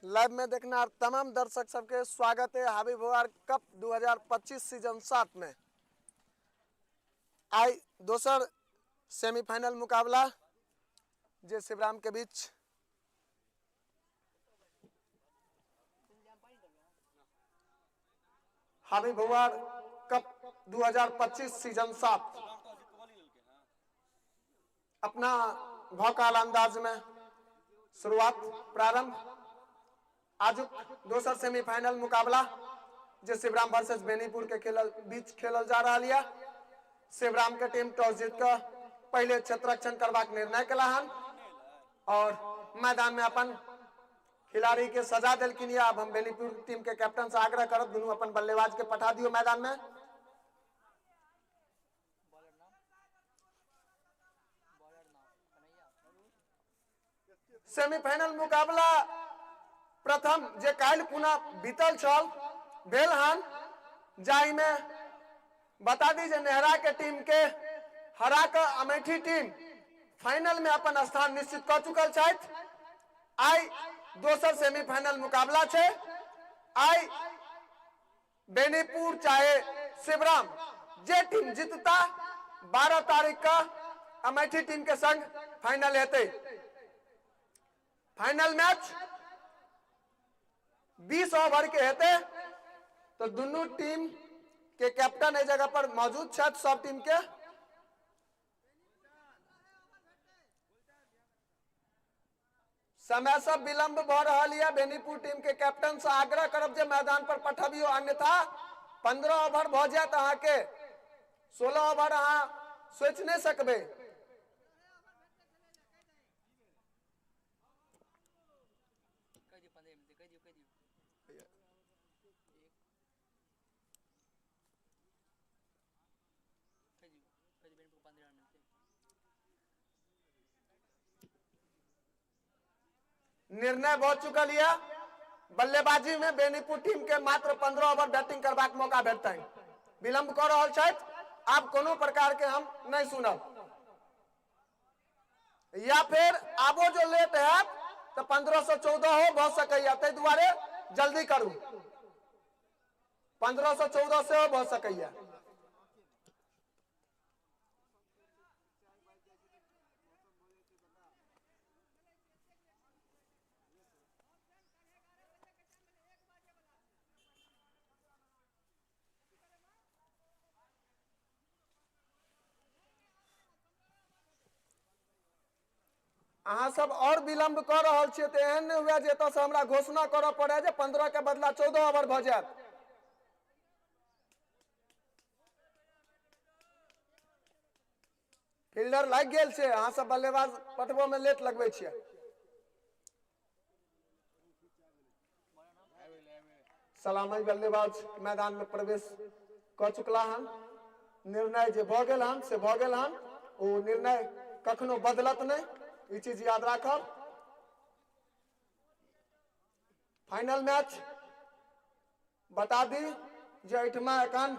Live में देखना तमाम दर्शक सबके स्वागत है हाबी भवार कप 2025 सीजन 7 में। आई दोसर सेमीफाइनल मुकाबला जे शिवराम के बीच हाबी भवार कप 2025 सीजन 7 अपना भौकाल अंदाज में शुरुआत प्रारंभ। आज दोसर सेमीफाइनल मुकाबला जो शिवराम वर्सेस बेनीपुर के बीच खेलल जा रहा है। शिवराम के टीम टॉस जीत कर पहले क्षेत्ररक्षण करबाक निर्णय कला हन और मैदान में अपन खिलाड़ी के सजा दिलकिन। अब हम बेनीपुर टीम के कैप्टन से आग्रह करब दोनों अपन बल्लेबाज के पठा दियो मैदान में। सेमीफाइनल मुकाबला प्रथम जे काल पुनः बीतल छल भेल हन, जाहि में बता दी जे नेहरा के टीम के हरा कर अमेठी टीम फाइनल में अपन स्थान निश्चित कर चुकल छथि। आई दोसर सेमीफाइनल मुकाबला छे। आई बेनीपुर चाहे शिवराम जे टीम जीतता 12 तारीख का अमेठी टीम के संग फाइनल हेते। फाइनल मैच 20 ओवर के हेते तो दोनों टीम के कैप्टन ए जगह पर मौजूद छथि। सब टीम के समय से विलंब भ रहा है। बेनीपुर टीम के कैप्टन से आग्रह करब जे मैदान पर पठबियो, अन्यथा 15 ओवर भ जात अहाँ के 16 ओवर अहाँ सोच नहीं सकबे। निर्णय बहुत चुकल है। बल्लेबाजी में बेनीपुर टीम के मात्र 15 ओवर बैटिंग करबाक मौका भेटता है। विलंब कर रहा छथि, आप कोनो प्रकार के हम नहीं सुनब, या फिर आबो जो लेट है तो 1514 हो भ सकैया, तै दुआरे जल्दी करू। 1514 से हो भ सकैया। अहाँ सब और विलंब कर रहा छे तो एहन नहीं हुआ जे से हमरा घोषणा करऽ पड़े जे 15 के बदला 14 ओवर भ जात। फील्डर लग गेल छे, अहाँ सब बल्लेबाज पटबो में लेट लगबै छियै। सलामी बल्लेबाज मैदान में प्रवेश कर चुकला हन। निर्णय जे भ गेल हन से भ गेल हन, ओ निर्णय कखनो बदलत नहीं, ये चीज याद रखब। फाइनल मैच बता दी जे एठमा एखन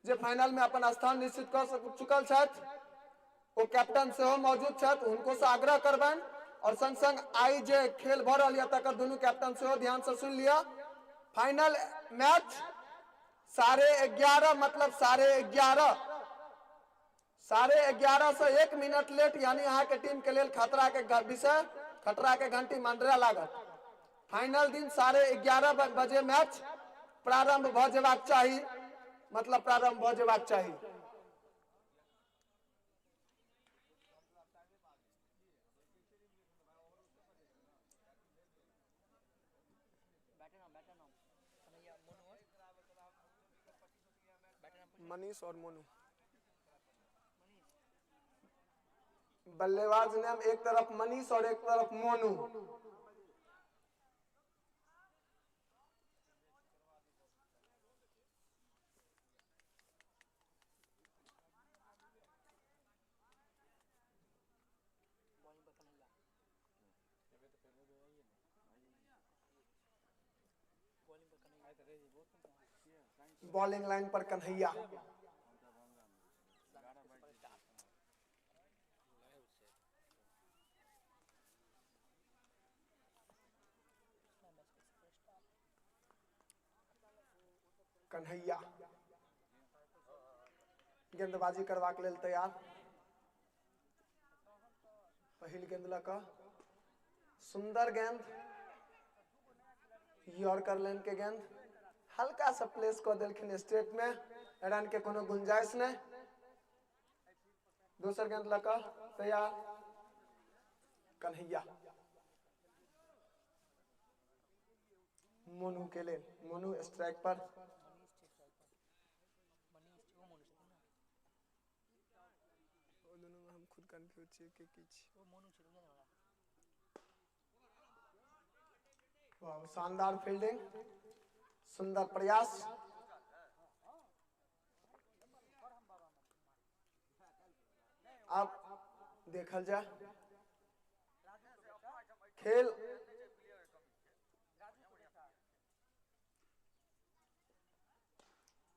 जे फाइनल में अपन स्थान निश्चित कर चुकल छथि वो कैप्टन से मौजूद छथि। उनको से आग्रह करबन और संग संग आई जे खेल भ रहा तक दोनों कैप्टन से ध्यान से सुन लिया। फाइनल मैच 11:30 मतलब 11:30 से 1 मिनट लेट, यानी अहाँ के टीम के लिए खतरा के विषय, खतरा के घंटी मंडरा लागत। फाइनल दिन 11:30 बजे मैच प्रारंभ भ जेबाक चाही, मतलब प्रारंभ भ जेबाक चाही। मनीष और मोनू बल्लेबाज नाम, एक तरफ मनीष और एक तरफ मोनू। बॉलिंग लाइन पर कन्हैया। कन्हैया गेंदबाजी करबाक लेल तैयार। पहिल गेंद लऽ कऽ सुंदर गेंद, यॉर्कर लाइन के गेंद हल्का सा प्लेस कर देलखिन स्ट्रेट में, रन के कोनो गुंजाइश नहीं। दूसर गेंद लऽ कऽ तैयार कन्हैया, मोनू के लेल, मोनू स्ट्राइक पर। हम खुद कंफ्यूज छी कि वाह, शानदार फील्डिंग, सुंदर प्रयास। अब देखल जाए खेल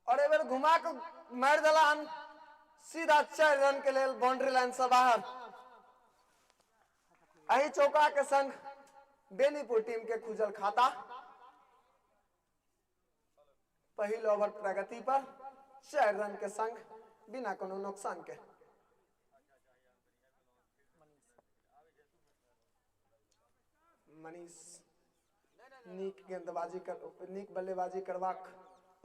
और एक बार घुमा के मार दिलान सीधा 4 रन के लेल बाउंड्री लाइन से बाहर। अही चौका के संग बेनीपुर टीम के खुजल खाता। पहिल ओवर प्रगति पर 4 रन के संग बिना कोनो नुकसान के। मनीष नीक गेंदबाजी कर, नीक बल्लेबाजी करबाक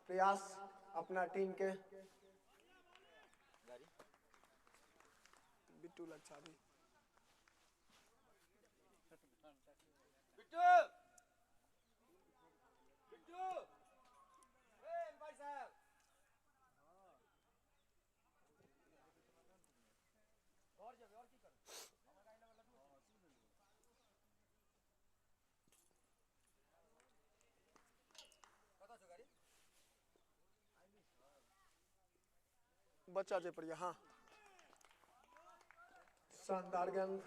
प्रयास अपना टीम के। बिट्टू लच्छा भी बच्चा जे पर हाँ शानदार गेंद।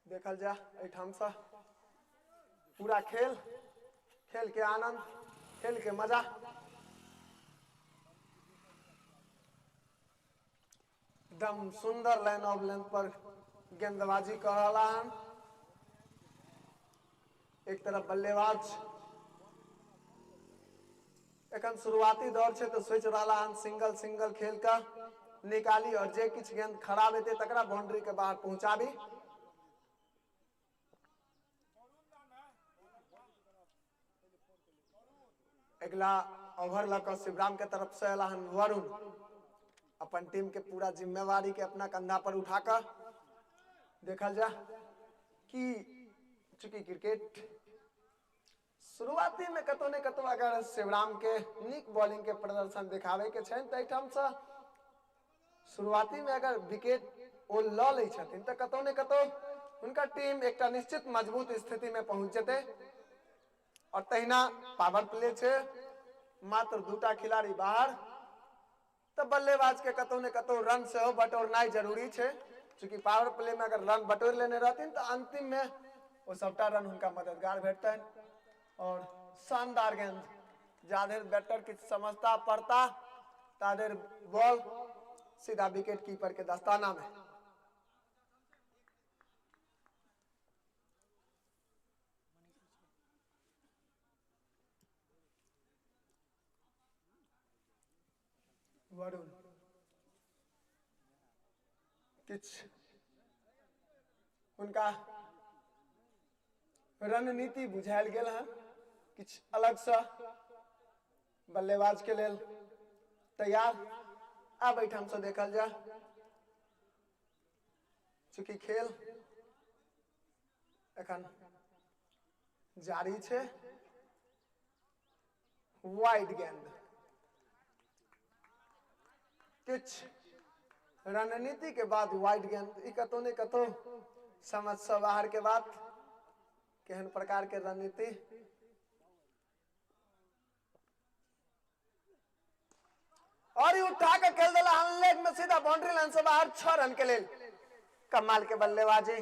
देखल जा एठाम से पूरा खेल, खेल के आनंद, खेल के मजा। एकदम सुंदर लाइन ऑफ लेंथ पर गेंदबाजी कर रहा है। एक तरफ बल्लेबाज एखन शुरुआती दौर है तो सोच रहा है सिंगल सिंगल खेल का निकाली और जे किछ गेंद खराब हेते तकरा बाउंड्री के बाहर पहुंचाबी। अगला ओवर लगा शिवराम के तरफ से एला वरुण, अपन टीम के पूरा जिम्मेवारी के अपना कंधा पर उठाकर। देखल जा कि चूंकि क्रिकेट शुरुआती में कतो ने कतो अगर शिवराम के नीक बॉलिंग के प्रदर्शन दिखावे के छन त एठाम से शुरुआती में अगर विकेट ओ ल ले छथिन त कतो ने कतो उनका टीम एक निश्चित मजबूत स्थिति में पहुंच जते। और तहिना पावर प्ले छे, मात्र 2टा खिलाड़ी बाहर, तो बल्लेबाज के कतो ने कतो रन से बटोरनाई जरूरी छे। चूंकि पावर प्ले में अगर रन बटोर लेने रहती तो अंतिम में वो सबटा रन उनका मददगार भेटतन। और शानदार गेंद, जादेर बैटर की समझता पड़ता तादेर बॉल सीधा विकेट कीपर के दस्ताना में। वरुण किछ उनका रणनीति बुझायल गेल है, किछ अलग सा बल्लेबाज के लेल तैयार। अब एठाम से देखल जा चूंकि खेल एखन जारी छे, वाइड गेंद किछ रणनीति के बाद वाइड गेंद ई कतो ने कतो समझ से बाहर के बात। केहन प्रकार के रणनीति, और उठा के खेल दिला लेग में सीधा बाउंड्री लाइन से बाहर 6 रन के लेल। कमाल के बल्लेबाजी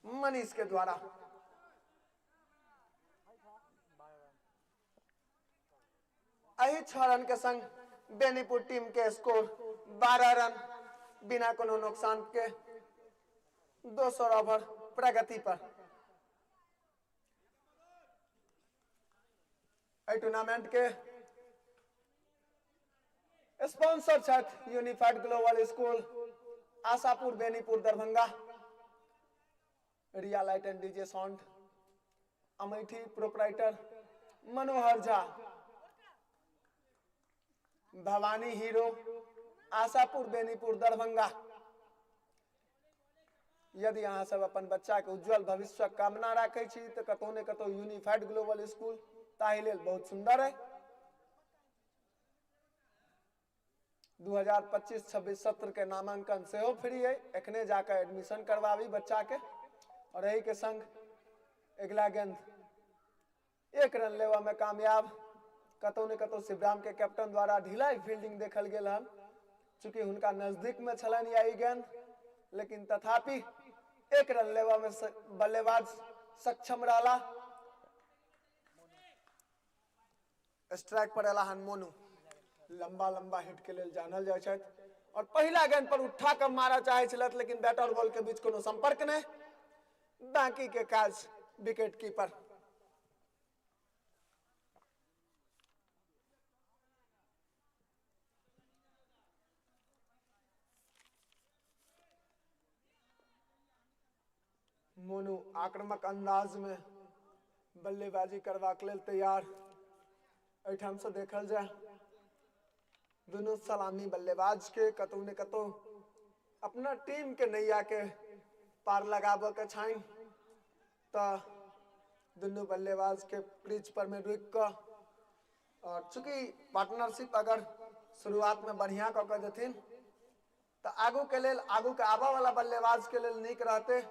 मनीष के द्वारा। अही 6 रन के संग बेनीपुर टीम के स्कोर 12 रन बिना कोनो नुकसान के 200 ओवर प्रगति पर। टूर्नामेंट के स्पॉन्सर छथि unified global school Ashapur Benipur Darbhanga, Riya light and DJ sound Amethi proprietor Manohar Jha, Bhawani hero Ashapur Benipur Darbhanga. यदि अहाँ सब अपन बच्चा के उज्जवल भविष्य कामना राखै छी तऽ कतौ ने कतौ यूनिफाइड ग्लोबल स्कूल ताहि लेल बहुत सुंदर है। 2025-26 सत्र के नामांकन सेहो फ्री है, एखने जाकर एडमिशन करवाबी बच्चा के। और यही के संग अगला गेंद एक रन लेवा में कामयाब, कतौ ने कतौ शिवराम के कैप्टन द्वारा ढिलाई फील्डिंग देखल गेल हन, चूंकि हुनका नजदीक में छलनि यही गेंद, लेकिन तथापि एक रन लेवा में बल्लेबाज सक्षम रहला। स्ट्राइक पर एला हन मोनू, लंबा लंबा हिट के लेल जानल जाय छथि और पहला गेंद पर उठा कर मारा चाहे छलथि, लेकिन बैट और बॉल के बीच कोनो संपर्क नहीं, बाकी के काज विकेट कीपर। मोनू आक्रामक अंदाज में बल्लेबाजी करबाक लेल तैयार। एठाम से देखल जाए दोनों सलामी बल्लेबाज के कतौ ने कतौ अपना टीम के नैया के पार लगाबे के छाइन, तो दोनों बल्लेबाज के क्रीज पर में रुक कर, और चूंकि पार्टनरशिप अगर शुरुआत में बढ़िया कऽ देथिन तो आगू के लेल, आगू के आबा वाला बल्लेबाज के लेल नीक रहते।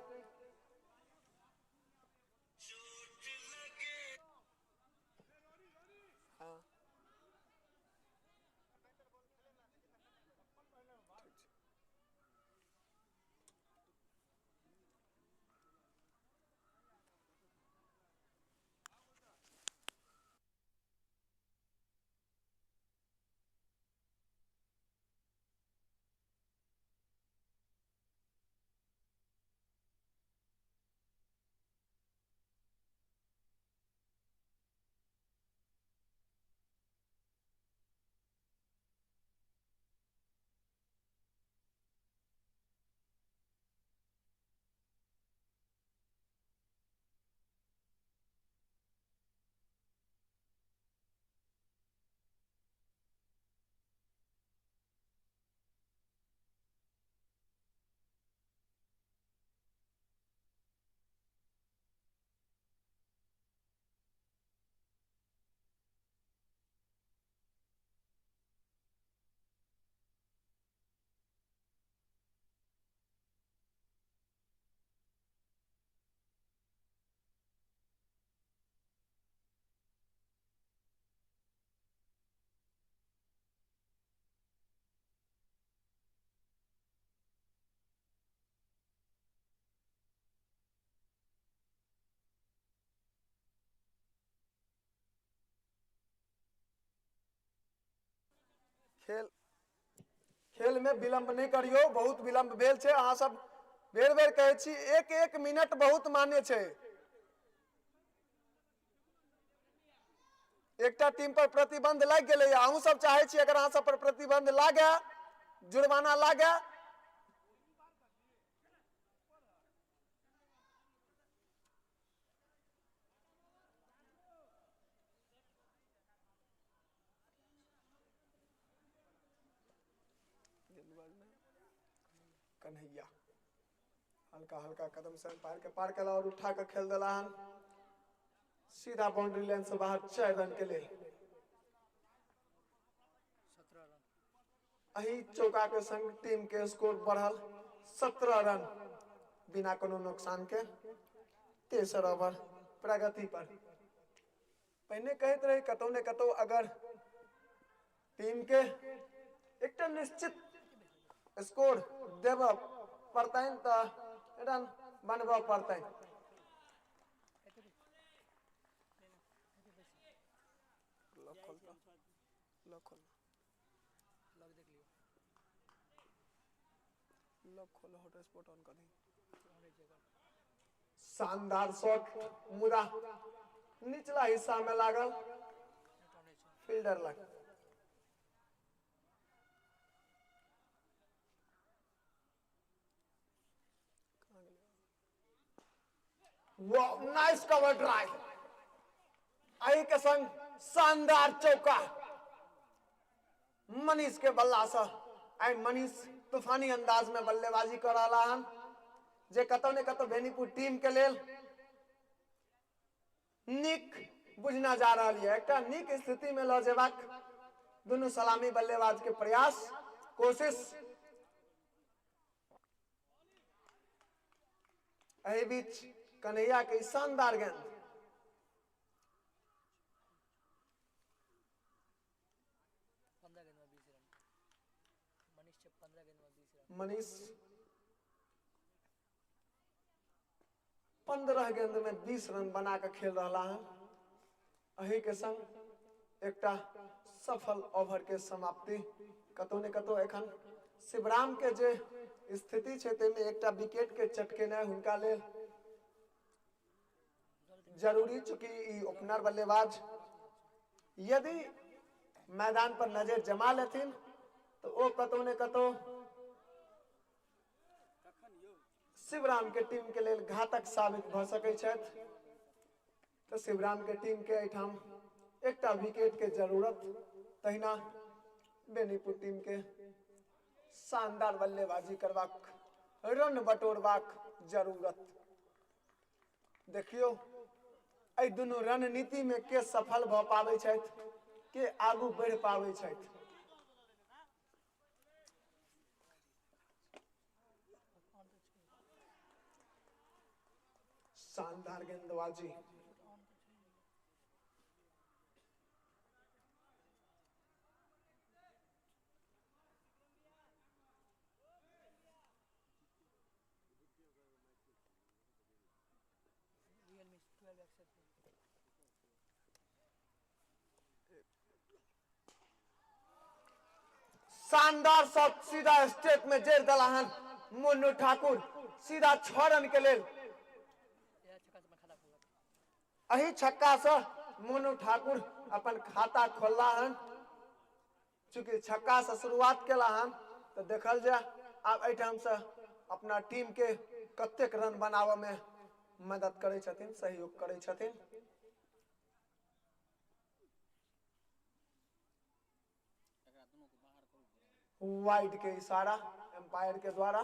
खेल में विलंब नहीं करियो, बहुत विलंब भेल छै। अहाँ सब बेर बेर कहै छी एक एक मिनट बहुत मान्य छै। एकटा टीम पर प्रतिबंध लग गए, अहूँ सब चाहे छी अगर अहाँ सब पर प्रतिबंध लागे, जुर्माना लागे, कन्हैया हल्का हल्का कदम से अंपायर के पार कला और उठा कर खेल दिला हन, सीधा बाउंड्री लाइन से बाहर 4 रन के लिए। अही चौका के संग टीम के स्कोर बढ़ल 17 रन बिना कोनो नुकसान के। तेसर ओवर प्रगति पर। पहले कहते रहे कतौ ने कतौ अगर टीम के एक निश्चित स्कोर देव पड़तन तो रन बनब पड़तन। शानदार शॉट मुदा निचला हिस्सा में लागल, फील्डर लग वो नाइस कवर ड्राइव आई के संग शानदार चौका मनीष के बल्ला से आई मनीष तूफानी अंदाज में बल्लेबाजी कर रहा हन जे कतौ ने कतौ बेनीपुर टीम के लेल नीक बुझना जा रहा है एक नीक स्थिति में ल जेबाक दोनों सलामी बल्लेबाज के प्रयास कोशिश एही बीच कन्हैया के शानदार गेंद मनीष 15 गेंद में 20 रन बना के खेल रहा है अही के संग एकटा सफल ओवर के समाप्ति कतौ ने कतौ एखन शिवराम के जे स्थिति छै तेमे एकटा विकेट के चटकेनाइ हुनका लेल जरूरी चूंकि ई ओपनर बल्लेबाज यदि मैदान पर नजर जमा लेथिन तो ओ कतौ ने कतौ शिवराम के टीम के लेल घातक साबित भ सकै छथि तो शिवराम के टीम के एठाम एकटा विकेट के जरूरत तहिना बेनीपुर टीम के शानदार बल्लेबाजी करबाक रन बटोरबाक जरूरत देखियो ए दुनू रणनीति में के सफल भ पाबै छथि के आगू बढ़ पाबै छथि शानदार गेंदबाजी शानदार शॉट सीधा स्टेट में जेर दलाहन मोनू ठाकुर सीधा 6 रन के लेल अही छक्का से मोनू ठाकुर अपन खाता खोलला हन चूंकि छक्का से शुरुआत केला हन तो देखल जाए अब एठाम से अपना टीम के कतेक रन बनावे में मदद करे छथिन सहयोग करे छथिन वाइड के इशारा एम्पायर के द्वारा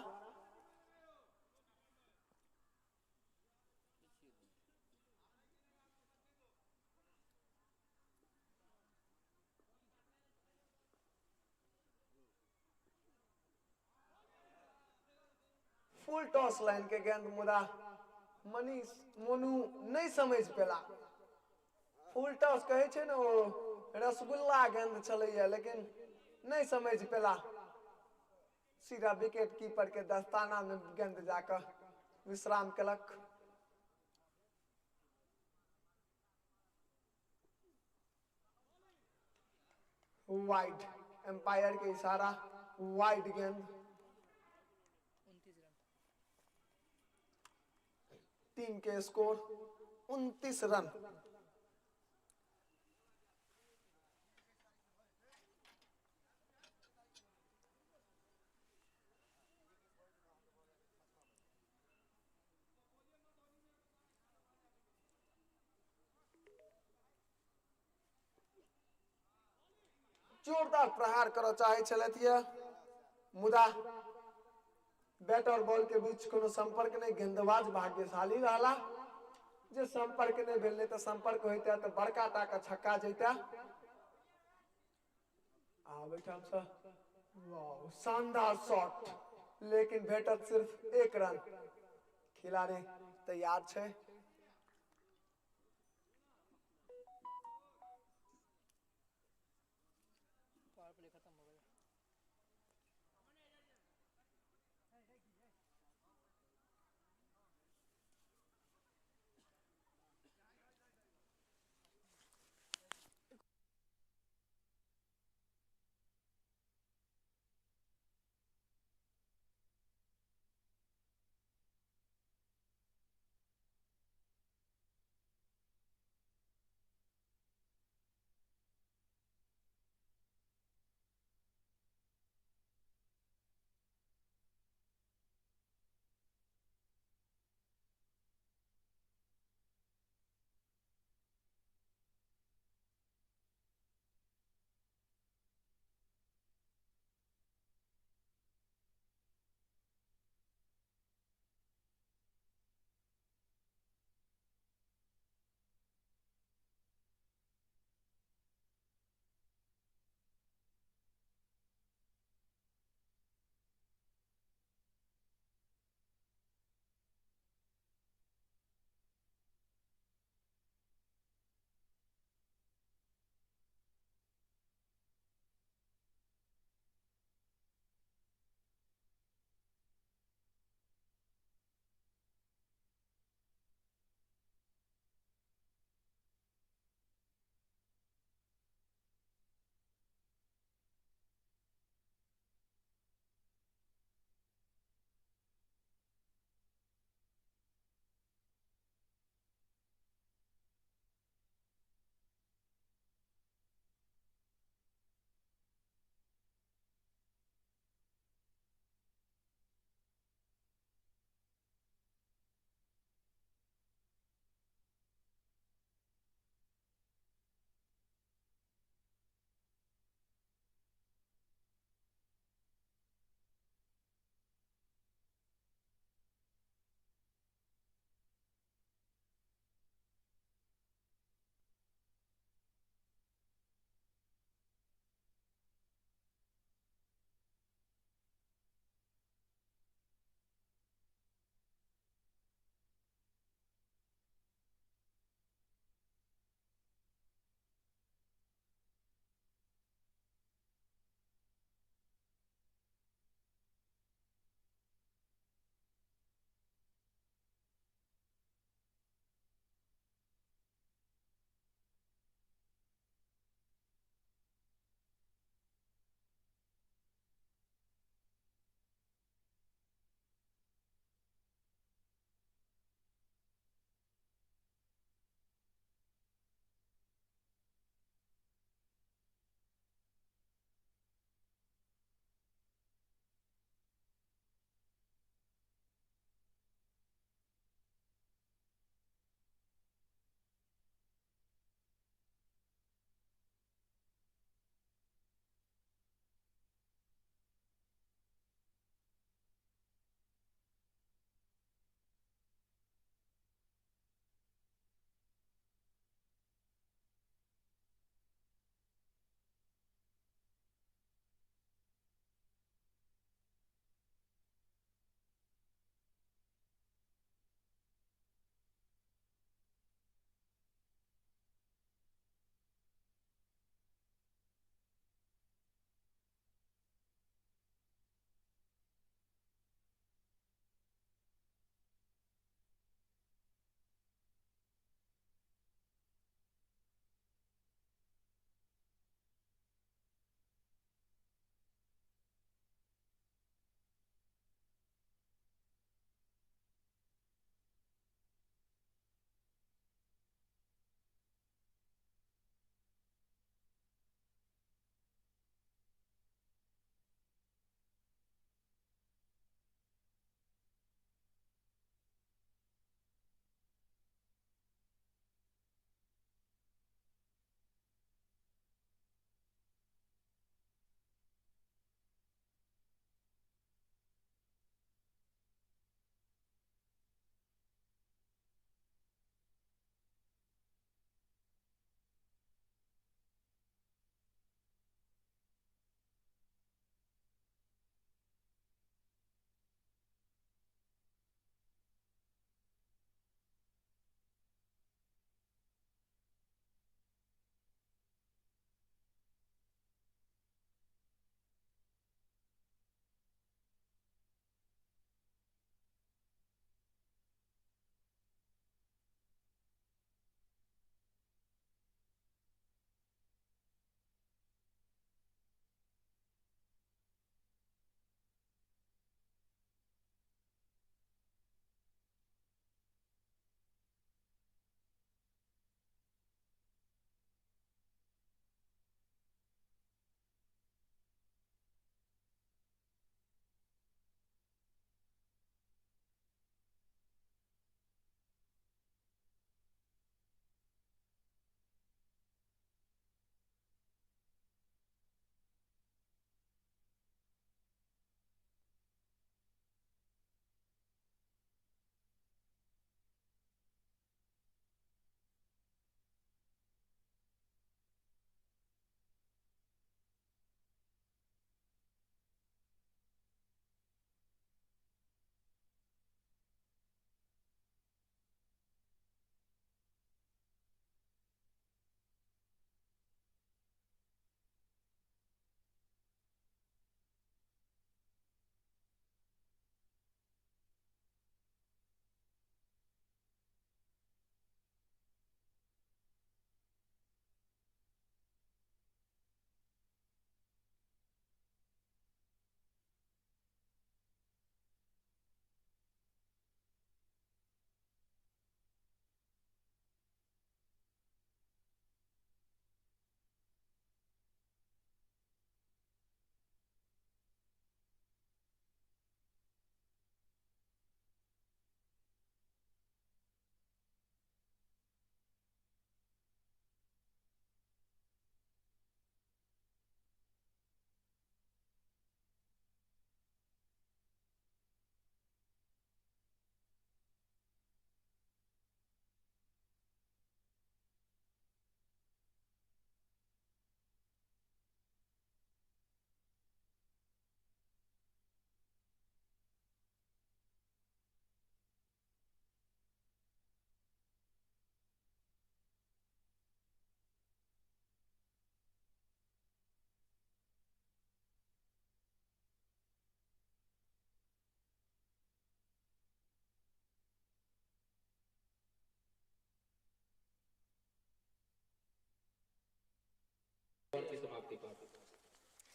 फुल टॉस लाइन के गेंद मुदा मनीष मोनू नहीं समझ पेला फुल टॉस कहे छे ना वो रसगुल्ला गेंद चलैया लेकिन नहीं समझ पेला सीधा विकेट कीपर के दस्ताना में गेंद जाकर विश्राम केलक वाइड एम्पायर के इशारा वाइड गेंद टीम के स्कोर 29 रन जोरदार प्रहार कर चाहे छलथिया मुदा बैट और बॉल के बीच कोनो संपर्क नहीं गेंदबाज भाग्यशाली रहला जे संपर्क नहीं भेलने तो संपर्क होइता तो बड़का टा का छक्का जैता आ बैठा सा वाह शानदार शॉट लेकिन भेटत सिर्फ 1 रन खिलाड़ी तैयार छे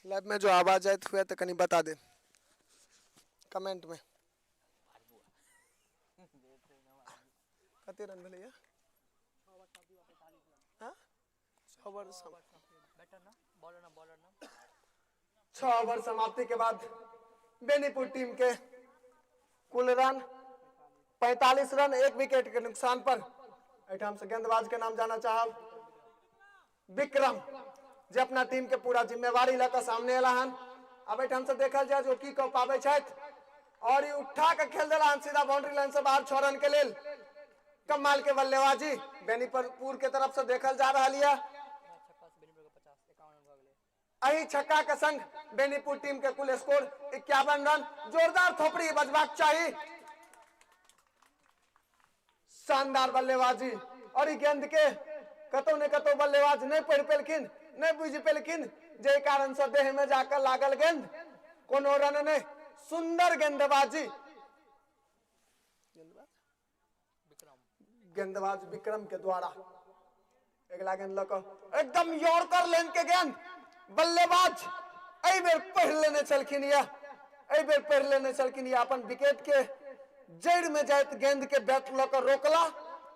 लाइव में जो आवाज आयत हुआ तो कहीं बता दे कमेंट में। कते रन भेलै या? 6 ओवर समाप्ति के बाद बेनीपुर टीम के कुल रन 45 रन, 1 विकेट के नुकसान पर। एठाम से गेंदबाज के नाम जाना चाहब विक्रम, जे अपना टीम के पूरा जिम्मेवारी लेकर सामने अला हन। अब एठाम से देखल जाए जो की कह पाबे छथि, और ये उठा के खेल दिला सीधा बाउंड्री लाइन से बाहर 6 रन के लेल। कमाल के बल्लेबाजी बेनीपुर के तरफ से देखल जा रहा है। अही छक्का के संग बेनीपुर टीम के कुल स्कोर 51 रन। जोरदार थोपड़ी बजबाक चाहिए। शानदार बल्लेबाजी, और ई गेंद के कतौ ने कतौ बल्लेबाज नहीं पढ़ पेलखिन, नहीं बुझ पेलखिन, जे कारण से देह में जाकर लागल गेंद, कोनो रन नहीं। सुंदर गेंदबाजी गेंदबाज विक्रम के द्वारा। अगला गेंद लक एकदम यॉर्कर लेन के गेंद बल्लेबाज एहि बेर पढ़ लेने चलखिन या, एहि बेर पढ़ लेने चलखिन या। अपन विकेट के जड़ में जाइत गेंद के बैट लकर रोकला,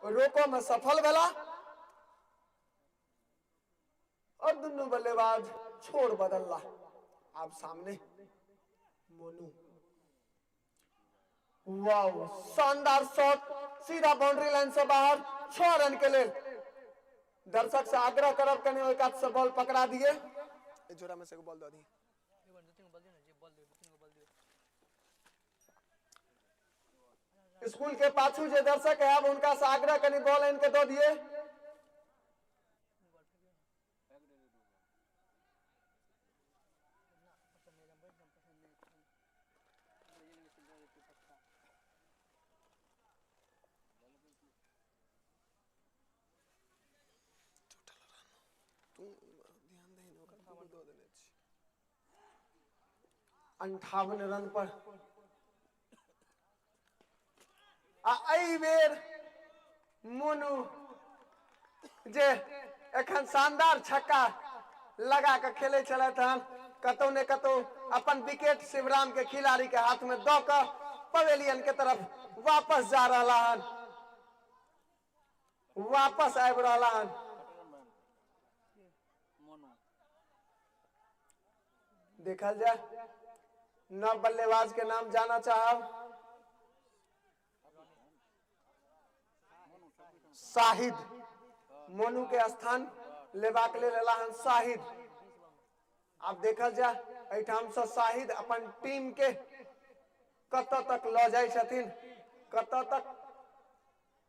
रोको में सफल भेला, और दोनों बल्लेबाज छोड़ बदलला। आप सामने मोनू, वाह शानदार शॉट, सीधा बाउंड्री लाइन से बाहर 6 रन के लिए। दर्शक से आग्रह करब कने एक हाथ से बॉल पकड़ा दिए, जोड़ा में से बॉल दे दिए। स्कूल के पाछू जे दर्शक है अब उनका से आग्रह कने बॉल इनके दो दिए। ध्यान दे 58 रन पर बेर मोनू जे एखन शानदार छक्का लगा के खेले चले हन, कतौ ने कतौ अपन विकेट शिवराम के खिलाड़ी के हाथ में दो कर पवेलियन के तरफ वापस जा रहा हन, वापस आब रहा हन। देखल जाए नव बल्लेबाज के नाम जाना चाहब शाहिद। मोनू के स्थान लेबाक लेल एला हन शाहिद। अब देखल जाए एठाम से शाहिद अपन टीम के कत तक ल जाय छथिन, कत तक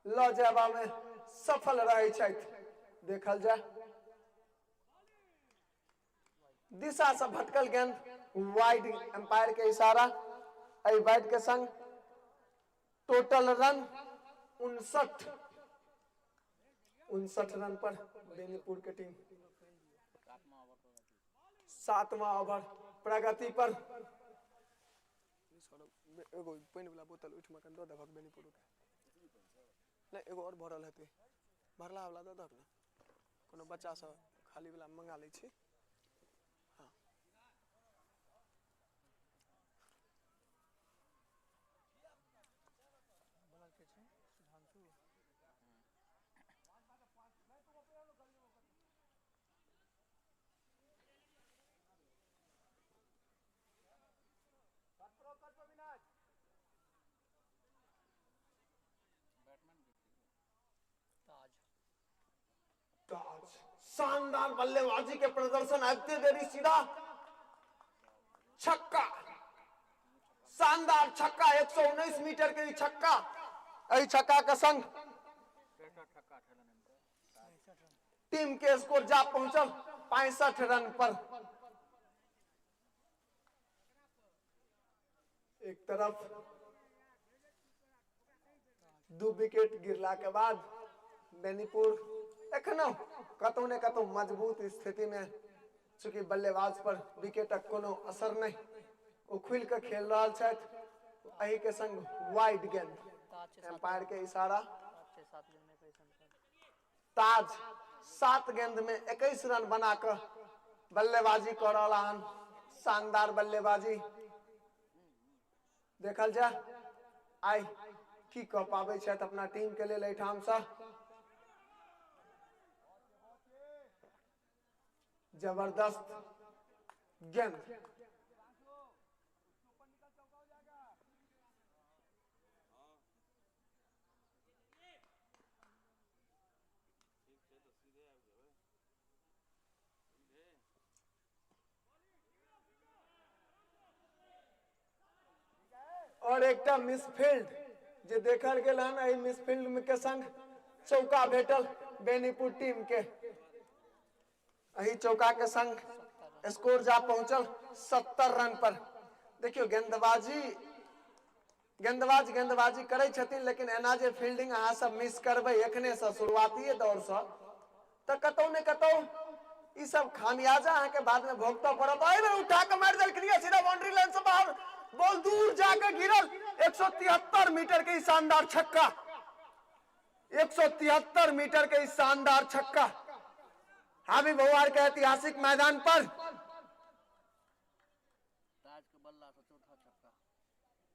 ल जाबा में सफल रहे छथि। देखल जाए दिशा से भटकल गेंद वाइड, एम्पायर के इशारा। एहि वाइड के संग टोटल रन 59 रन पर बेनीपुर के टीम 7वां ओवर प्रगति पर। एगो पानी वाला बोतल उठ में दो दबक बेनीपुर के नहीं, एगो और भरल हेतै, भरला वाला दो दक ना, कोनो बच्चा सब खाली वाला मंगा लै छी। शानदार बल्लेबाजी के प्रदर्शन आते देरी सीधा छक्का, शानदार छक्का, 119 मीटर के छक्का। एहि छक्का के संग टीम के स्कोर जा पहुंचल 65 रन पर। एक तरफ 2 विकेट गिरला के बाद बेनीपुर एखनो कतौ ने कतौ मजबूत स्थिति में, चूंकि बल्लेबाज पर विकेटक कोनो असर नहीं, वो खुल के खेल रहा छथि। एही के संग वाइड गेंद, एम्पायर के इशारा। ताज 7 गेंद में 21 रन बनाकर बल्लेबाजी कर रहा हन, शानदार बल्लेबाजी देखल जा आई की कह पाबे छथि अपना टीम के लेल एठाम से। जबरदस्त गेंद और एक मिसफील्ड जे देखल गेल हन, एहि मिसफील्ड के संग चौका भेटल बेनीपुर टीम के। एही चौका के संग स्कोर जा पहुंचल 70 रन पर। देखियो गेंदबाजी करे छथिन, लेकिन एना जे फील्डिंग अहाँ सब मिस करबे एखने से शुरुआती दौर से त कतौ ने कतौ ई सब खामियाजा अहाँ के बाद में भोगतो पड़त। आई में उठा के मार देलखिन सीधा बाउंड्री लाइन से बाहर, बॉल दूर जाकर गिरल। 173 मीटर के शानदार छक्का, 173 मीटर के शानदार छक्का हावी भवार के ऐतिहासिक मैदान पर।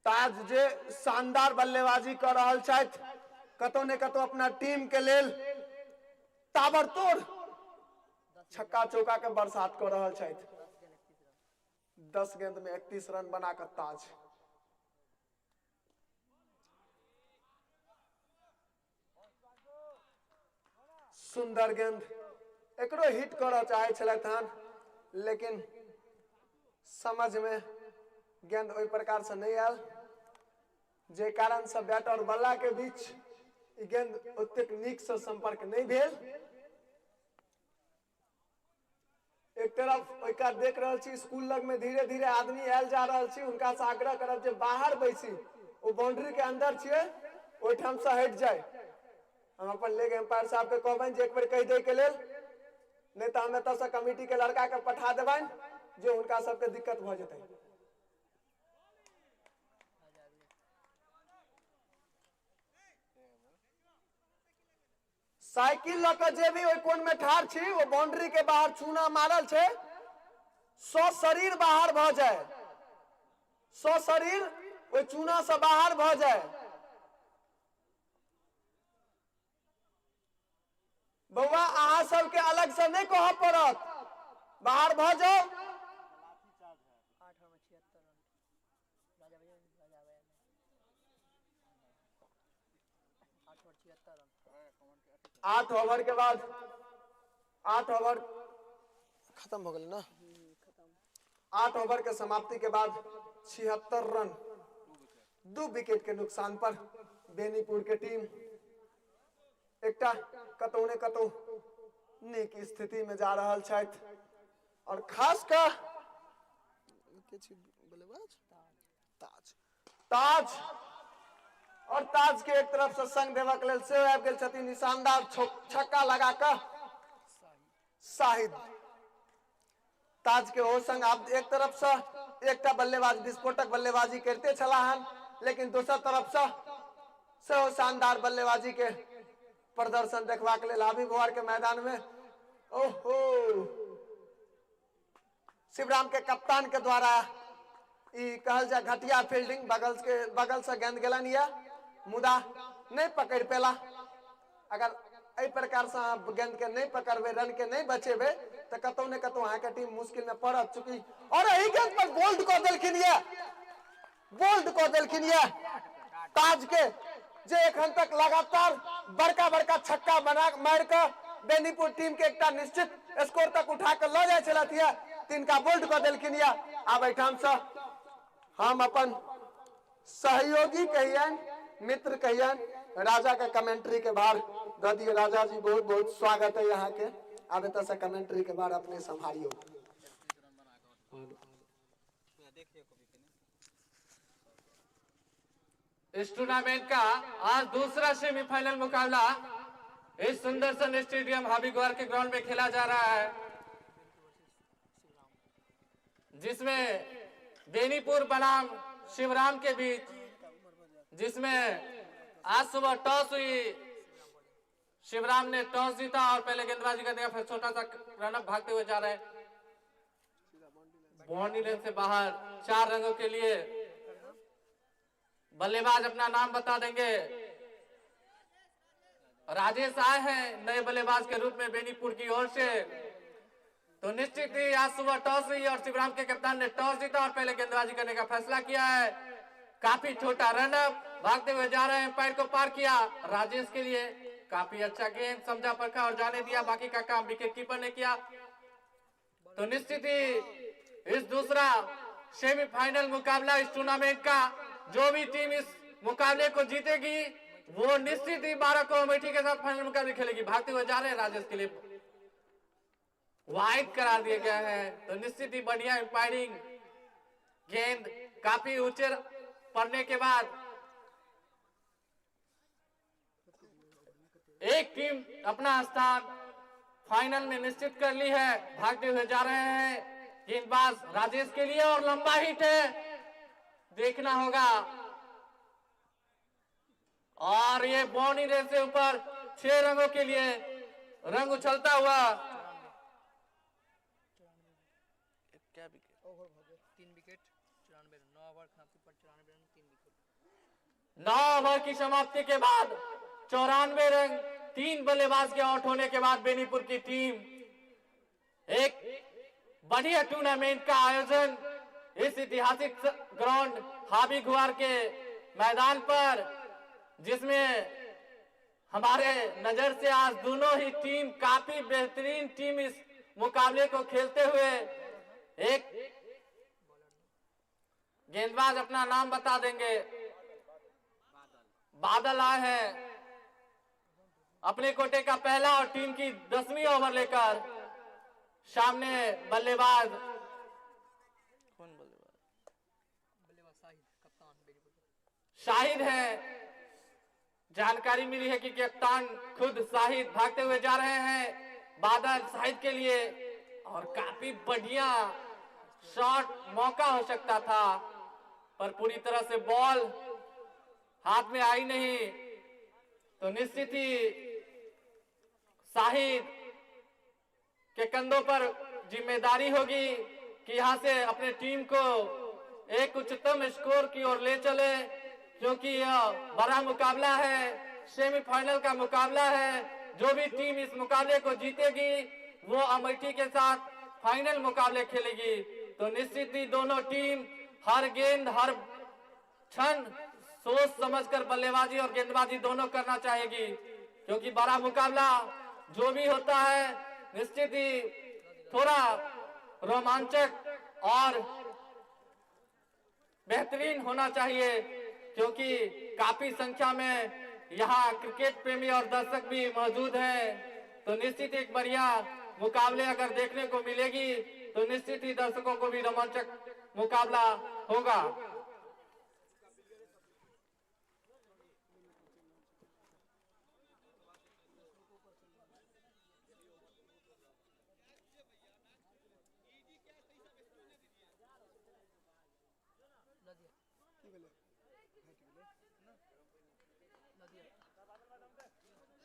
ताज जे शानदार बल्लेबाजी कर रहल छथि, कतौ ने कतौ अपना टीम के लेल ताबड़तोड़ छक्का चौका के बरसात कर रहल छथि। 10 गेंद में 31 रन बनाकर ताज। सुंदर गेंद, एकरो हिट करऽ चाहे छलथि हन, लेकिन समझ में गेंद ओहि प्रकार से नहीं आयल, जे कारण से बैट और बल्ला के बीच गेंद ओतेक नीक से संपर्क नहीं भेल। एक तरफ ओइका देख रहल छी स्कूल लग में धीरे धीरे आदमी आयल जा रहल छी, उनका से आग्रह करब जे बाहर बैसी, वो बाउंड्री के अंदर छिए, ओहिठाम से हट जाए। हम अपन लेग एम्पायर साहब के कहबनि जे एक बेर कह दे के लेल, नहीं तो हम एतऽ से कमिटी के लड़का के पठा देबनि जे उनका सबके दिक्कत भ जेतै। साइकिल लऽ के जे भी ओहि कोन में ठाढ़ छी, वो बाउंड्री के बाहर चूना मारल छै, सौ शरीर बाहर भ जाए, सौ शरीर ओहि चूना से बाहर भ जाए। बउआ अहाँ सबके अलग से नहीं कह पड़त, बाहर भ जाओ। आठ ओवर के बाद 8 ओवर खत्म हो गए ना, 8 ओवर के समाप्ति के बाद 76 रन 2 विकेट के नुकसान पर बेनीपुर के टीम एकटा कतौ ने कतौ नीक स्थिति में जा रहल छथि। और खास कर ताज और ताज के एक तरफ से संग देवा के लेल सेहो आबि गेल छथिन, शानदार छक्का लगा कर शाहिद। ताज के ओ संग आब एक तरफ से एकटा बल्लेबाज विस्फोटक बल्लेबाजी करते छलाह हन, लेकिन दोसर तरफ से सेहो शानदार बल्लेबाजी के प्रदर्शन देखबा के लेल हावी भवार के मैदान में। ओहो, शिवराम के कप्तान के द्वारा ई कहल जा घटिया फील्डिंग, बगल से गेंद गेलन या मुदा नहीं पकड़ पेला। अगर एहि प्रकार से अहाँ गेंद के नहीं पकड़बे, रन के नहीं बचेबे, तो कतौ ने कतौ अहाँ के टीम मुश्किल में पड़त। चुकी और एही गेंद पर बोल्ड कर देलखिन ये, बोल्ड कर देलखिन ये ताज के, जे एखन तक लगातार बड़का बड़का छक्का बना मार के बेनीपुर टीम के एकटा निश्चित स्कोर तक उठा के ल जाय छलथि है, तिनका बोल्ड कर देलखिन ये। आब एठाम से हम अपन सहयोगी कहियन, मित्र कहियन, राजा के कमेंट्री के भार द दिए। राजा जी बहुत बहुत स्वागत है यहाँ के। अब एत से कमेंट्री के भार अपने संभालियो। इस टूर्नामेंट का आज दूसरा सेमीफाइनल मुकाबला इस सुंदरसन स्टेडियम हावी गौर के ग्राउंड में खेला जा रहा है, जिसमें बेनीपुर बनाम शिवराम के बीच, जिसमें आज सुबह टॉस हुई, शिवराम ने टॉस जीता और पहले गेंदबाजी कर दिया, फिर छोटा सा रनअप भागते हुए जा रहे हैं। बाउंड्री लाइन से बाहर 4 रंगों के लिए बल्लेबाज अपना नाम बता देंगे। राजेश आए हैं नए बल्लेबाज के रूप में बेनीपुर की ओर से। तो निश्चित ही आज सुबह टॉस हुई और शिवराम के कप्तान ने टॉस जीता और पहले गेंदबाजी करने का फैसला किया है। काफी छोटा रन अप, भागते हुए जा रहे हैं, पैर को पार किया राजेश के लिए। काफी अच्छा गेंद समझा परखा और जाने दिया, बाकी का काम विकेट कीपर ने किया। तो निश्चित ही इस दूसरा सेमीफाइनल मुकाबला इस टूर्नामेंट का जो भी टीम इस मुकाबले को जीतेगी वो निश्चित ही 12 को अमेठी के साथ फाइनल मुकाबले खेलेगी। भागते हुए जा रहे हैं राजेश के लिए, वाइड करार दिया गया है। तो निश्चित ही बढ़िया एम्पायरिंग, गेंद काफी ऊंचे पड़ने के बाद एक टीम अपना स्थान फाइनल में निश्चित कर ली है। भागते हुए जा रहे हैं गेंदबाज राजेश के लिए और लंबा हिट है, देखना होगा। और ये बाउंड्री लाइन से ऊपर 6 रंगों के लिए रंग उछलता हुआ। क्या wicket? Over 3 wicket 94 run, 9 over समाप्ति पर 94 रन 3 विकेट। 9 ओवर की समाप्ति के बाद 94 रन, 3 बल्लेबाज के आउट होने के बाद बेनीपुर की टीम एक बढ़िया टूर्नामेंट का आयोजन इस ऐतिहासिक ग्राउंड हाबी गुआर के मैदान पर, जिसमें हमारे नजर से आज दोनों ही टीम काफी बेहतरीन टीम इस मुकाबले को खेलते हुए। एक गेंदबाज अपना नाम बता देंगे, बादल आए हैं अपने कोटे का पहला और टीम की 10वीं ओवर लेकर। सामने बल्लेबाज कौन बल्लेबाज? बल्लेबाज शाहिद, कप्तान बेनीपुर। शाहिद है, जानकारी मिली है कि कप्तान खुद शाहिद भागते हुए जा रहे हैं बादल शाहिद के लिए। और काफी बढ़िया शॉट, मौका हो सकता था पर पूरी तरह से बॉल हाथ में आई नहीं। तो निश्चित ही शाहिद के कंधों पर जिम्मेदारी होगी कि यहां से अपने टीम को एक उच्चतम स्कोर की ओर ले चले, क्योंकि यह बड़ा मुकाबला है, सेमीफाइनल का मुकाबला है। जो भी टीम इस मुकाबले को जीतेगी वो अमेठी के साथ फाइनल मुकाबले खेलेगी। तो निश्चित ही दोनों टीम हर गेंद हर क्षण सोच समझकर बल्लेबाजी और गेंदबाजी दोनों करना चाहेगी, क्योंकि बड़ा मुकाबला जो भी होता है निश्चित ही थोड़ा रोमांचक और बेहतरीन होना चाहिए, क्योंकि काफी संख्या में यहाँ क्रिकेट प्रेमी और दर्शक भी मौजूद हैं। तो निश्चित एक बढ़िया मुकाबले अगर देखने को मिलेगी तो निश्चित ही दर्शकों को भी रोमांचक मुकाबला होगा।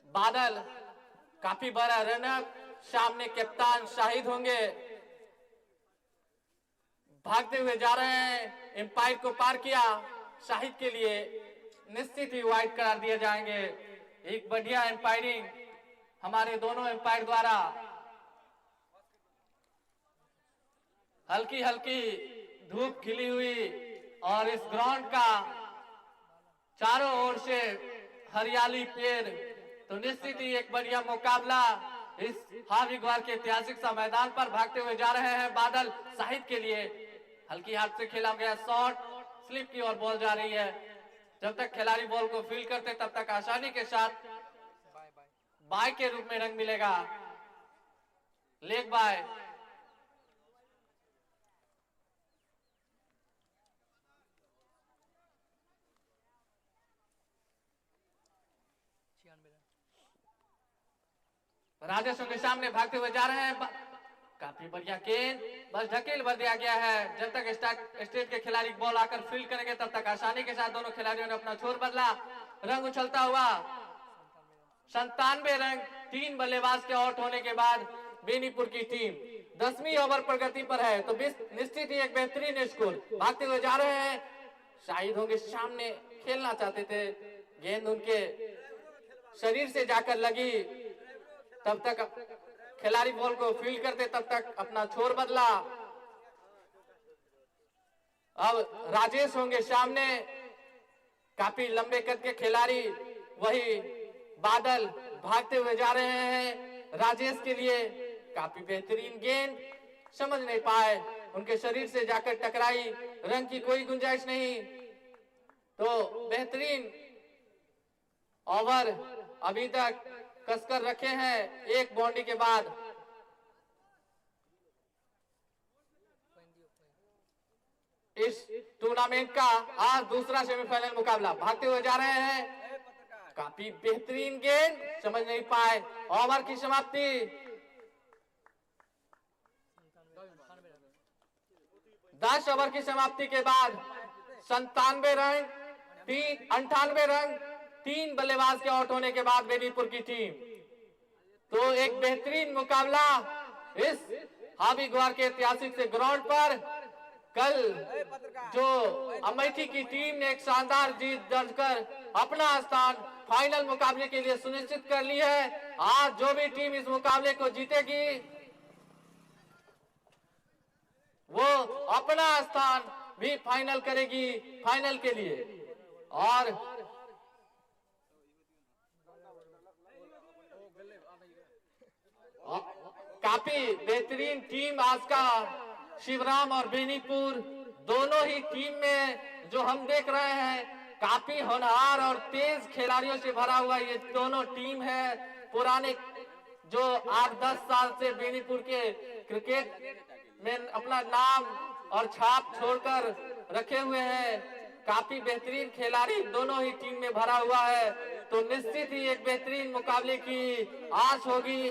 बादल काफी बड़ा रनअप, सामने कप्तान शाहिद होंगे, भागते हुए जा रहे हैं, एम्पायर को पार किया शाहिद के लिए, निश्चित ही वाइड करार दिए जाएंगे। एक बढ़िया एम्पायरिंग हमारे दोनों एम्पायर द्वारा। हल्की हल्की धूप खिली हुई और इस ग्राउंड का चारों ओर से हरियाली पेड़, तो निश्चित ही एक बढ़िया मुकाबला इस हावी ग्वार के ऐतिहासिक सा मैदान पर। भागते हुए जा रहे हैं बादल शाहिद के लिए, हल्की हाथ से खेला गया शॉट, स्लिप की ओर बॉल जा रही है। जब तक खिलाड़ी बॉल को फील करते तब तक आसानी के साथ बाय के रूप में रंग मिलेगा, लेग बाय। राजेश के सामने भागते हुए जा रहे हैं, काफी बढ़िया गेंद, बस ढकेल भर दिया गया है। जब तक स्टेट के खिलाड़ी बॉल आकर फील्ड करेंगे तब तक आसानी के साथ दोनों खिलाड़ियों ने अपना छोर बदला। रंग उछलता हुआ 97 रन, 3 बल्लेबाज के आउट होने के बाद बेनीपुर की टीम 10वीं ओवर प्रगति पर है, तो निश्चित ही एक बेहतरीन स्कोर। भागते हुए जा रहे हैं, शाहिद होंगे सामने, खेलना चाहते थे, गेंद उनके शरीर से जाकर लगी, तब तक खिलाड़ी बॉल को फील्ड करते, तब तक अपना छोर बदला। अब राजेश होंगे सामने, काफी लंबे कद के खिलाड़ी, वही बादल भागते हुए जा रहे हैं राजेश के लिए। काफी बेहतरीन गेंद, समझ नहीं पाए, उनके शरीर से जाकर टकराई, रन की कोई गुंजाइश नहीं। तो बेहतरीन ओवर अभी तक कसकर रखे हैं एक बाउंड्री के बाद। इस टूर्नामेंट का आज दूसरा सेमीफाइनल मुकाबला, भागते हुए जा रहे हैं, काफी बेहतरीन गेंद, समझ नहीं पाए। ओवर की समाप्ति 10 ओवर की समाप्ति के बाद 97 रन, 98 रन, 3 बल्लेबाज के आउट होने के बाद बेनीपुर की टीम। तो एक बेहतरीन मुकाबला इस हावी ग्वार के ऐतिहासिक से ग्राउंड पर। कल जो अमेठी की टीम ने एक शानदार जीत दर्ज कर अपना स्थान फाइनल मुकाबले के लिए सुनिश्चित कर ली है, आज जो भी टीम इस मुकाबले को जीतेगी वो अपना स्थान भी फाइनल करेगी, फाइनल के लिए। और काफी बेहतरीन टीम आज का शिवराम और बेनीपुर दोनों ही टीम में जो हम देख रहे हैं, काफी होनहार और तेज खिलाड़ियों से भरा हुआ ये दोनों टीम है। पुराने जो 8-10 साल से बेनीपुर के क्रिकेट में अपना नाम और छाप छोड़कर रखे हुए हैं, काफी बेहतरीन खिलाड़ी दोनों ही टीम में भरा हुआ है। तो निश्चित ही एक बेहतरीन मुकाबले की आस होगी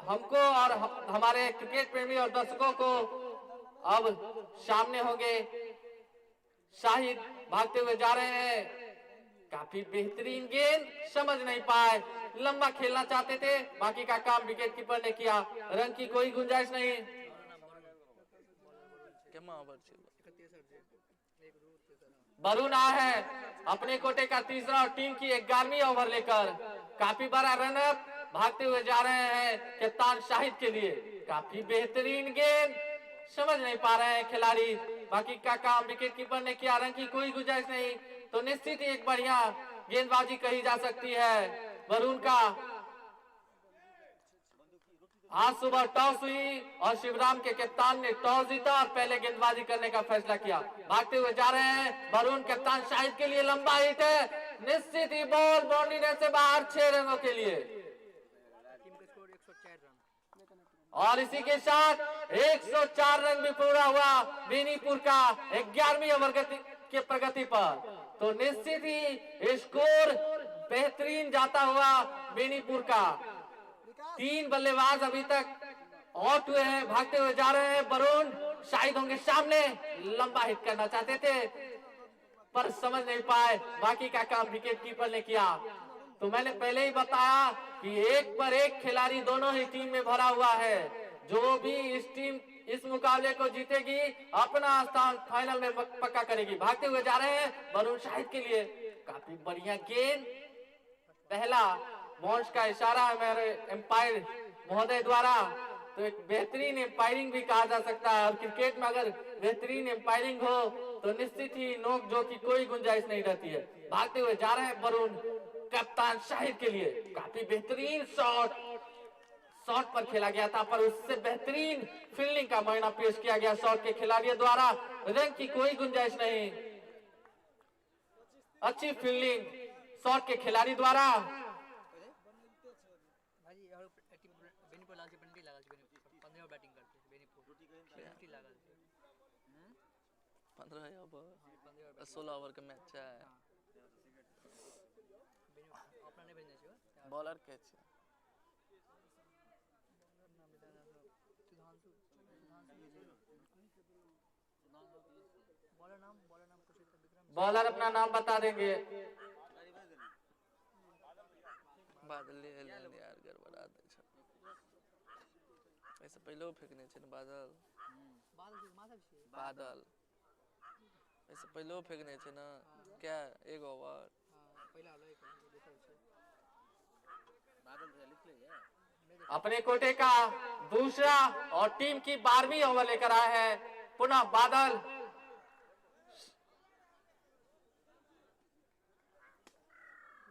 हमको और हमारे क्रिकेट प्रेमी और दर्शकों को। अब सामने होंगे शाहिद, भागते हुए जा रहे हैं, काफी बेहतरीन गेंद, समझ नहीं पाए, लंबा खेलना चाहते थे, बाकी का काम विकेट कीपर ने किया, रन की कोई गुंजाइश नहीं। वरुण आया है अपने कोटे का तीसरा और टीम की 11वीं ओवर लेकर, काफी बड़ा रनअप, भागते हुए जा रहे हैं कप्तान शाहिद के लिए। काफी बेहतरीन गेंद, समझ नहीं पा रहे हैं खिलाड़ी, बाकी का काम विकेट कीपर ने किया, रन की कोई गुंजाइश नहीं। तो निश्चित ही एक बढ़िया गेंदबाजी कही जा सकती है वरुण का। आज सुबह टॉस हुई और शिवराम के कप्तान ने टॉस जीता और पहले गेंदबाजी करने का फैसला किया। भागते हुए जा रहे हैं वरुण, कप्तान शाहिद के लिए लंबा हिट है, निश्चित ही बॉल बाउंड्री नेट से बाहर 6 रनों के लिए। टीम का स्कोर 104 रन और इसी के साथ 104 रन भी पूरा हुआ बेनीपुर का 11वीं ओवर के प्रगति पर। तो निश्चित ही स्कोर बेहतरीन जाता हुआ बेनीपुर का। 3 बल्लेबाज अभी तक आउट हुए हैं, भागते हुए जा रहे हैं वरुण, शाहिद होंगे सामने, लंबा हिट करना चाहते थे पर समझ नहीं पाए, बाकी का काम विकेट कीपर ने किया। तो मैंने पहले ही बताया कि एक पर एक खिलाड़ी दोनों ही टीम में भरा हुआ है, जो भी इस मुकाबले को जीतेगी अपना स्थान फाइनल में पक्का करेगी। भागते हुए जा रहे हैं वरुण शाहिद के लिए, काफी बढ़िया गेंद, पहला बाउंस का इशारा है मेरे एम्पायर महोदय द्वारा, तो एक बेहतरीन एम्पायरिंग भी कहा जा सकता है। और क्रिकेट में अगर बेहतरीन एम्पायरिंग हो तो निश्चित ही नोक झोंक की कोई गुंजाइश नहीं रहती है। भागते हुए जा रहे हैं वरुण, कप्तान शाहिद के लिए, काफी बेहतरीन शॉट पर खेला गया था, पर उससे बेहतरीन फील्डिंग का मायना पेश किया गया शॉट के खिलाड़ियों द्वारा, रन की कोई गुंजाइश नहीं। अच्छी फील्डिंग शॉट के खिलाड़ी द्वारा। भाई यार टीम बेनीपुर लाल से पेनल्टी लगा दी, बेनीपुर 15 बैटिंग करते हैं, बेनीपुर पेनल्टी लगा दी 15 या 16 ओवर का मैच है। अपना नहीं भेजना चाहिए बॉलर कैच बॉलर नाम कुछ विक्रम बॉलर अपना नाम बता देंगे। बादल यार गड़बड़ा दे छ। ऐसे पहले फेंकने छे न बादल बादल के माथा छे बादल ऐसे पहले फेंकने छे न क्या एक ओवर पहिला हलो एक देखो छे अपने कोटे का दूसरा और टीम की 12वीं ओवर लेकर आए हैं पुनः बादल।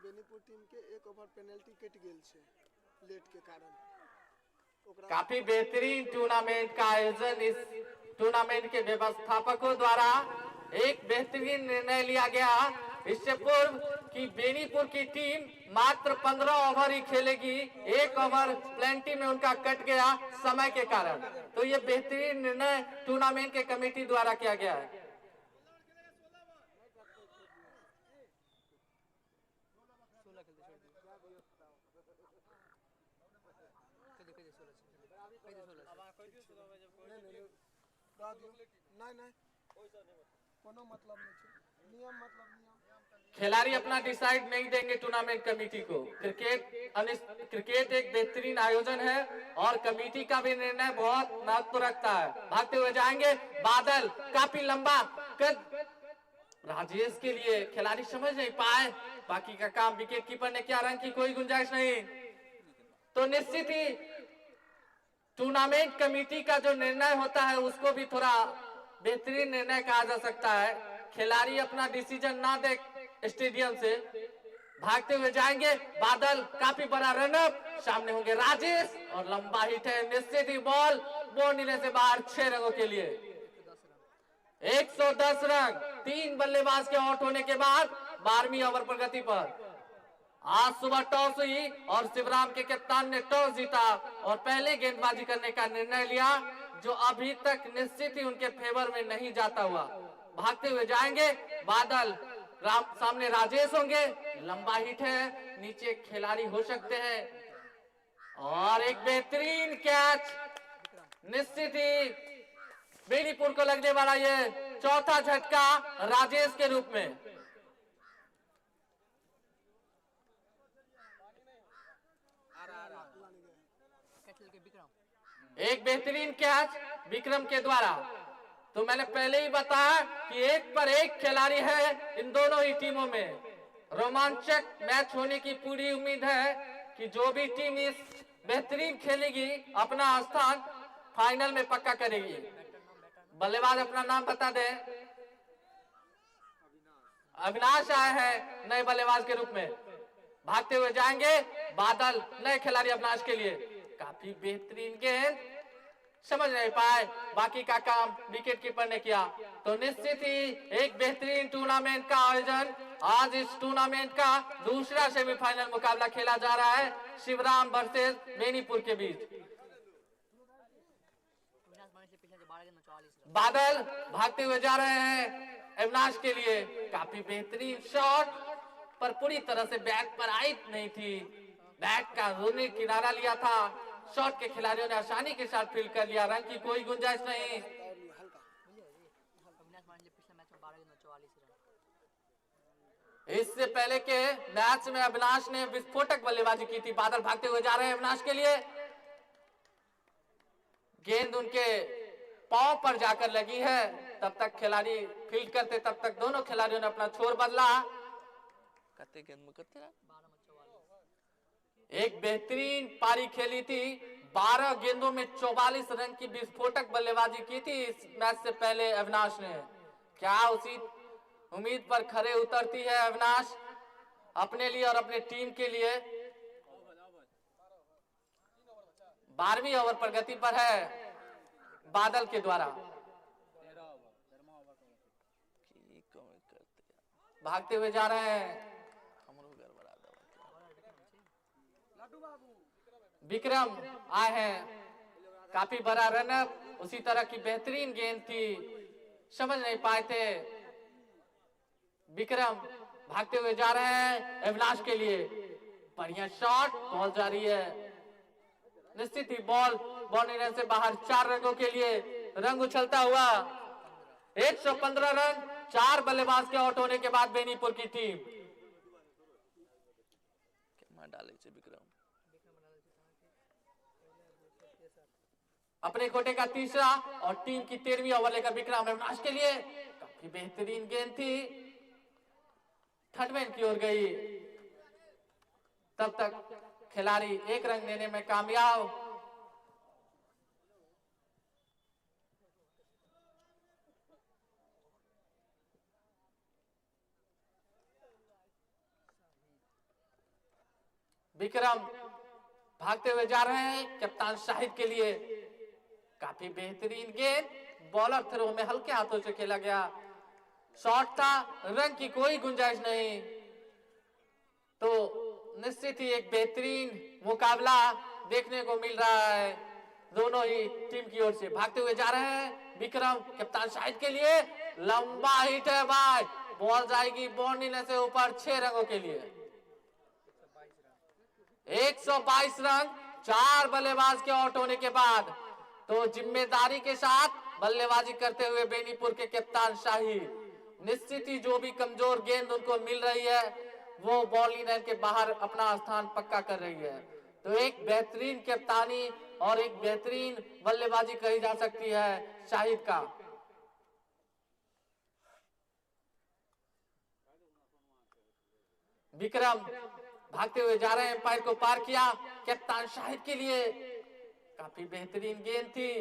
बेनीपुर टीम के एक ओवर पेनल्टी कट गेल छे लेट के कारण। काफी बेहतरीन टूर्नामेंट का आयोजन इस टूर्नामेंट के व्यवस्थापकों द्वारा एक बेहतरीन निर्णय लिया गया इससे पूर्व कि बेनीपुर की टीम मात्र 15 ओवर ही खेलेगी, एक ओवर प्लेंटी में उनका कट गया समय के कारण। तो ये बेहतरीन निर्णय टूर्नामेंट के कमेटी द्वारा किया गया है। खिलाड़ी अपना डिसाइड नहीं देंगे टूर्नामेंट कमेटी को। क्रिकेट एक बेहतरीन आयोजन है और कमेटी का भी निर्णय बहुत महत्व रखता है। भागते हुए जाएंगे बादल, काफी लंबा कद राजेश के लिए खिलाड़ी समझ नहीं पाए, बाकी का काम विकेट कीपर ने किया, रन की कोई गुंजाइश नहीं। तो निश्चित ही टूर्नामेंट कमेटी का जो निर्णय होता है उसको भी थोड़ा बेहतरीन निर्णय कहा जा सकता है। खिलाड़ी अपना डिसीजन ना दे स्टेडियम से। भागते हुए जाएंगे बादल, काफी बड़ा रनअप, सामने होंगे राजेश और लंबा हिट है, निश्चित ही बॉल बोर्ड से बाहर 6 रनों के लिए 110 रन। 3 बल्लेबाज के आउट होने के बाद 12वीं ओवर प्रगति पर। आज सुबह टॉस हुई और शिवराम के कप्तान ने टॉस जीता और पहले गेंदबाजी करने का निर्णय लिया, जो अभी तक निश्चित ही उनके फेवर में नहीं जाता हुआ। भागते हुए जाएंगे बादल, सामने राजेश होंगे, लंबा हिट है, नीचे खिलाड़ी हो सकते हैं और एक बेहतरीन कैच। निश्चित ही बेनीपुर को लगने वाला ये चौथा झटका राजेश के रूप में। एक बेहतरीन कैच विक्रम के द्वारा। तो मैंने पहले ही बताया कि एक पर एक खिलाड़ी है इन दोनों ही टीमों में। रोमांचक मैच होने की पूरी उम्मीद है कि जो भी टीम इस बेहतरीन खेलेगी अपना स्थान फाइनल में पक्का करेगी। बल्लेबाज अपना नाम बता दे। अविनाश आए हैं नए बल्लेबाज के रूप में। भागते हुए जाएंगे बादल, नए खिलाड़ी अविनाश के लिए। काफी बेहतरीन गेंद, समझ नहीं पाए, बाकी का काम विकेट कीपर ने किया। तो निश्चित ही एक बेहतरीन टूर्नामेंट का आयोजन। आज इस टूर्नामेंट का दूसरा सेमीफाइनल मुकाबला खेला जा रहा है शिवराम वर्सेस बेनीपुर के बीच। बादल भागते हुए जा रहे हैं अविनाश के लिए। काफी बेहतरीन शॉट पर पूरी तरह से बैट पर आई नहीं थी। बैट का रोने किनारा लिया था, शॉट के खिलाड़ियों ने आसानी के साथ फील्ड कर लिया, रन की कोई गुंजाइश नहीं। इससे पहले के मैच में अविनाश ने विस्फोटक बल्लेबाजी की थी। बादल भागते हुए जा रहे हैं अविनाश के लिए। गेंद उनके पांव पर जाकर लगी है, तब तक खिलाड़ी फील्ड करते, तब तक दोनों खिलाड़ियों ने अपना छोर बदला। कते गेंद में कते एक बेहतरीन पारी खेली थी। 12 गेंदों में 44 रन की विस्फोटक बल्लेबाजी की थी इस मैच से पहले अविनाश ने। क्या उसी उम्मीद पर खरे उतरती है अविनाश अपने लिए और अपने टीम के लिए। 12वीं ओवर प्रगति पर है बादल के द्वारा। भागते हुए जा रहे हैं विक्रम आए हैं, काफी बड़ा रनअप, उसी तरह की बेहतरीन गेंद थी, समझ नहीं पाए थे विक्रम। भागते हुए जा रहे हैं अविनाश के लिए। बढ़िया शॉट, बॉल जा रही है, निश्चित ही बॉल बाउंड्री लाइन से बाहर। 4 रनों के लिए रंग उछलता हुआ 115 रन 4 बल्लेबाज के आउट होने के बाद बेनीपुर की टीम। डाले विक्रम अपने कोटे का तीसरा और टीम की 13वीं ओवर लेकर विक्रम रविनाश के लिए काफी बेहतरीन गेंद थी, थर्ड मैन की ओर गई। तब तक खिलाड़ी एक रन लेने में कामयाब। विक्रम भागते हुए जा रहे हैं कप्तान शाहिद के लिए, काफी बेहतरीन गेंद, बॉलर थ्रो में हल्के हाथों से खेला गया, शॉट था, रन की कोई गुंजाइश नहीं। तो निश्चित ही एक बेहतरीन मुकाबला देखने को मिल रहा है दोनों ही टीम की ओर से। भागते हुए जा रहे हैं विक्रम कप्तान शाहिद के लिए, लंबा हिट है भाई, बॉल जाएगी बाउंड्री से ऊपर 6 रनों के लिए। 122 रन 4 बल्लेबाज के आउट होने के बाद। तो जिम्मेदारी के साथ बल्लेबाजी करते हुए बेनीपुर के कप्तान शाहिद, निश्चित ही जो भी कमजोर गेंद उनको मिल रही है वो बॉलिंग लाइन के बाहर अपना स्थान पक्का कर रही है। तो एक बेहतरीन कप्तानी और एक बेहतरीन बल्लेबाजी कही जा सकती है शाहिद का। विक्रम भागते हुए जा रहे हैं, पैर को पार किया, कप्तान शाहिद के लिए काफी बेहतरीन गेंद थी।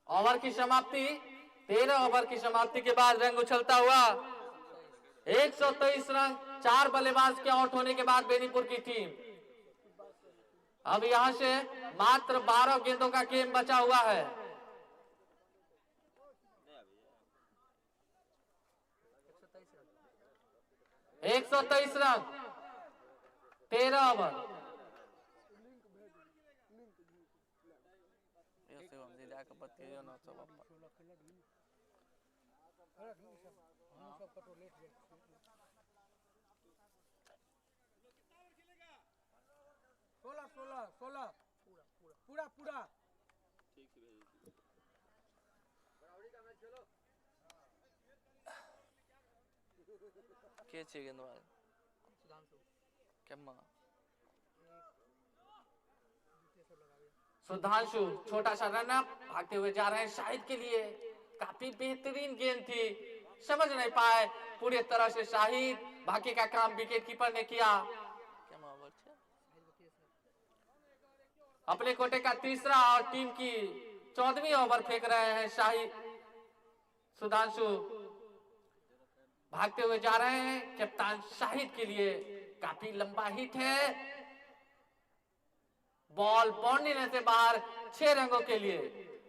ओवर की समाप्ति, 13 ओवर की समाप्ति के बाद रंग उछलता हुआ 123 रन 4 बल्लेबाज के आउट होने के बाद बेनीपुर की टीम अब यहां से मात्र 12 गेंदों का गेम बचा हुआ है। 123 रन 13 ओवर। सोलह पूरा पूरा के छे गेंदबाज केम्मा सुधांशु छोटा सा रन अप, भागते हुए जा रहे हैं शाहिद के लिए, काफी बेहतरीन गेंद थी, समझ नहीं पाए पूरी तरह से शाहिद, बाकी का काम विकेट कीपर ने किया। केम्मा ओवर छे अपने कोटे का तीसरा और टीम की 14वीं ओवर फेंक रहे हैं शाहिद। सुधांशु भागते हुए जा रहे हैं कप्तान शाहिद के लिए, काफी लंबा हिट है, बॉल बाउंड्री से बाहर 6 रनों के लिए।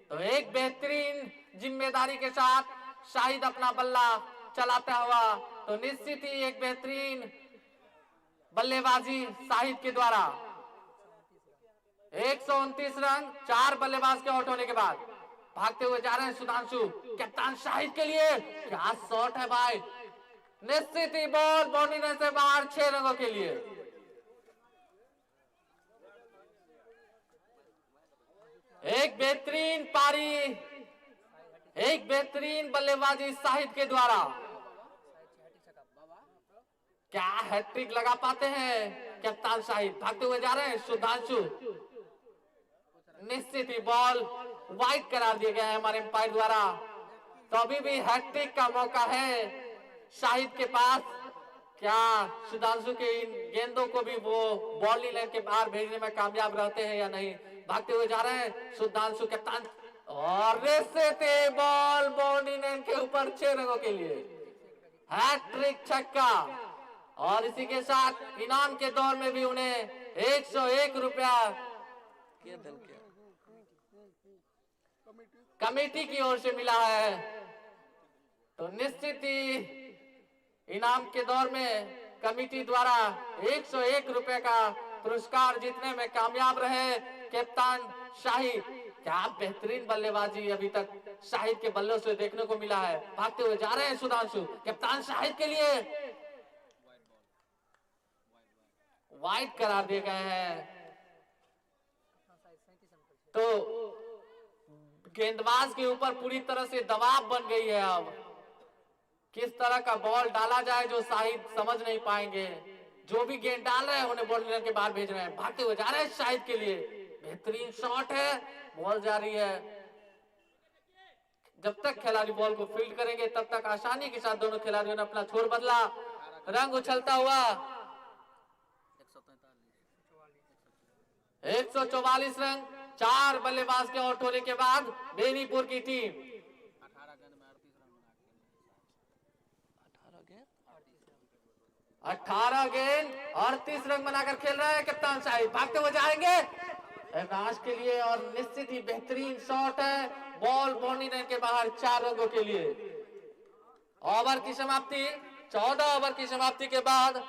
तो एक बेहतरीन जिम्मेदारी के साथ शाहिद अपना बल्ला चलाता हुआ, तो निश्चित ही एक बेहतरीन बल्लेबाजी शाहिद के द्वारा। 129 रन 4 बल्लेबाज के आउट होने के बाद भागते हुए जा रहे हैं सुधांशु कप्तान शाहिद के लिए, क्या शॉट है भाई, निश्चित ही बॉल बाउंड्री से बाहर 6 रनों के लिए। एक बेहतरीन पारी, एक बेहतरीन बल्लेबाजी शाहिद के द्वारा, क्या हैट्रिक लगा पाते हैं कप्तान शाहिद। भागते हुए जा रहे हैं सुधांशु, निश्चित ही बॉल वाइड करार दिए गए हैं हमारे एम्पायर द्वारा। तो अभी भी हैट्रिक का मौका है शाहिद के पास, क्या सुधांशु के इन गेंदों को भी वो बॉलिंग लाइन के बाहर भेजने में कामयाब रहते हैं या नहीं। भागते हुए जा रहे हैं सुधांशु कप्तान, और रेसे थे बॉल बाउंड्री लाइन के ऊपर 6 रनों के लिए, हैट्रिक छक्का। और इसी के साथ इनाम के दौर में भी उन्हें 101 रुपया के दल के कमेटी की ओर से मिला है। तो निश्चित ही इनाम के दौर में कमेटी द्वारा 101 रुपए का पुरस्कार जीतने में कामयाब रहे कप्तान शाहिद। क्या बेहतरीन बल्लेबाजी अभी तक शाहिद के बल्लों से देखने को मिला है। भागते हुए जा रहे हैं सुधांशु कप्तान शाहिद के लिए, वाइड करार दिए गए हैं। तो गेंदबाज के ऊपर पूरी तरह से दबाव बन गई है अब, किस तरह का बॉल डाला जाए जो शाहिद समझ नहीं पाएंगे। जो भी गेंद डाल रहे हैं उन्हें बाउंड्री लाइन के बाहर भेज रहे हैं। भागते हुए जा रहे हैं शाहिद के लिए, बेहतरीन शॉट है, बॉल जा रही है। जब तक खिलाड़ी बॉल को फील्ड करेंगे तब तक आसानी के साथ दोनों खिलाड़ियों ने अपना छोर बदला। रंग उछलता हुआ 144 रन, 4 बल्लेबाज के आउट होने के बाद बेनीपुर की टीम 18 गेंद 38 रन बनाकर खेल रहा है कप्तान शाहिद। भागते हुए जाएंगे अविनाश के लिए और निश्चित ही बेहतरीन शॉट है, बॉल बाउंड्री लाइन के बाहर 4 रनों के लिए। ओवर की समाप्ति, 14 ओवर की समाप्ति के बाद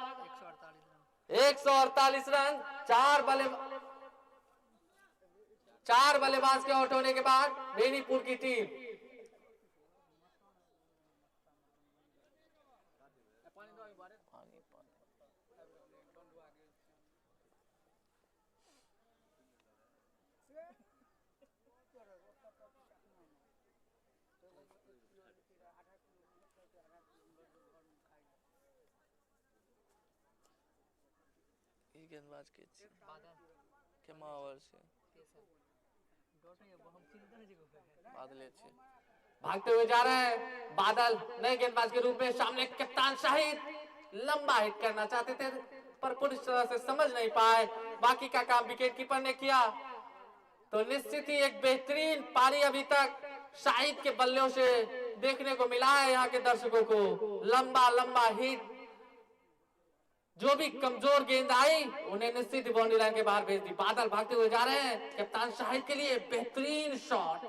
148 रन, 4 बल्लेबाज के आउट होने के बाद बेनीपुर की टीम गेंदबाज के केमा ओवर से बादल अच्छे भागते हुए जा रहे हैं बादल नए गेंदबाज के रूप में। सामने कप्तान शाहिद लंबा हिट करना चाहते थे पर पूरी तरह से समझ नहीं पाए। बाकी का काम विकेट कीपर ने किया। तो निश्चित ही एक बेहतरीन पारी अभी तक शाहिद के बल्लों से देखने को मिला है। यहाँ के दर्शकों को लंबा लंबा हिट, जो भी कमजोर गेंद आई उन्हें निश्चित बाउंड्री लाइन के बाहर भेज दी। बादल भागते हुए जा रहे हैं कप्तान शाहिद के लिए, बेहतरीन शॉट,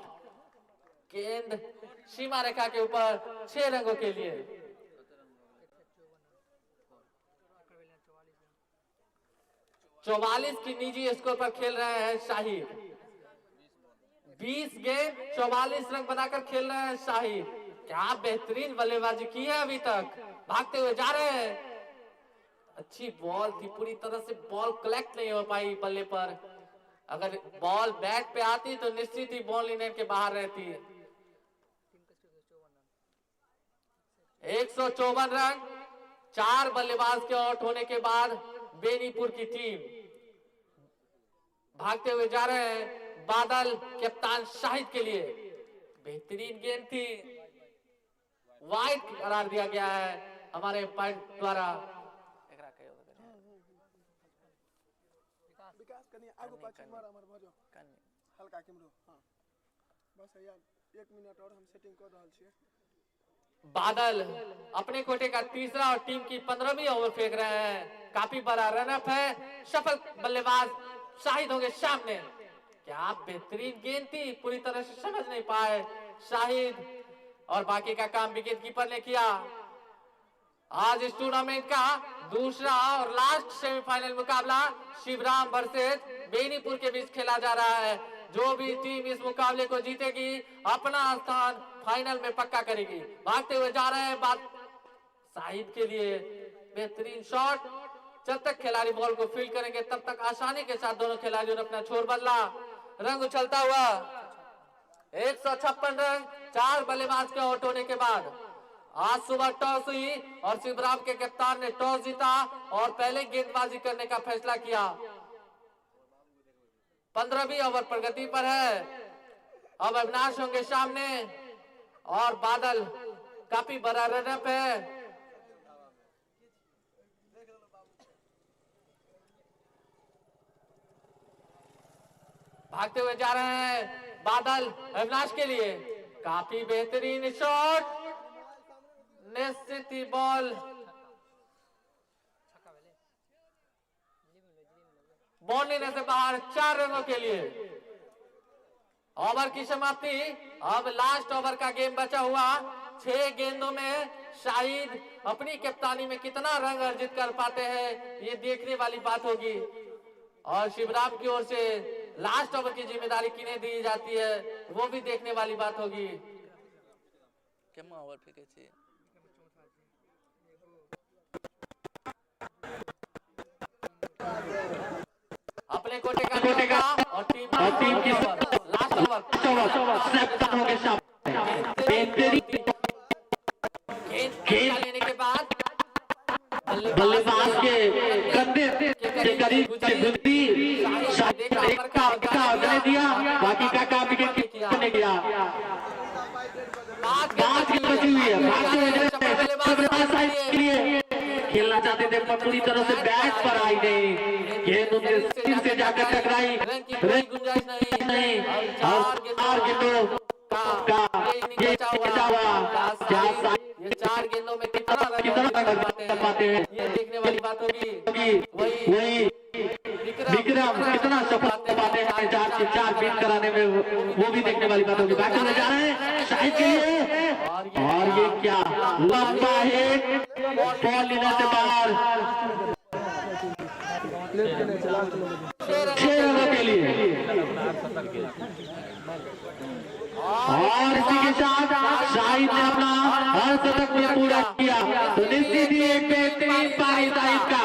गेंद सीमा रेखा के ऊपर 6 रनों के लिए। 44 की निजी स्कोर पर खेल रहे हैं शाहिद। 20 गेंद 44 रन बनाकर खेल रहे हैं शाहिद। क्या बेहतरीन बल्लेबाजी की है अभी तक। भागते हुए जा रहे हैं, अच्छी बॉल थी, पूरी तरह से बॉल कलेक्ट नहीं हो पाई बल्ले पर। अगर बॉल बैट पे आती तो निश्चित ही बॉल लाइन के बाहर रहती। 154 रन, 4 बल्लेबाज के आउट होने के बाद बेनीपुर की टीम भागते हुए जा रहे हैं बादल कप्तान शाहिद के लिए। बेहतरीन गेंद थी, वाइड करार दिया गया है हमारे पॉइंट द्वारा। विकास कनी आगू पाछू मार हमर भजो हल्का केमरो। हां बस यार 1 मिनट और हम सेटिंग कर रहल छियै। बादल अपने कोटे का तीसरा और टीम की 15वीं ओवर फेंक रहे हैं। काफी बड़ा रनअप है, सफल बल्लेबाज शाहिद होंगे सामने। क्या बेहतरीन गेंद थी, पूरी तरह से समझ नहीं पाए शाहिद और बाकी का काम विकेट कीपर ने किया। आज इस टूर्नामेंट का दूसरा और लास्ट सेमीफाइनल मुकाबला शिवराम वर्सेस बेनीपुर के बीच खेला जा रहा है। जो भी टीम इस मुकाबले को जीतेगी अपना स्थान फाइनल में पक्का करेगी। भागते हुए जा रहे हैं शाहिद के लिए, बेहतरीन शॉट। जब तक खिलाड़ी बॉल को फील्ड करेंगे तब तक आसानी के साथ दोनों खिलाड़ियों ने अपना छोर बदला। रंग उछलता हुआ 156 रन, 4 बल्लेबाज के आउट होने के बाद। आज सुबह टॉस हुई और शिवराम के कप्तान ने टॉस जीता और पहले गेंदबाजी करने का फैसला किया। 15वीं ओवर प्रगति पर है। अब अविनाश होंगे सामने और बादल काफी बड़ा रनअप है। भागते हुए जा रहे हैं बादल अविनाश के लिए, काफी बेहतरीन शॉट, निश्चित ही बॉल बाउंड्री से बाहर 4 रनों के लिए। ओवर की समाप्ति, अब लास्ट ओवर का गेम बचा हुआ। 6 गेंदों में शाहिद अपनी कप्तानी में कितना रंग अर्जित कर पाते हैं ये देखने वाली बात होगी। और शिवराम की ओर से लास्ट ओवर की जिम्मेदारी किन्हें दी जाती है वो भी देखने वाली बात होगी। केमा ओवर फेंके छे अपने कोटे का और टीम की लास्ट ओवर बल्लेबाज के कंधे के करीब से गुजरी, शायद एक का उगने दिया, बाकी का काम विकेट ने किया। 5 की बची हुई है, भागते हुए बल्लेबाज साइड के लिए खेलना चाहते थे पर पूरी तरह से बैट पर आई नहीं, गेंद उनके सिर से जाकर टकराई, गुंजाइश नहीं और 4 गेंदों का ये बचा हुआ। ये 4 गेंदों में कितना रन पाते हैं ये देखने वाली बात होगी। वही विक्रम कितना सफल पाते हैं 4 बीट कराने में, वो भी देखने वाली बात होगी। बैटर में जा रहे हैं शाहिद के लिए और ये क्या लंबा हिट, बॉल लेने से बाहर, 6 रनों के लिए। और इसी के साथ शाहिद ने अपना अर्धशतक में पूरा किया, तो निश्चित ही एक बेहतरीन पारी शाहिद का।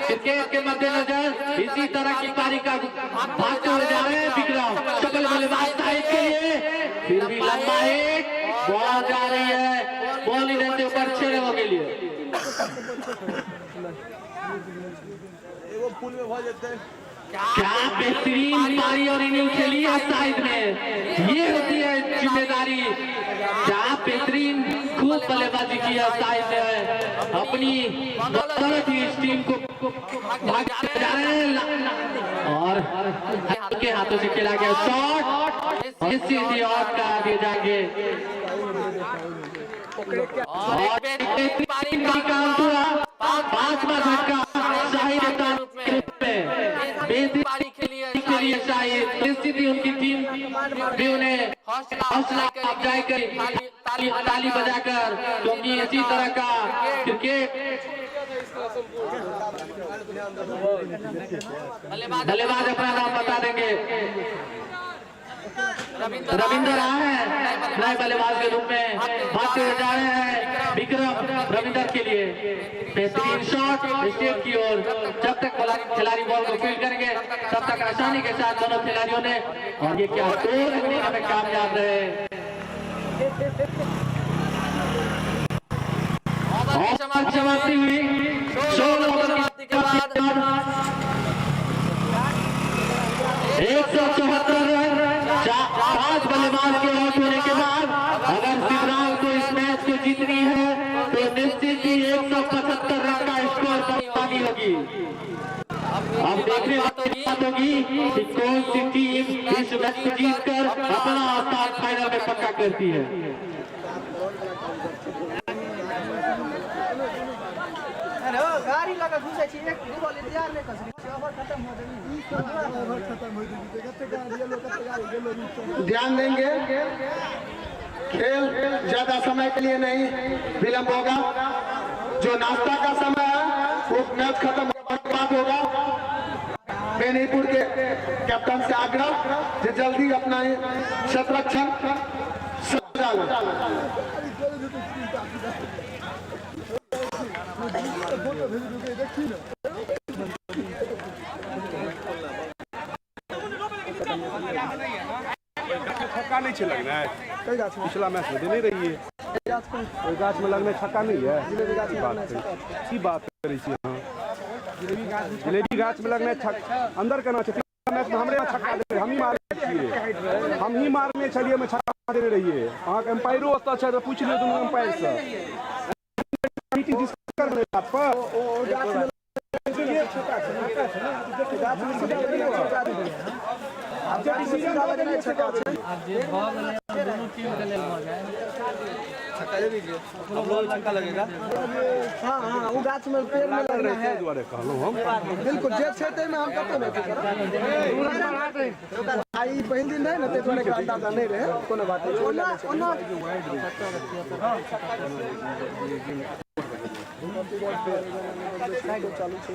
क्रिकेट के मद्देनजर इसी तरह की पारी का भागते हुए जा रहे हैं विक्रम, सफल बल्लेबाज शाहिद के लिए, फिर भी लंबा हिट, बॉल जा रही है बॉल लेने से ऊपर 6 रनों के लिए। क्या बेहतरीन पारी और इनिंग खेली है शाहिद ने, ये होती है जिम्मेदारी। क्या बेहतरीन खूब बल्लेबाजी की है शाहिद ने, अपनी बदौलत ही इस टीम को भाग जा रहे हैं और के हाथों से खेला गया शॉट इसी आउट करा दिए जाएंगे। और बेहतरीन काउंट हुआ, 5वां झटका शाहिद पारी खेली है शाहिद, निश्चित ही उनकी टीम भी उन्हें हौसला अफजाई करी, ताली बजाकर, क्योंकि इसी तरह का क्रिकेट बल्लेबाज अपना नाम बता देंगे। रविंद्र आए हैं नए बल्लेबाज के रूप में, भागते हुए जा रहे हैं विक्रम रविंद्र के लिए, बेहतरीन शॉट स्टेट की ओर। जब तक खिलाड़ी बॉल को फील्ड करेंगे तब तक आसानी के साथ दोनों खिलाड़ियों ने, और ये क्या स्कोर करने में कामयाब रहे। समाप्ति हुई 16 ओवर समाप्ति के बाद 174 रन 5 बल्लेबाज के आउट होने के बाद अगर शिवराम को इस मैच को जीतनी है तो निश्चित ही 175 रन का स्कोर पानी होगी। अब देखने वाली बात होगी कि कौन सी टीम इस मैच को जीतकर अपना स्थान फाइनल में पक्का करती है। गाड़ी लगा घुसे छी, एक दू बॉल इंतजार नहीं कर सकते, ओवर खत्म हो जाएगी। ध्यान देंगे, खेल ज्यादा समय के लिए नहीं विलंब होगा। जो नाश्ता का समय है वो मैच खत्म होने के बाद होगा। बेनीपुर के कैप्टन से आग्रह कि जल्दी अपना शतरक्षण छक्का नहीं छे लगना है, पिछला मैच में दे नहीं रही है, ओई गाछ में लगना छक्का नहीं है। की बात करी छी हां, जिलेबी गाछ में लगना अंदर केना छै, पिछला मैच में हमरे छक्का दे, हम ही मारने छियै, हम ही मारने छलिए में छक्का दे रहिए। अहाँ के एम्पायरो ओतऽ छै त पूछ लियौ दुनू एम्पायर से, मीटिंग डिस्कस करबै बात पर। ओ गाछ में छक्का छै ना, गाछ में छक्का दे, अब जब डिसीजन हो गया छक्का छै, अब जे बॉल दोनों टीम के लेल हो जाए छक्का दे दीजिए, हम लोग छक्का लगेगा। हां हां वो गाछ में पेड़ में लग रहा है, द्वारे कहलो हम बिल्कुल जे छै ते में हम कतो नहीं करब। आई पहिल दिन है ना ते द्वारे का अंदाजा नहीं रहे, कोनो बात नहीं, ओना चालू छै।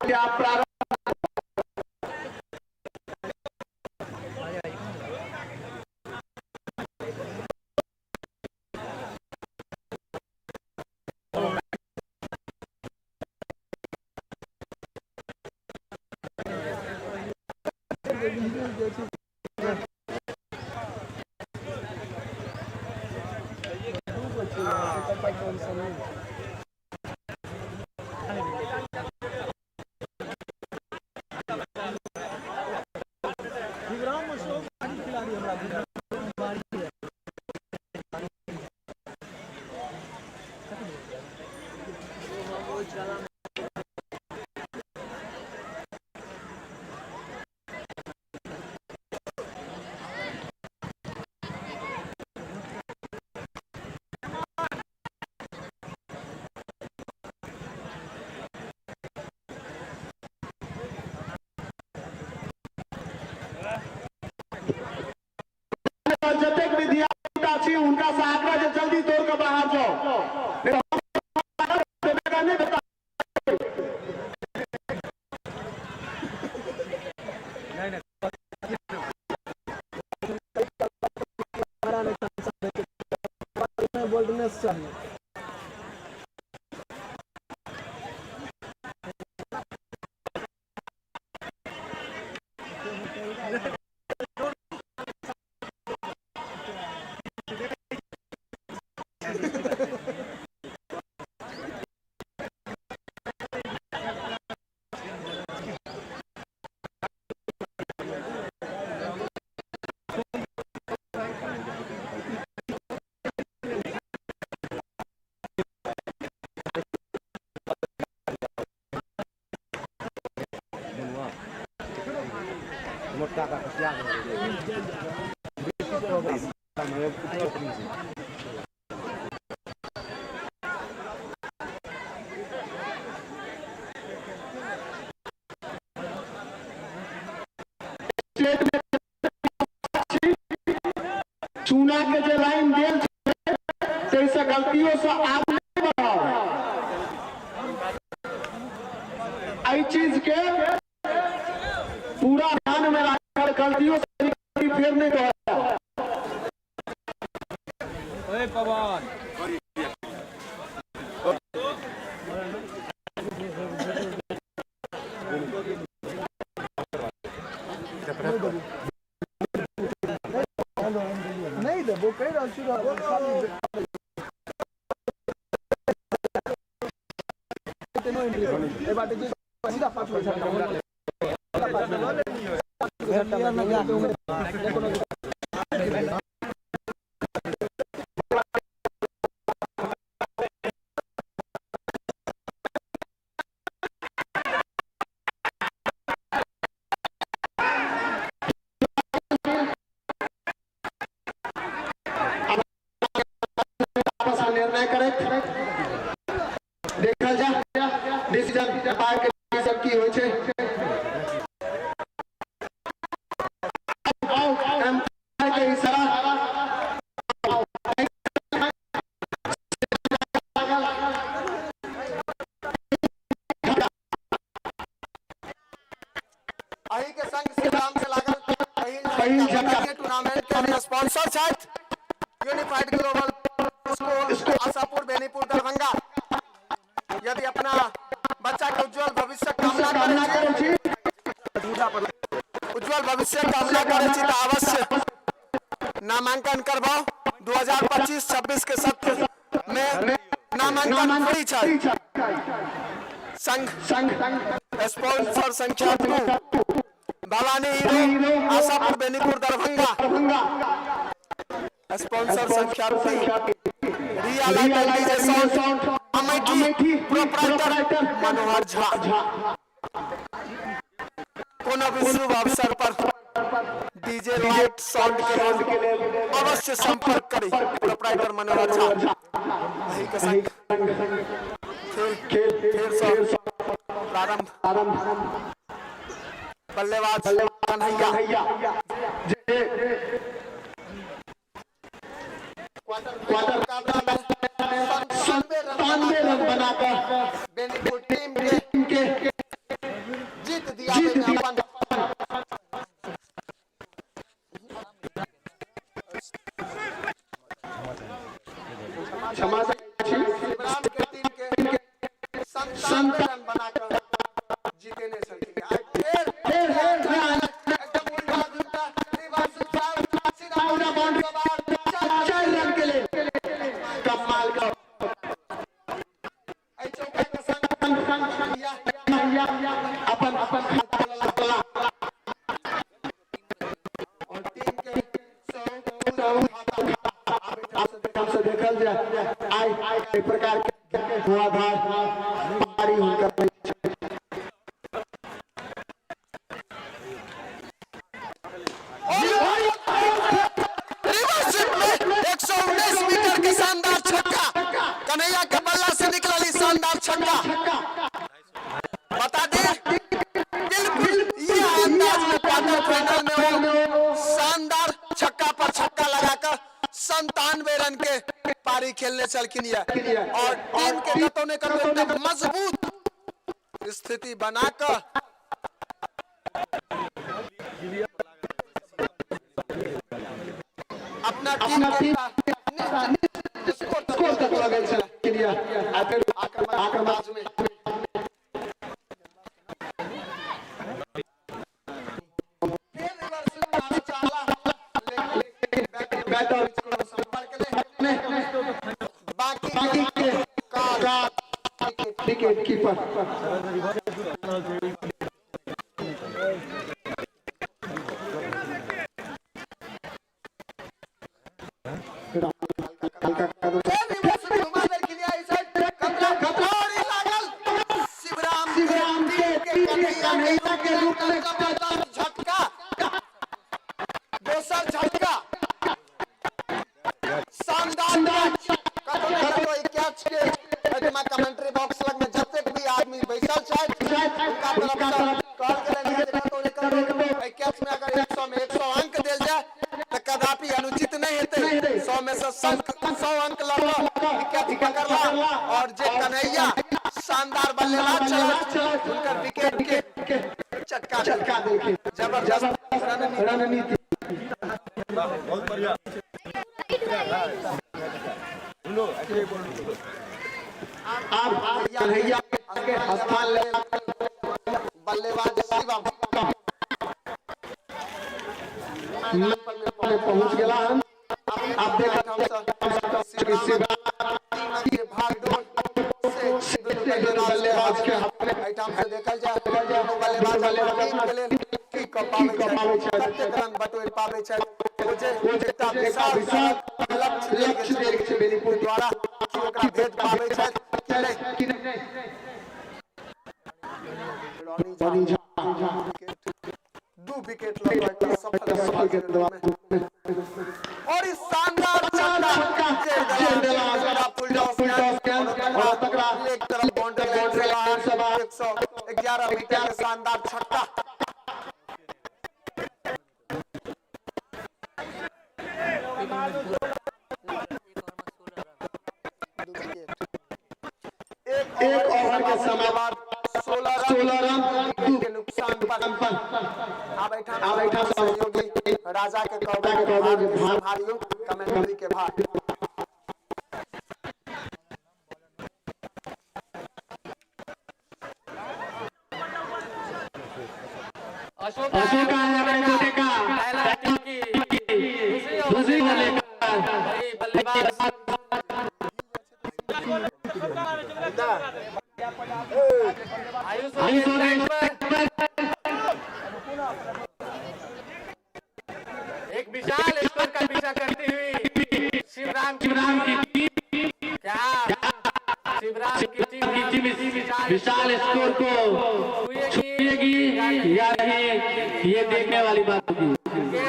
क्या प्रारंभ जतेक विद्यार्थी छी उनका से आग्रह जे जल्दी दौड़ के बाहर जाओ। बोल्डनेस चाहिए। मोटा का क्या चूना के जो लाइन देल से गलतियों से आप नहीं बढ़ाओ। आई चीज के पूरा ध्यान में रखकर गलतियों से फिर नहीं दोहराया। पवन नहीं दे वो कह निर्णय करे देखल जा डिसीजन पार के सब की होय छै। के इशारा अही के संग श्रीराम से लागल पहिल झटका टूर्नामेंट के स्पॉन्सर छथि unified global school Ashapur Benipur Darbhanga. यदि अपना बच्चा के उज्जवल भविष्य कामना करै छी उज्जवल भविष्य कामना करै छी तो अवश्य नामांकन करवाओ। 2025-26 के सत्र में नामांकन फ्री छै। संघ स्पॉन्सर संख्या 2 भवानी हीरो आशापुर बेनीपुर दरभंगा। स्पॉन्सर संख्या 3 रिया लाइटल DJ sound Amethi proprietor Manohar Jha. कोनो भी शुभ अवसर पर डीजे लाइट साउंड के लिए अवश्य संपर्क करें प्रोप्राइटर मनोहर झा। वही के संग खेल प्रारंभ। बल्लेबाज कन्हैया क्वार्टर मुकाबला में 97 रन बनाकर बेनीपुर टीम के जीत दिया अपन शिवराम के टीम के 97 रन बनाकर जीते ने देखल जाए आई प्रकार के धुआंधार पारी होकर के शानदार छक्का कन्हैया के बल्ला से निकली शानदार छक्का। बता दे बिल्कुल ये अंदाज में क्वार्टर फाइनल में वो शानदार छक्का पर छक्का लगाकर 97 रन के पारी खेलने चलकिन और टीम के गतों ने कर मजबूत स्थिति बनाकर अपना टीम स्कोर तक लगे चलिए आक्रमण में बैटर बाकी विकेट कीपर झटका दोसर झटका शानदार कैच के कमेंट्री बॉक्स लग में जतेक भी आदमी बैठल छथि उनका तरफ कैच में अगर 100 में 100 अंक देल जाए तो कदापि अनुचित नहीं हेतै। 100 में से 100 अंक लगा विकेट पकड़ला और जे कन्हैया शानदार बल्लेबाज चला उनकर विकेट के चटका देखे जबरदस्त रणनीति बहुत बढ़िया। अब कन्हैया के स्थान ले बल्लेबाज शिवम पहुंच गया। अब देखा शिवम के भागदौड़ से बल्लेबाज के आइटम से देखल जाए बल्लेबाज के लिए की कपावे छै रन बटोर पावे छै एकटा विशाल लक्ष्य देख छै बेनीपुर द्वारा कि ओकरा भेज पावे छै कि नहीं। रॉनी झा 2 विकेट लगवाकर सफल गेंदबाज और इस शानदार छक्का फुल टॉस और तकड़ा एक तरफ बाउंड्री लाइन से 111 विकेट का शानदार छक्का। एक ओवर के समय बाद 16 रन के नुकसान पर बैठा सहयोगी राजा के भारियों कमेंट्री के भार अशोक का दूसरी बल्लेबाज एक विशाल स्कोर का पीछा करती हुई शिवराम की टीम क्या शिवराम की टीम विशाल स्कोर को छुएगी या नहीं, ये देखने वाली बात होगी।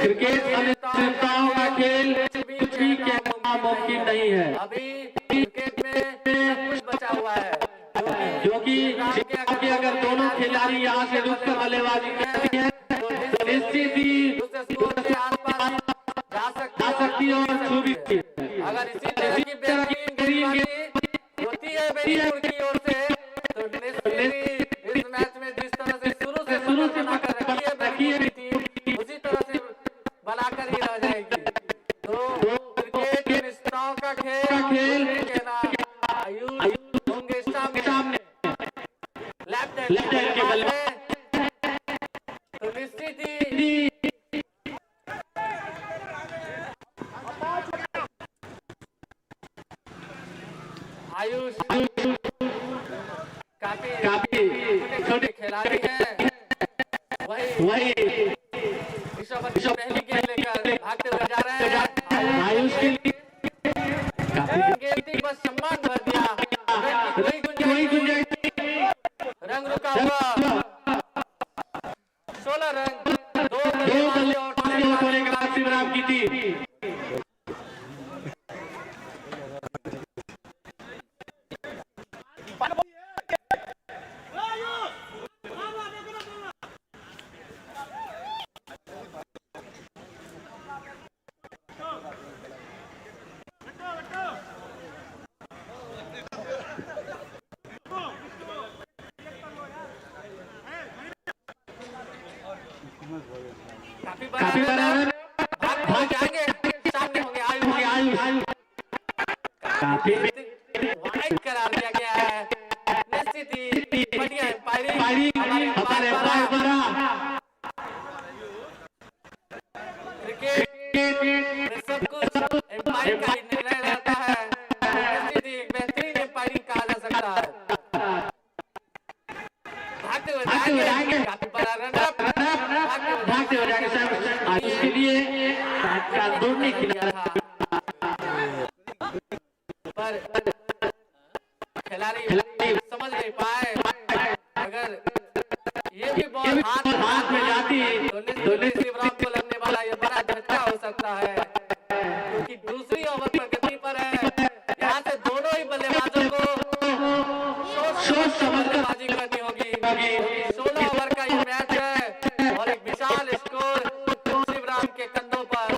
क्रिकेट अनिश्चितताओं का खेल कुछ भी कहना मुमकिन नहीं है। अभी क्रिकेट में सब कुछ बचा हुआ है, जो कि अगर दोनों खिलाड़ी यहाँ से रुककर बल्लेबाजी करते हैं तो निश्चित ही दूसरे स्कोर के आसपास जा सकती है और छू भी सकती है। अगर इसी तरह की बेहतरीन गेंदबाजी होती है बेनीपुर की ओर से तो निश्चित ही इस मैच में जिस तरह से शुरू से बनाकर रखी है टीम उसी तरह से बनाकर ही रह जाएगी। तो क्रिकेट अनिश्चितताओं का खेल कहना आयुष होंगे सामने लेफ्ट हैंड के बल्ले तो निश्चित ही आयुष काफी छोटे खिलाड़ी हैं। वही पहली गेंद लेकर भागते हुए जा रहे हैं। आयुष के लिए गेंद बस सम्मान भर दिया, कोई गुंजाइश रंग रुका हुआ 16 रन दो बल्ले और के बाद शिवराम की टीम काफी बराबर भाग जाएंगे, सामने होंगे आयुष काफी वाइड करार दिया गया है। निश्चित ही बढ़िया एम्पायरिंग हमारे क्रिकेट सब कुछ एम्पायरिंग का ही निर्णय रहता है। निश्चित ही बेहतरीन एम्पायरिंग कहा जा सकता है। भागते हुए जाएंगे, काफी बड़ा रन अप भागते हो जाएंगे सर। आज उसके लिए का दौड़ने के लिए पर खिलाड़ी समझ नहीं पाए। अगर ये भी बॉल हाथ में जाती तो शिवराम को लगने वाला ये बड़ा झटका हो सकता है, क्योंकि दूसरी ओवर प्रगति पर है। यहाँ से दोनों ही बल्लेबाजों को सोच समझ कर बाजी करनी होगी। 16 ओवर का ये मैच है और एक विशाल स्कोर शिवराम के कंधों पर।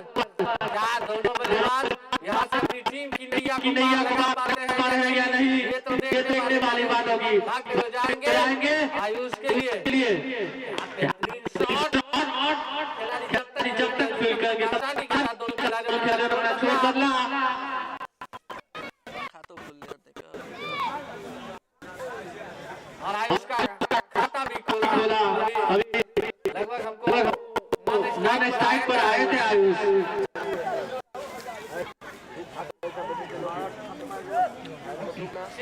क्या दोनों बल्लेबाज यहाँ से अपनी टीम की नैया लगा पाते हैं या नहीं, ये तो देखने वाली बात होगी। भागते हो जाएंगे आयुष के लिए बेहतरीन शॉट। खिलाड़ी जब तक फील्ड करके आसानी के साथ दोनों खिलाड़ियों ने छोड़ बदला खातों खुल जाते का और आयुष का खाता भी खोला। अभी लगभग हमको नॉन स्ट्राइक पर आए थे आयुष।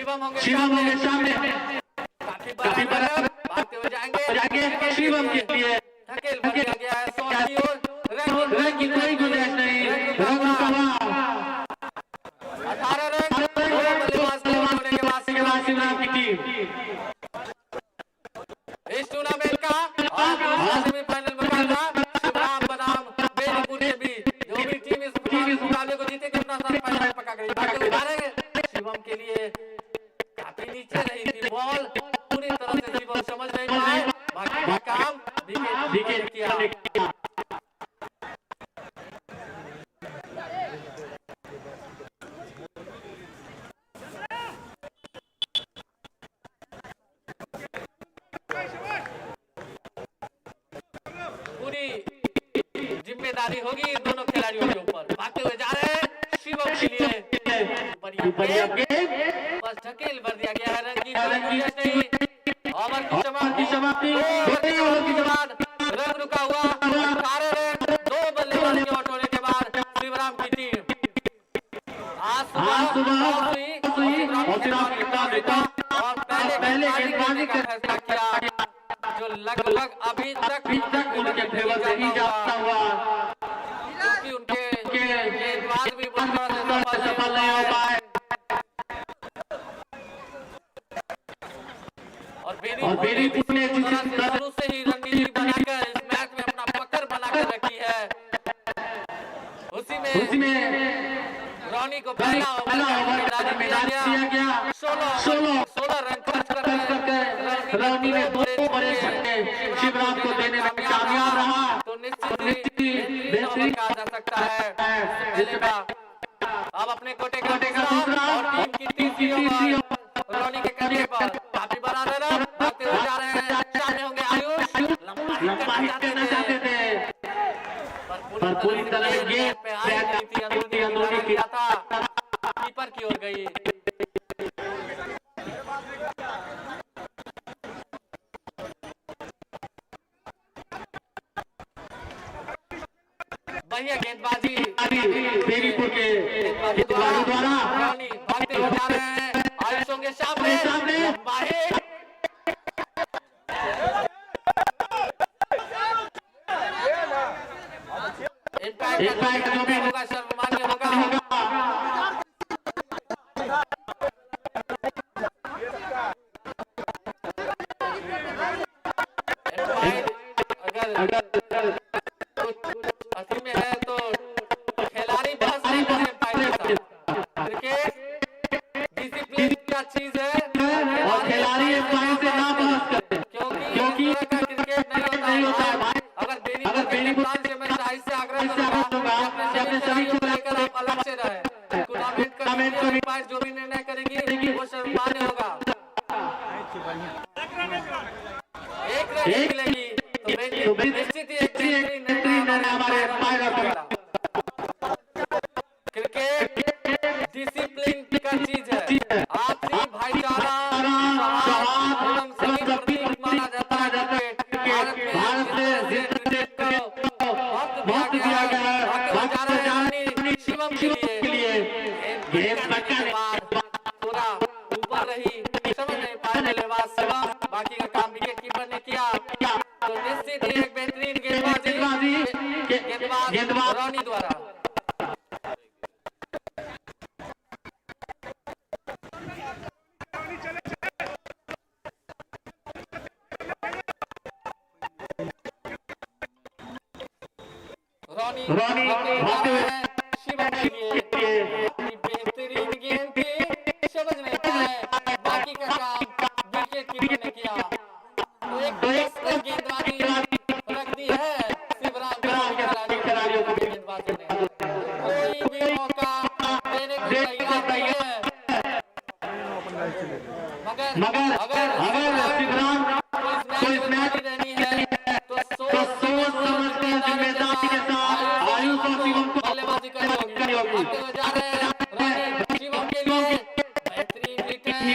शिवम होंगे सामने काफी बराबर भागते हुए जाएंगे शिवम के लिए धकेल दिया गया है शॉट की ओर। रन की कोई गुंजाइश नहीं। रन रुका हुआ 18 रन दो बल्लेबाज को होने के बाद शिवराम की टीम इस टूर्नामेंट का सेमीफाइनल मुकाबला शिवराम बनाम बेनीपुर के बीच। जो भी टीम इस मुकाबले को जीतेगी अपना स्थान फाइनल पक्का करेगी। भागते हुए जा रहे हैं शिवम के लिए काफी नीचे रही थी बॉल, पूरी तरह से शिवम समझ नहीं पाए। बाकी का काम विकेट किया। पूरी जिम्मेदारी होगी दोनों खिलाड़ियों के ऊपर। भागते हुए जा रहे हैं शिवम के लिए बढ़िया गेंद बस धकेल भर दिया गया है। रन की गुंजाइश नहीं। ओवर की समाप्ति के बाद रन रुका हुआ 18 रन दो बल्लेबाज के आउट होने के बाद शिवराम की टीम आज सुबह और पहले गेंदबाजी का फैसला किया, जो लगभग अभी तक उनके फेवर से ही जाता हुआ, क्योंकि उनके गेंदबाज भी बुरी तरह से सफल नहीं हो पाए। और बेनीपुर ने शुरू से ही रणनीति बनाकर इस मैच में अपना पकड़ बनाकर रखी है। उसमें रॉनी को पहला ओवर मैदान दिया गया 16 रन खर्च करके रॉनी ने 2 बड़े छक्के शिवराम को देने में कामयाब रहा। तो निश्चित ही बेहतरीन कहा जा सकता है। पहले का अब अपने कोटे का दूसरा और टीम की तीसरी ओवर रॉनी के करने पर काफी बड़ा रन भागते हुए जा रहे हैं। सामने होंगे आयुष, लंबा हिट करना चाहते थे पर पूरी तरह गेंद पे आई नहीं थी, अंदरूनी किया था, कीपर की ओर गई। बढ़िया गेंदबाजी बेनीपुर के खिलाड़ियों द्वारा। रॉनी भागते हुए जा रहे हैं। आयुष होंगे सामने लंबा हिट। इम्पैक्ट जो भी होगा सर्वमान्य होगा। अगर असल में है तो खिलाड़ी बहस नहीं करे क्रिकेट डिसिप्लिन का चीज है और खिलाड़ी एम्पायर से ना बहस करे क्योंकि क्रिकेट नहीं होता है भाई। अगर बेनीपुर से मैं साइज से आग्रह करूंगा कि अपने सभी को लेकर आप अलग से रहे। टूर्नामेंट का एम्पायर जो भी निर्णय करेगी वो सर्वमान्य होगा। एक मिलेगी तो निश्चित ही एक निर्णय हमारे एम्पायर का। क्रिकेट डिसिप्लिन का चीज है। आपसी भाईचारा एवं सभी प्रतीक माना जाता है। भारत में बहुत दिया गया है शिवम के लिए थोड़ा ऊपर रही, समझ नहीं पाए बल्लेबाज शिवम। बाकी का काम विकेट कीपर ने किया। तो निश्चित ही एक बेहतरीन गेंदबाज रॉनी द्वारा। रॉनी भागते हुए शिवम के लिए अपनी बेहतरीन गेंद थी, समझ नहीं पाए। बाकी का काम विकेट कीपर ने किया। तो एक गेंदबाजी रख दी है शिवराम खिलाड़ियों को। गेंदबाजों ने कोई भी मौका देने को तैयार नहीं है। मगर अगर शिवराम को इस मैच रहनी है तो सोच समझ कर जिम्मेदारी के साथ आयुष और शिवम को बल्लेबाजी करनी होगी। आते हुए जा रहे हैं रॉनी शिवम के लिए बेहतरीन हिट है।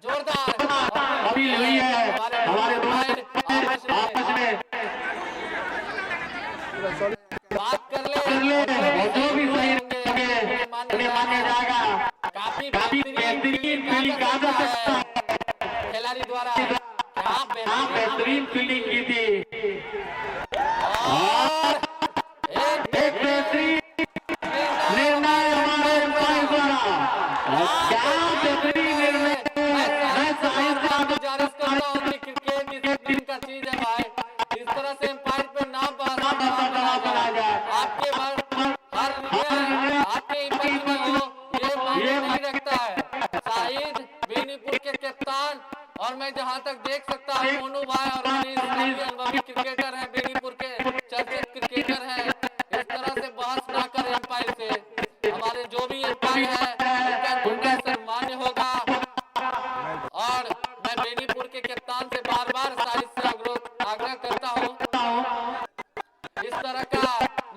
जोरदार अपील हुई है हमारे आपस में बात कर ले और जो भी सही होंगे उन्हें माना जाएगा। काफी बेहतरीन फील्डिंग का खिलाड़ी द्वारा बेहतरीन फील्डिंग की थी और एक बेहतरीन निर्णय हमारे एम्पायर द्वारा। क्या बेहतरीन निर्णय। गुजारिश करता हूँ कि क्रिकेट डिसिप्लिन का चीज है भाई। इस तरह से एम्पायर पे ना आपके एम्पायर में हो ये नहीं रखता है। शाहिद बेनीपुर के कप्तान और मैं जहां तक देख सकता हूं मोनू भाई और अनुभवी क्रिकेटर हैं, बेनीपुर के चर्चित क्रिकेटर हैं। इस तरह से बहस ना करें एम्पायर से। हमारे जो भी एम्पायर है उनका सम्मान होगा। और मैं बेनीपुर के कप्तान से बार-बार शाहिद से आग्रह करता हूं, इस तरह का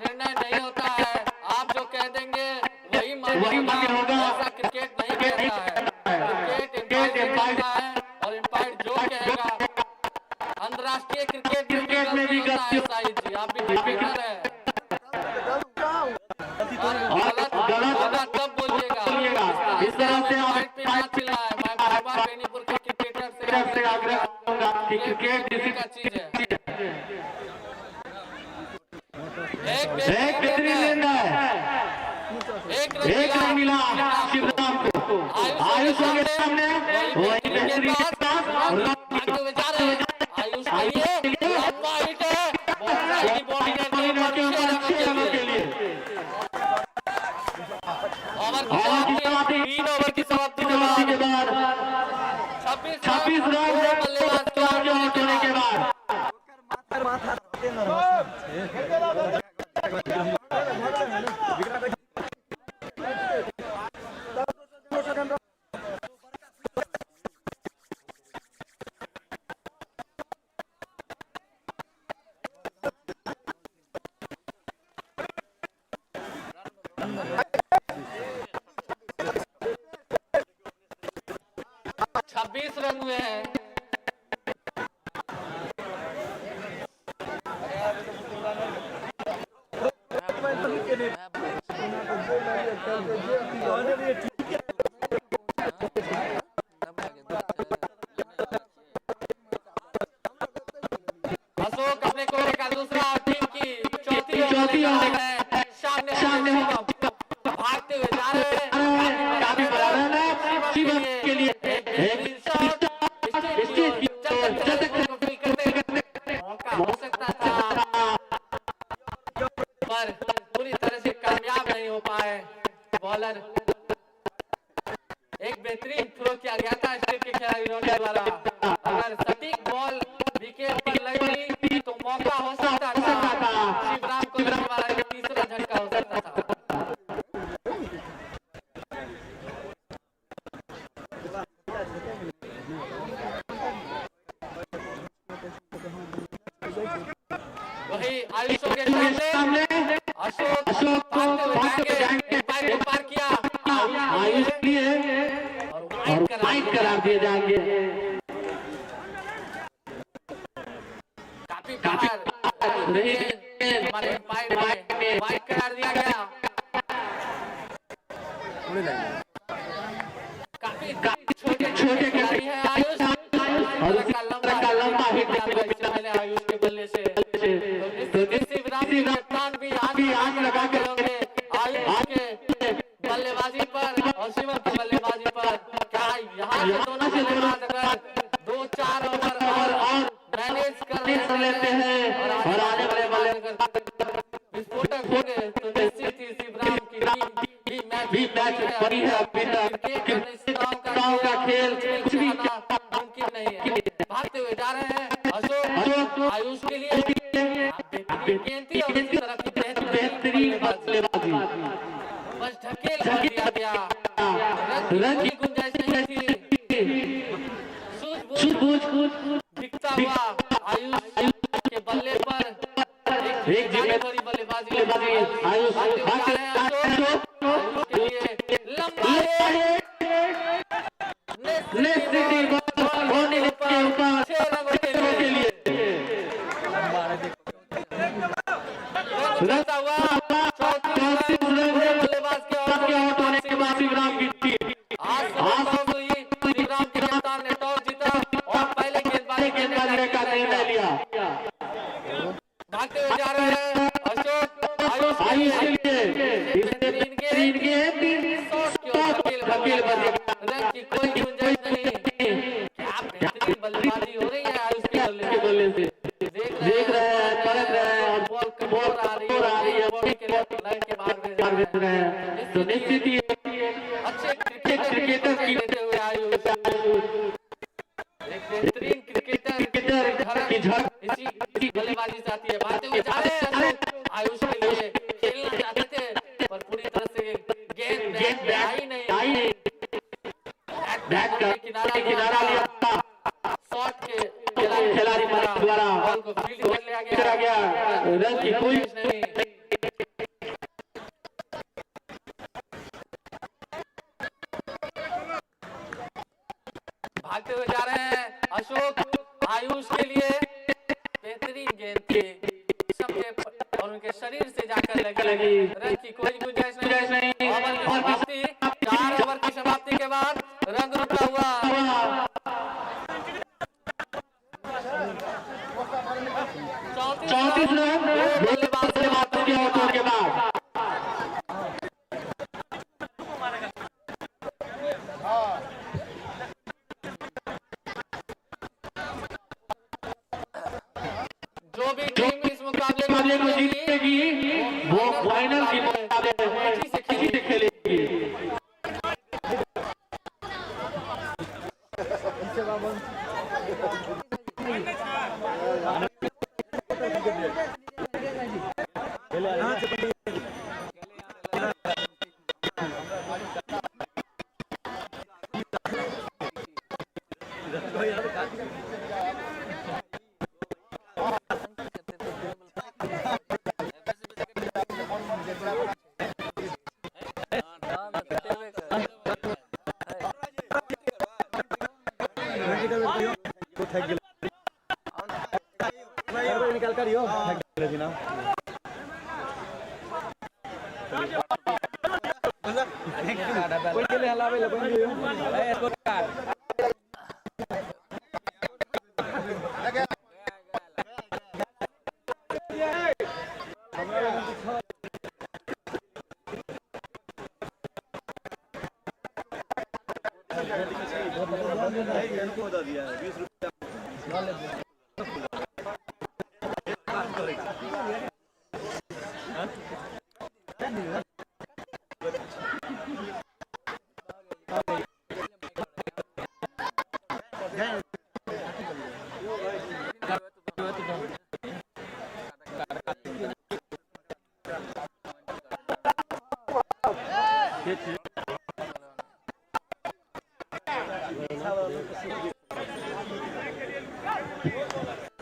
निर्णय नहीं होता है। आप जो कह देंगे वही मान्य होगा। ऐसा क्रिकेट नहीं कहता है। क्रिकेट एम्पायर है और एम्पायर जो कहेगा। अंतर्राष्ट्रीय क्रिकेट में भी होता है शाहिद जी, आप भी क्रिकेटर हैं। गलत तब बोलिएगा। इस तरह से पे मैच चला है। मैं बार-बार बेनीपुर के क्रिकेटर से आग्रह करूंगा कि क्रिकेट डिसिप्लिन का चीज है। एक बेहतरीन निर्णय। एक रन मिला शिवराम को। आयुष के सामने वही बेहतरीन आयुष के लिए लंबा हिट है। 26 रन हुए हैं। अशोक अपने कोरे का दूसरा और टीम की चौथी ओवर है। सामने भागते हुए जा रहे हैं। काफी बड़ा रन है शिवम के लिए। हो सकता था पर पूरी तरह से कामयाब नहीं हो पाए बॉलर। एक बेहतरीन थ्रो किया गया था स्टेट के खिलाड़ियों के द्वारा। अगर सटीक बॉल विकेट पर लगी तो मौका हो सकता था शिवराम को लगने वाला तीसरा झटका हो सकता था। वही आयुषों के सामने अशोक भागते हुए जाएंगे। एक बाइक को पार किया आयुष लिए और वाइड करार दिए जाएंगे। काफी बाहर हमारे अंपायर ने वाइड करार दिया गया। काफी छोटे खिलाड़ी हैं आयुष और उसका लंबा हिट पहले आयुष के बल्ले से तो शिवराम की कप्तान भी आग लगा के होंगे आयुष के बल्लेबाजी पर और शिवम की बल्लेबाजी पर। क्या यहाँ से दोनों बल्लेबाज अगर 2-4 ओवर और मैनेज कर लेते हैं और आने वाले बल्लेबाज विस्फोटक होंगे तो निश्चित ही शिवराम की टीम भी मैच बड़ी है। अभी तक गांव का खेल कुछ भी मुमकिन नहीं है। भागते हुए जा रहे हैं अशोक आयुष के लिए गेंद थी और इसी तरह की बेहतरीन बल्लेबाजी बस ढकेल दिया गया। रन की गुंजाइश नहीं थी। सूझबूझ दिखता हुआ आयुष के बल्ले पर एक बड़ी बल्लेबाजी आयुष के लिए लंबा होने के ऊपर 6 रनों के लिए रनता हुआ 34 रन बल्लेबाज के आउट होने के बाद शिवराम की टीम आज हुई। शिवराम के कप्तान ने टॉस जीता और पहले गेंदबाजी का निर्णय लिया। भागते हुए जा रहे हैं अशोक आयुष के लिए बेहतरीन गेंद रन की कोई गुंजाइश नहीं। क्या बेहतरीन बल्लेबाजी हो रही है आयुष के बल्ले से। देख रहे हैं परख रहे हैं और बॉल कमजोर आ रही है बॉल के लाइन के बाहर भेज रहे हैं तो निश्चित ही अच्छे क्रिकेटर की लेते हुए आयुष एक बेहतरीन क्रिकेटर की झड़प इसी बल्लेबाजी से आती है। भागते हुए जा रहे हैं आयुष के लिए खेलना चाहते थे पर पूरी तरह से गेंद आई नहीं। बैट का किनारा लिया शॉट के खिलाड़ी द्वारा बॉल को फील्ड कर लिया गया। रन की कोई नहीं। भागते हुए जा रहे हैं अशोक आयुष के लिए बेहतरीन गेंद थी सबके और उनके शरीर से जाकर लगी। रन की कोई गुंजाइश नहीं। चार ओवर की समाप्ति के बाद रंग रुका हुआ 34 रन बल्लेबाज के आउट के बाद जो भी टीम इस मुकाबले को जीतेगी वो फाइनल की मुकाबले से खेलेगी।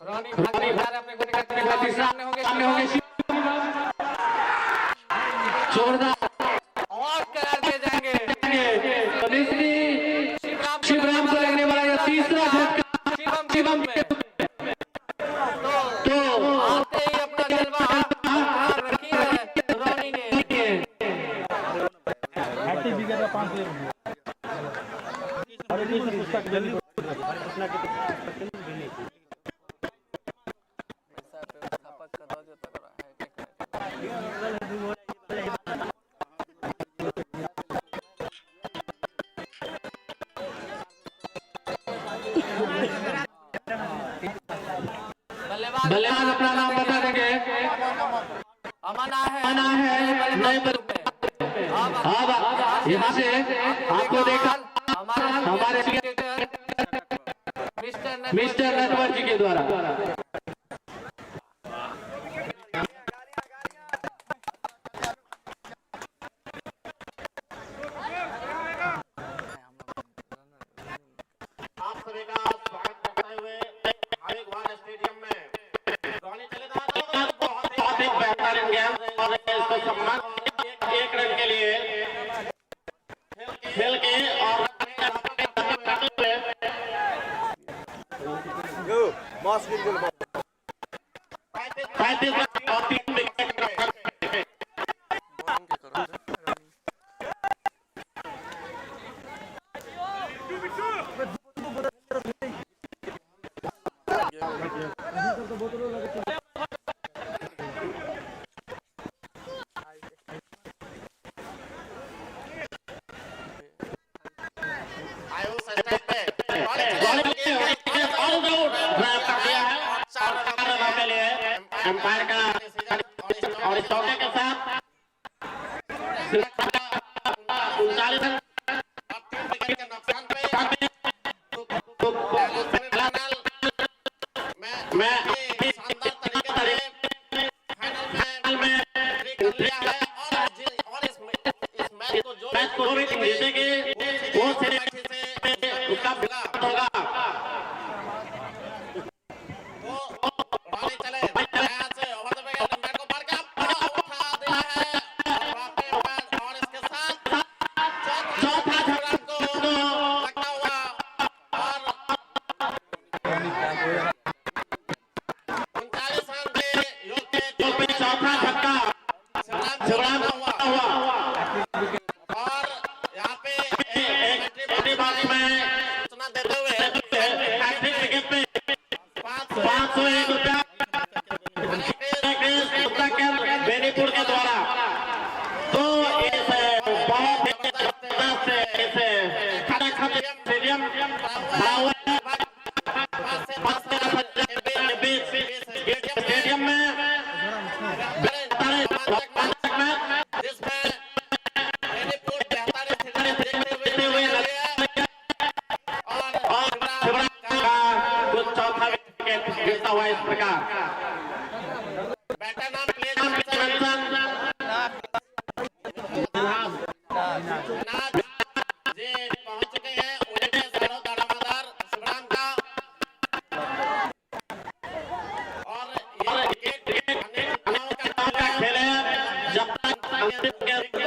रोनी भाग जा रहे अपने गोली करते हुए सामने होंगे जोरदार और करार दिए जाएंगे। शिवराम को लगने वाला यह तीसरा झटका शिवम में तो आते ही अपना जलवा बाहर रखी है रोनी ने। बल्लेबाज अपना नाम बता देंगे। अमना है नए पर अब यहाँ से आपको देखा हमारे मिस्टर नटवर जी के द्वारा आप सभी का स्वागत करते हुए हाईगवान स्टेडियम में रोनी चलेगा बहुत ही बेहतरीन गेम और इसको सम्मान एक रन के लिए खेल के और एम्पायर का और इस चौके के साथ 39 रन मैं शानदार तरीके में और इस मैच को जो भी टीम जीतेगी वो से उसका होगा। बेनीपुर के द्वारा तो इस बहुत स्टेडियम स्टेडियम में चौथा विकेट गिरता हुआ इस प्रकार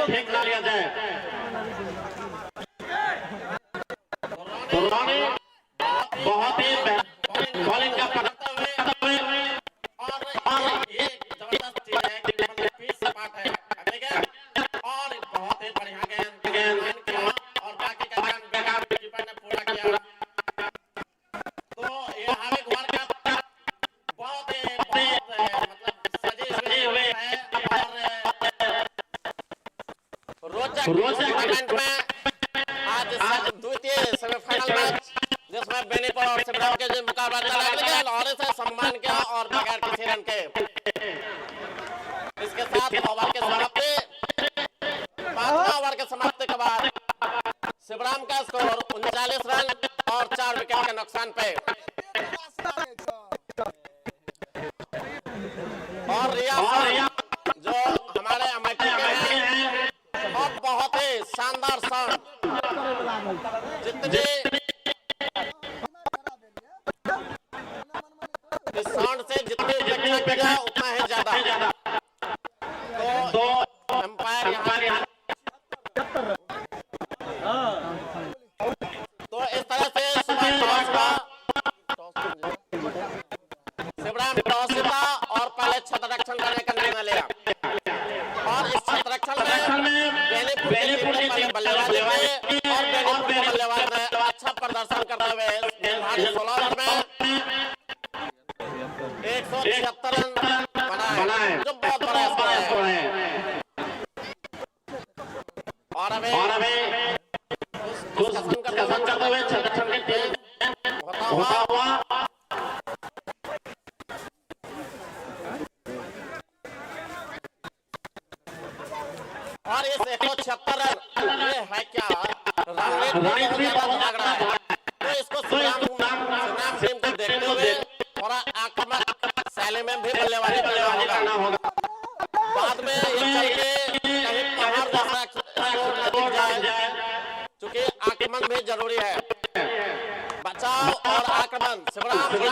फेंक ना लिया जाए तो रोनी बहुत ही बॉलिंग का टूर्नामेंट में आज द्वितीय सेमीफाइनल मैच जिसमें बेनीपुर और शिवराम के जो मुकाबला चला गया और इसे सम्मान किया और बगैर किसी रन के इसके साथ ओवर के समाप्ति 5वां ओवर के समाप्ति के बाद शिवराम का स्कोर 39 रन और 4 विकेट के नुकसान पे और रिया जो हमारे अमेठी के हैं और बहुत ही शानदार साउंड जितने इस साउंड से जितनी उपेक्षा की जाए उतना ही ज्यादा तो एम्पायर यहाँ तो इस तरह से शिवराम टॉस जीता और पहले छत्ररक्षण करने का निर्णय लिया और इस छत्ररक्षण में बेनीपुर ने पहले बल्लेबाजी की और बेनीपुर के बल्लेबाज ने अच्छा प्रदर्शन करते हुए 16 ओवर में 176 रन बनाए जो बहुत बड़ा स्कोर है और अभी डिस्कशन करते हुए छत्ररक्षण की टीम होता हुआ और इस 176 रन ये है क्या रणनीति लग रहा है तो इसको शिवराम टीम को देखते हुए थोड़ा आक्रामक शैली में भी बल्लेबाजी करना होगा बाद में ये चल के कहीं पहाड़ जैसा स्कोर न दिख जाए क्योंकि आक्रमण भी जरूरी है बचाव और आक्रमण शिवराम कहीं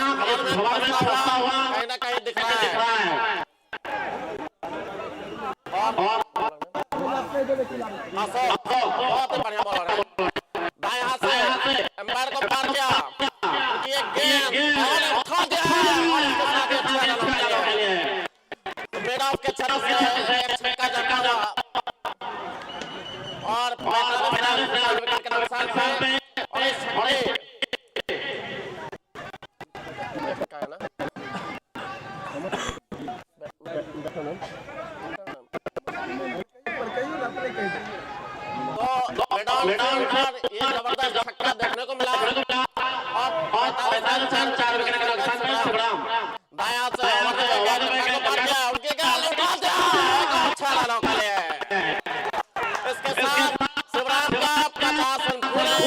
ना कहीं दिख रहा है और बहुत ही बढ़िया बॉलर है दाएं हाथ से एम्पायर को पार किया क्योंकि एक गेंद उठा दिया और इसके साथ अच्छा रन मिड ऑफ के छक्के से एक छक्का जड़ा हुआ और 45 विकेट के नुकसान पे और इस छक्के का है ना ये जबरदस्त छक्का देखने को मिला और 4 विकेट के नुकसान पे शिवराम दाएं हाथ से ओवर को पार किया उनके गाल उठा दिया अच्छा रन का लिया इसके साथ शिवराम का 50 रन पूरे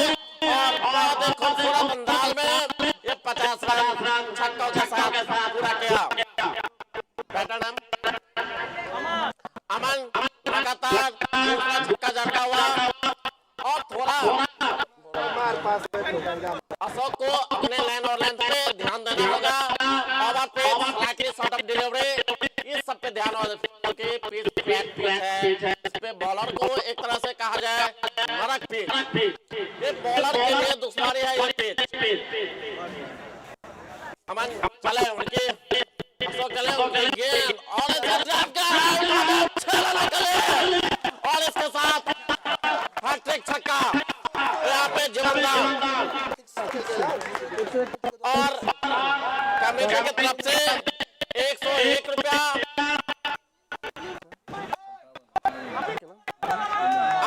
और बहुत ही खूबसूरत अंदाज में ये 50 रन छक्कों के साथ पूरा किया बैटर नाम अमन लगातार दूसरा छक्का जड़ता हुआ और थोड़ा अशोक को अपने लाइन और लेंथ पे ध्यान देना होगा ओवर पे आखिरी शॉट ऑफ डिलीवरी इस सब पे ध्यान होगा क्योंकि पिच फ्लैट पिच है इस पे बॉलर को एक तरह से कहा जाए नरक पिच ये बॉलर के लिए दुश्मनी है ये पिच अमन चले उनकी अशोक चले उनकी गेंद और और इसके साथ हैट्रिक छक्का यहाँ पे जीवनदान और कमेटी की तरफ से 101 रुपया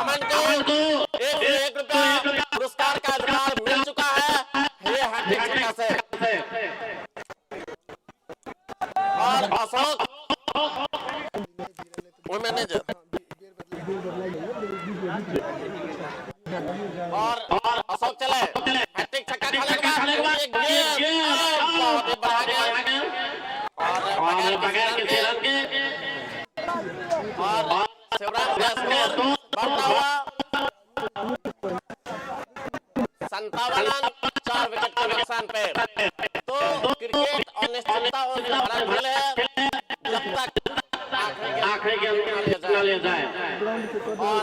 अमन को 101 रुपया पुरस्कार का अधिकार मिल चुका है ये हैट्रिक छक्का से और अशोक वो मैनेजर और अशोक चले हैट्रिक छक्का खाने के बाद एक गेंद बहुत ही बढ़ा गया और बगैर किसी रन के और शिवराम का स्कोर बढ़ता हुआ 57 रन 4 विकेट के नुकसान पे तो क्रिकेट अनिश्चितता और भरा खेल है जब तक आखिरी गेंद न ले जाए और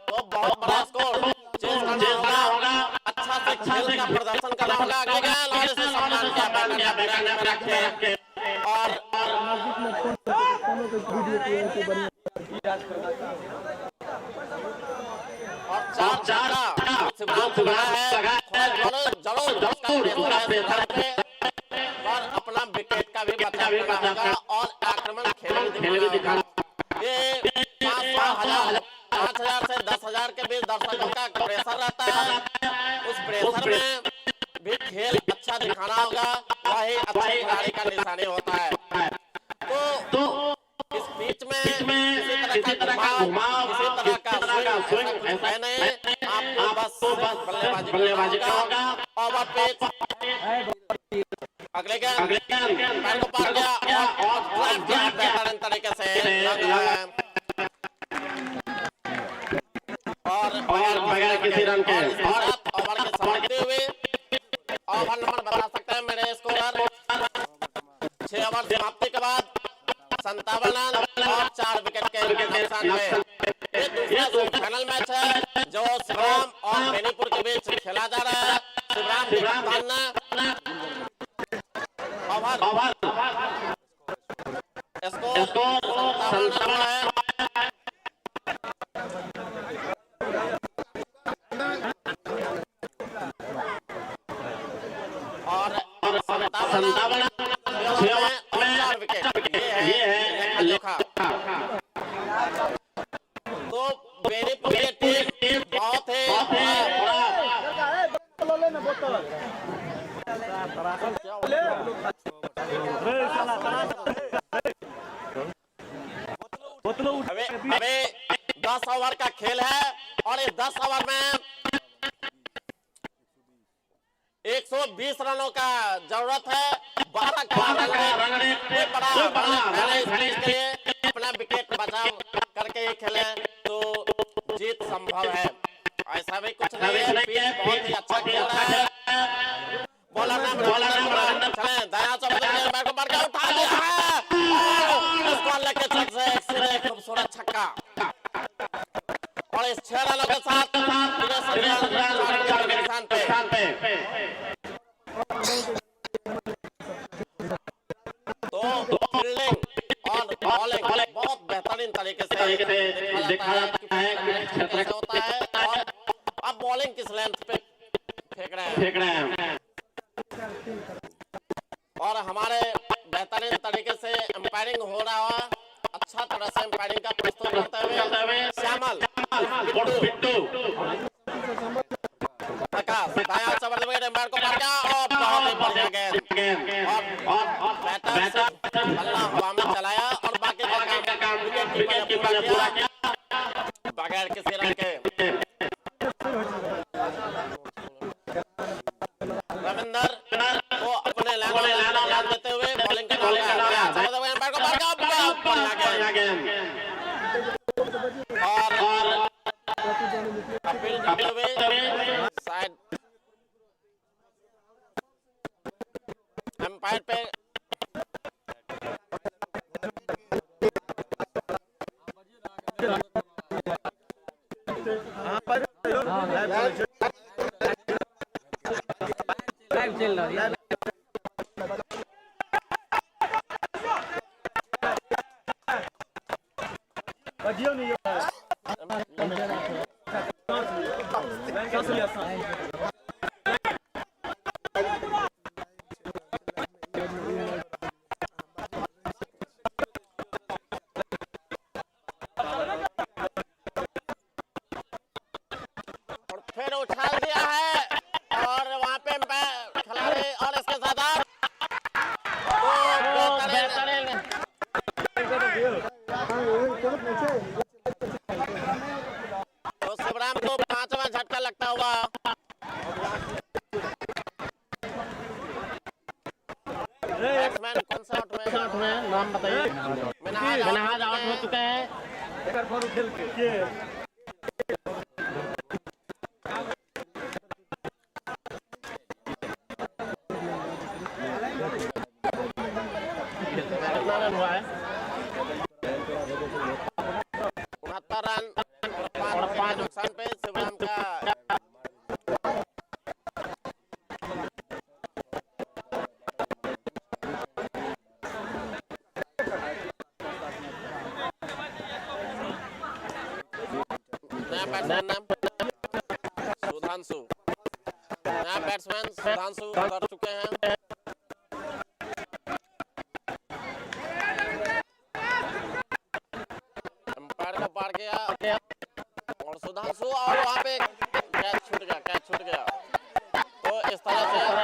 वो बहुत बड़ा स्कोर चेस करना होगा अच्छा से खेल का प्रदर्शन करना होगा आगे गया और इसे सम्मान किया बैठने में रखे और चार और अपना विकेट का भी बचाव और आक्रमण खेल भी दिखा ये 5,000 प्रेशर रहता है, उस प्रेशर में भी खेल अच्छा दिखाना होगा, वही अच्छे खिलाड़ी का निशानी होता है। तो इस बीच में किसी तरह का घुमाव, किसी तरह का स्विंग है नहीं, आपको बस बल्लेबाजी का होगा। ओवर पिच, अगले गेंद पैर को पार किया और बेहतरीन तरीके से लग रहा है और बगैर किसी रन के ओवर के समाप्ति हुई। ओवर नंबर बता सकते हैं मेरे स्कोरर। 6 ओवर समाप्ति के बाद 57 रन और 4 विकेट के नुकसान पे ये दूसरा सेमीफाइनल मैच है जो शिवराम और बेनीपुर के बीच खेला जा रहा है। शिवराम के कप्तान ने ओवर स्कोर 57 रन है। और 57 4 विकेट ये है लेखा। तो बेनीपुर की टीम बहुत ही अभी 10 ओवर का खेल है और इस 10 ओवर में 120 रनों का जरूरत है। 12 का अपना विकेट बचाव करके ही खेले तो जीत संभव है। ऐसा भी कुछ नहीं है, पिच बहुत ही अच्छा खेल रहा है। बॉलर चले दया चौधरी बैट को मार के उठा लिया है और इसको लेके छत से एक खूबसूरत छक्का और इस 6 रनों के साथ निशान पे। तो फील्डिंग और बॉलिंग बहुत बेहतरीन तरीके से देखा जाता है क्षेत्र से होता है। और अब बॉलिंग किस लेंथ पे फेंक रहे हैं और हमारे बेहतरीन तरीके से एम्पायरिंग हो रहा है। अच्छा तरह से एम्पायरिंग का प्रस्तुत करते हुए श्यामल दया चौधरी एम्पायर को मार गया और बहुत ही बढ़िया गेंद और बैटर से बल्ला हवा में चलाया और बाकी का काम विकेट कीपर ने पूरा किया बगैर किसी रन के। रविंदर को अपने लाइन देते हुए बॉलिंग करना एम्पायर को मार गया और अपील साइड एम्पायर पे चल रहा है। फिर उछाल दिया है और वहां पे खिलाड़ी और इसके साथ तो शिवराम को 5वां झटका लगता हुआ बैट्समैन कौन सा आउट में नाम बताइए। मिनहाज आउट हो चुका है। हुआ है 69 रन और 5 नुकसान पे शिवराम का नया बैट्समैन नाम सुधांशु। नया बैट्समैन सुधांशु कर चुके हैं। पार गया और सुधांशु और वहां पे कैच छूट गया। तो इस तरह से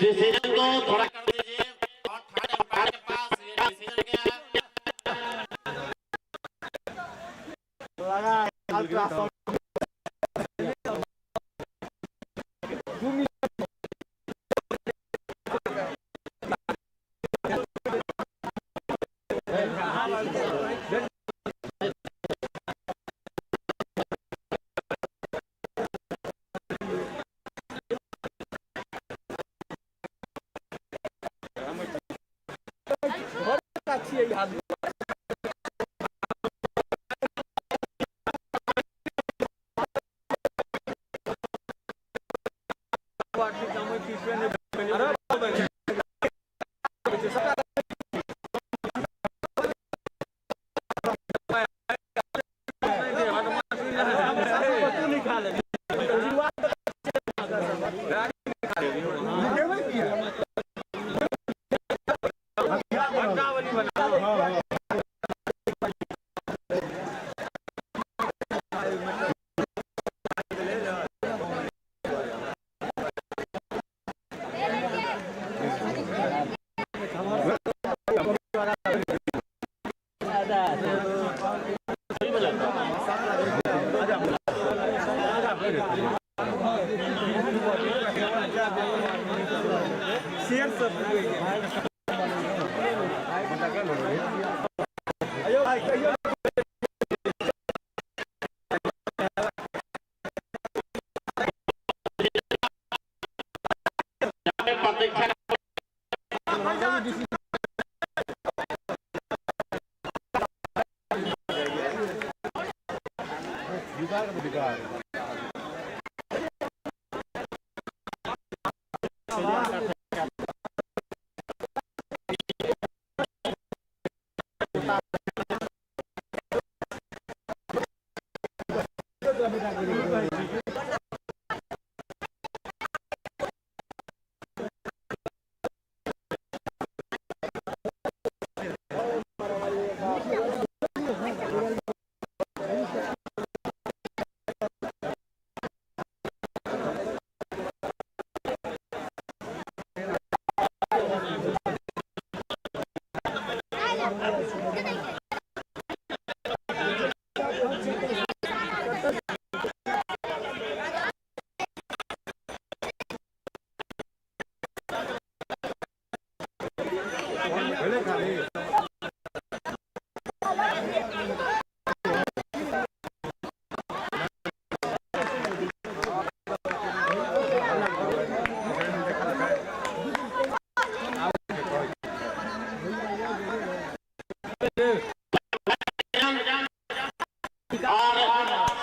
डिसीजन को थोड़ा कर दीजिए और थर्ड एम्पायर के पास ये डिसीजन क्या है।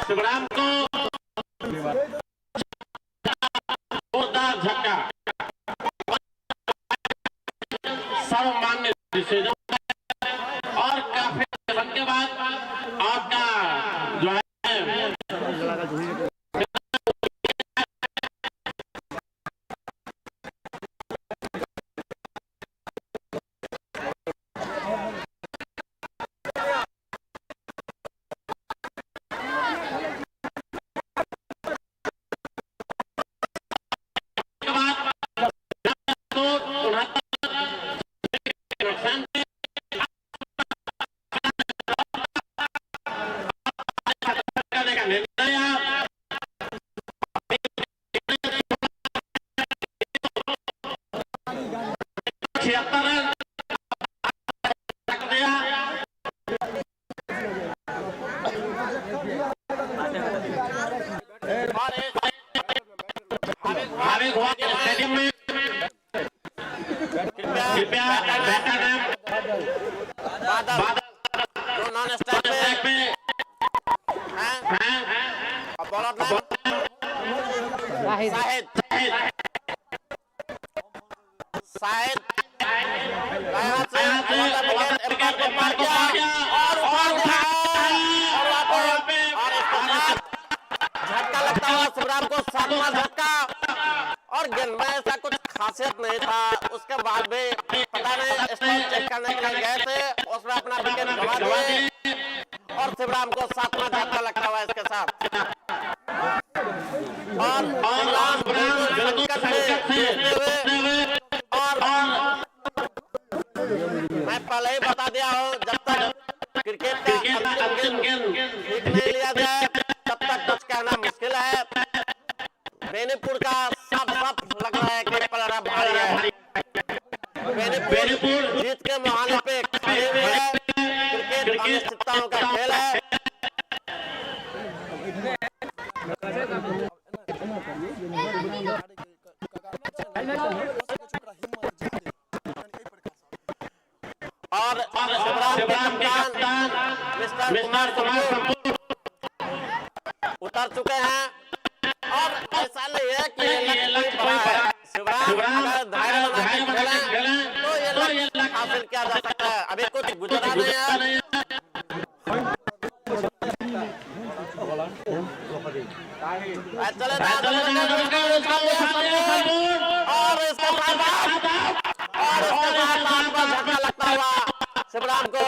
शिवराम को जोरदार झटका सर्वमान्य डिसीजन और काफी के बाद आपका जो है स्टेडियम में कृपया नॉन स्ट्राइक पे बॉलर शाहिद झटका लगता हुआ शिवराम को सातवां झटका और गेंद में ऐसा कुछ खासियत नहीं था। उसके बाद भी पता नहीं स्टॉप चेक करने के लिए गए थे, उसमें अपना विकेट गंवा दिए और शिवराम को सातवां झटका लगता हुआ इसके साथ और ठीक नहीं लिया जाए तब तक कुछ कहना मुश्किल है। बेनीपुर का साफ लग रहा है कि पलड़ा भारी है। बेनीपुर जीत के मुहाने पे खड़े हुए हैं। क्रिकेट अनिश्चितताओं का खेल है। और शिवराम के कप्तान मिस्टर कुमार संपूर्ण उतर चुके हैं और ऐसा नहीं है कि ये लक्ष्य बड़ा है। शिवराम अगर धैर्य बना के खेलें तो ये लक्ष्य हासिल किया जा सकता है। अभी कुछ गुजरा नहीं है। और इसके बाद झटका लगता हुआ शिवराम को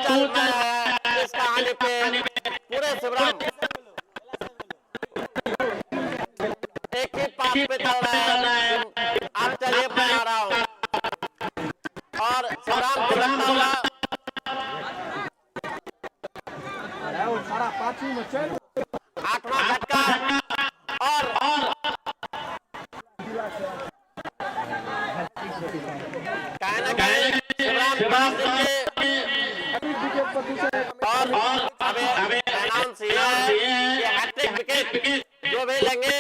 चल में है। इस कहानी पे पूरे शिवराम एक ही पास पे चल रहे हैं। आप चलिए बना रहा हूँ और शिवराम को लगता हुआ आठवां झटका और अनाउंस ये है कि हैट्रिक विकेट जो भी लेंगे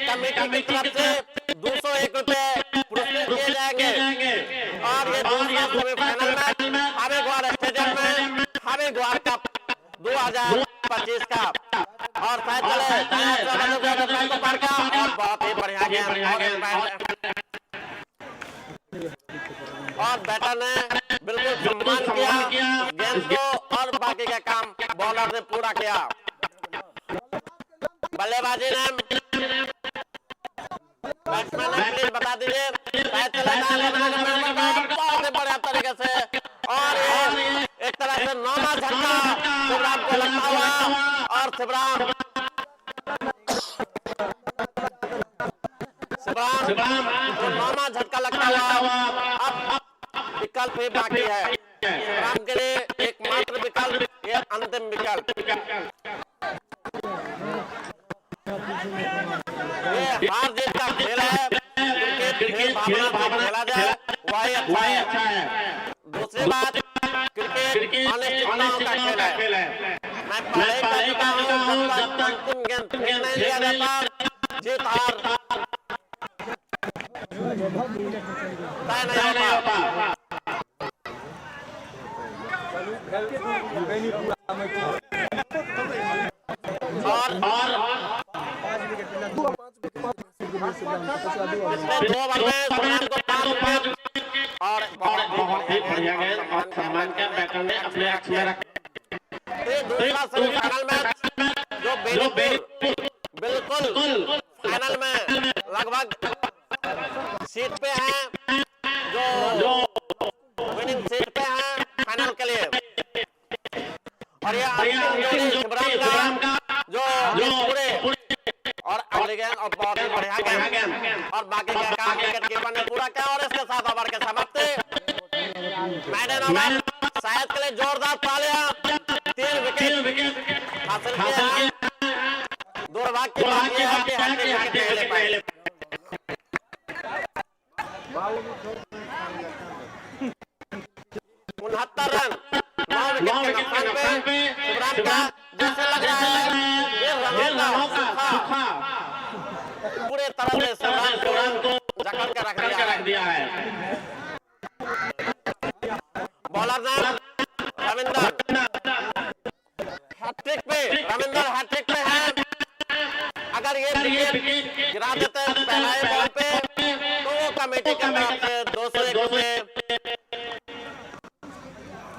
कमेटी की तरफ से 201 रुपए पुरस्कृत किए जाएंगे। और ये दूसरा सेमीफाइनल मैच हावे ग्वार स्टेडियम में हावे ग्वार कप 2025 का और फैसले और बहुत ही बढ़िया गेम और बैटर ने बिल्कुल सम्मान किया गेंद को और बाकी का काम बॉलर ने पूरा किया। बल्लेबाजी ने बैट्समैन ने प्लीज बता दीजिए बहुत ही बढ़िया तरीके से और एक तरह से 9वां झटका शिवराम को लगता हुआ और शिवराम को 9वां झटका लगता हुआ अब विकल्प ही बाकी है। शिवराम के लिए एकमात्र विकल्प ये अंतिम विकल्प ये हार जीत का खेल है। क्रिकेट भावना खेला जाए वही अच्छा है। दूसरी बात क्रिकेट अनिश्चितताओं का खेल है। मैं पहले ही कह चुका हूं जब तक अंतिम गेंद नहीं लिया जाता जीत हार तय नहीं होता। दो ओवर में शिवराम को 5 विकेट और बहुत ही बढ़िया गेंद और सम्मान के बैटर ने अपने अक्ष में रखा। दूसरा सेमीफाइनल मैच जो बेनीपुर बिल्कुल फाइनल में लगभग सीट पे हैं जो विनिंग सीट पे हैं फाइनल के लिए और ये अंतिम शिवराम का जो पूरे और अगली गेंद और बहुत ही बढ़िया गेंद और बाकी का काम विकेट कीपर ने पूरा किया और इसके साथ ओवर के समाप्ति मैडन ओवर शायद के लिए जोरदार तालियां 3 विकेट हासिल किए हैं। दुर्भाग्य की बात यह है कि हैट्रिक विकेट ले पाए। 69 रन 9 विकेट के नुकसान पे शिवराम का जैसे लग रहा है ये रनों का सूखा पूरे तरह से शिवराम को जकड़ के रख दिया है। बॉलर ने रविंदर हैट्रिक पे है। अगर ये विकेट गिरा देते हैं पहले बॉल पे तो वो कमेटी के तरफ से 201 रुपए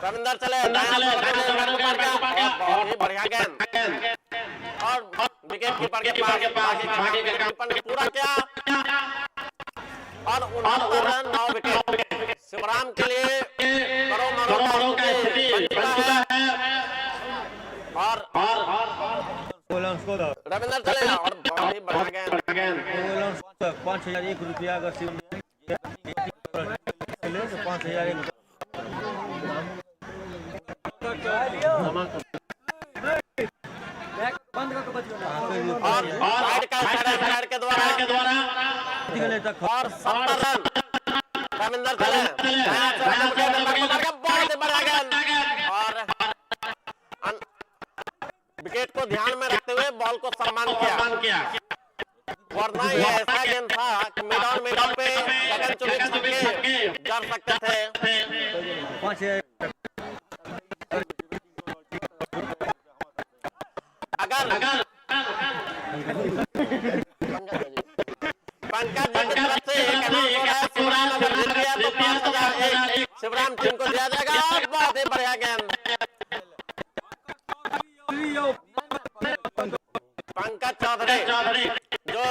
रविंदर चले बहुत ही बढ़िया गेंद और विकेट कीपर के पास कीपर ने पूरा किया और 69 रन 9 विकेट शिवराम के लिए करोड़ों का स्थिति बन चुका है और रविंदर चले और बहुत ही बढ़िया गेंद 5,001 रुपया अगर 5,001 ध्यान में रखते हुए बॉल को सम्मान किया। वरना ये ऐसा गेंद था कि मैदान पे गगन चुके छक्के जड़ सकते थे। अगर पंकज जी की तरफ से शिवराम अगर जीत गया तो 5001 शिवराम टीम को दिया जाएगा। बहुत ही बढ़िया गेंद पंकज चौधरी जो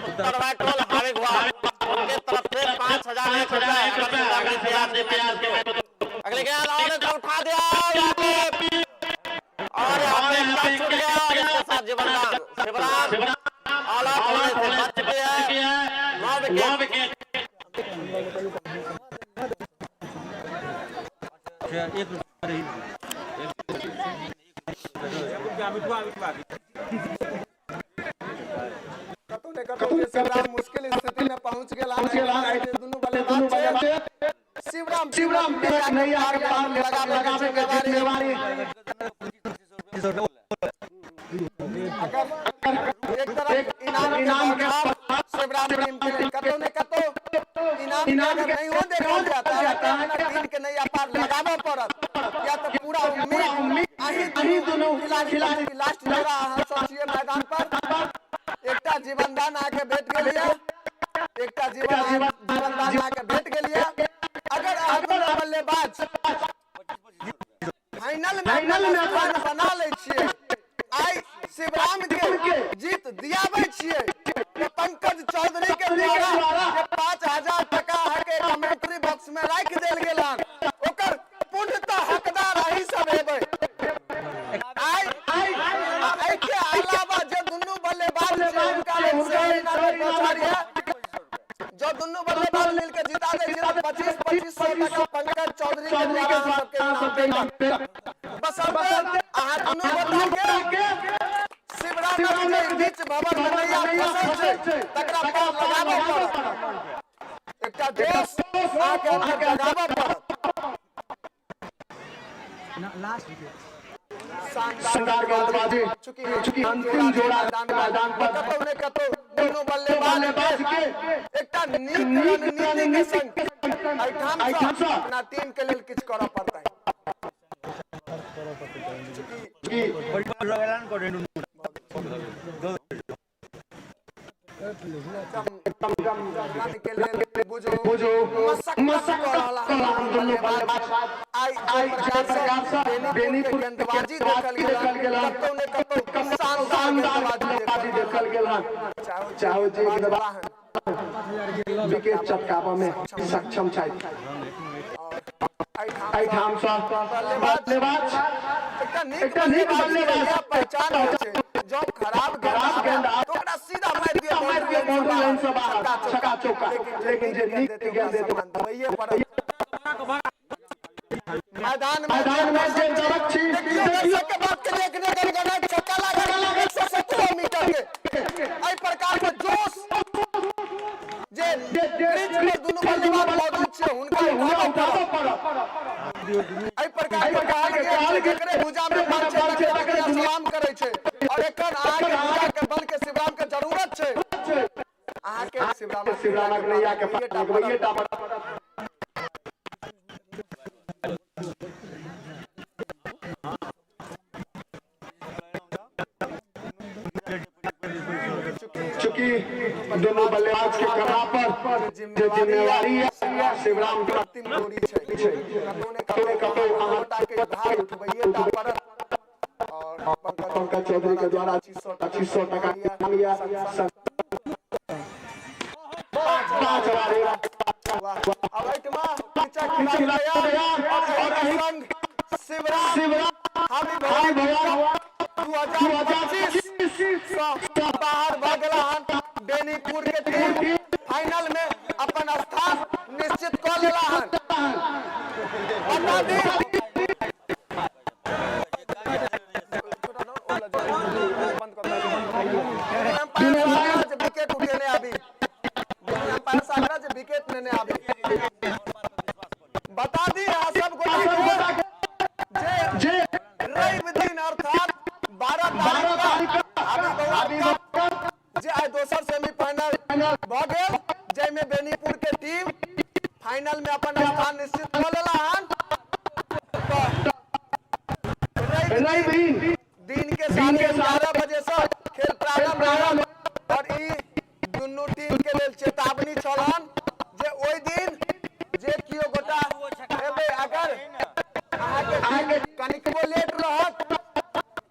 उत्तरवाटोल हाविक हुआ उनके तरफ से 5001 रुपया। अगले गेंद और उठा दिया और यहाँ पे टच छूट गया और इसके साथ जीवनदान शिवराम ऑल आउट होने से बच चुके हैं। 9 विकेट। शिवराम मुश्किल स्थिति में पहुंच गया। दोनों बल्लेबाज शिवराम नहीं आगे लगावे जिम्मेवारी। एक तरफ इनाम के शिवराम टीम के कतो ने कतो इनाम नहीं हो देखा जाता है टीम के नहीं अपार लगावे पड़त या तो पूरा उम्मीद आही दोनों खिलाड़ी लास्ट जगह हम सोचिए मैदान पर एकटा जीवनदान आके बैठ गेलिए एकटा जीवनदान आके बैठ गेलिए। अगर दोनों बल्लेबाज फाइनल में स्थान बना ले छिए आई शिवराम के जीत दियावे छिए तो पंकज चौधरी के द्वारा 5000 टका के कमेंट्री बॉक्स में राख देल गेलान ओकर पूर्णतः हकदार ही सब हेबे। आई के अलावा जो दोनों बल्लेबाज जो दोनों बल्लेबाज मिलकर जिता दे 2500 टका पंकज चौधरी के द्वारा सबके नाम पे बस अब आ दोनों बता के शिवराम के बीच भवन में नहीं आ फसल तकरा पर लगावे पड़ एकटा दोस्त आके लगावे पड़ लास्ट विकेट शानदार गेंदबाजी चुकी अंतिम जोड़ा मैदान पर कतो दोनों बल्लेबाज के एकटा नीति के संग आइठाम अपना टीम के लिए कुछ करना पड़ता है। बेनीपुर गेंदबाजी देखल गेल चाहो जी विकेट चटकावा में सक्षम छै। आइठाम सा बल्लेबाज एकटा नीक बल्लेबाज पहचान होय छै जो खराब गेंद तो ओकरा सीधा मार दिया बाउंड्री लाइन से बाहर छक्का चौका लेकिन जे नीक गेंद दे तो वही पर मैदान में जे जरक छी देखियो के बात के देखने गलगला छक्का लगा 117 मीटर के एई प्रकार के जोश जे क्रीज में दोनों बल्लेबाज मौजूद छै हुनका उठाबो पड़त एई प्रकार के हाल के एकरे भुजा में बल छै तकरे सलाम करे छै और एकर आगे भुजा के बल के शिवराम के जरूरत छै आहा के शिवराम के नैया के पकड़बैये टा चुकी दोनों बल्लेबाज के करा पर जिम्मेवारी है शिवराम की अंतिम जोड़ी छै कतो अहटा के भार उठबैये टा परत और पंकज चौधरी के द्वारा 2500 टका लिया 5 बारी अब इतना पिचा खिलाया और संग शिवराम हावी भैया 2025 बाहर भागला बेनीपुर के टीम फाइनल में अपन स्थान निश्चित कर लेला हन। बता दी विकेट उठेने अभी विकेट लेने अभी बता दी सब गोटा जे रवि दिन तारीख जे आइ दोसर सेमीफाइनल भ गेल जैमे बेनीपुर के टीम फाइनल में अपन स्थान निश्चित कर लेला हन। दिन के 11:30 बजे से खेल प्रारंभ होल और ई दुनू टीम के लेल चेतावनी छलन जे ओइ दिन जे कियो गोटा एबे अगर अहाँ के कनिकबो लेट रहत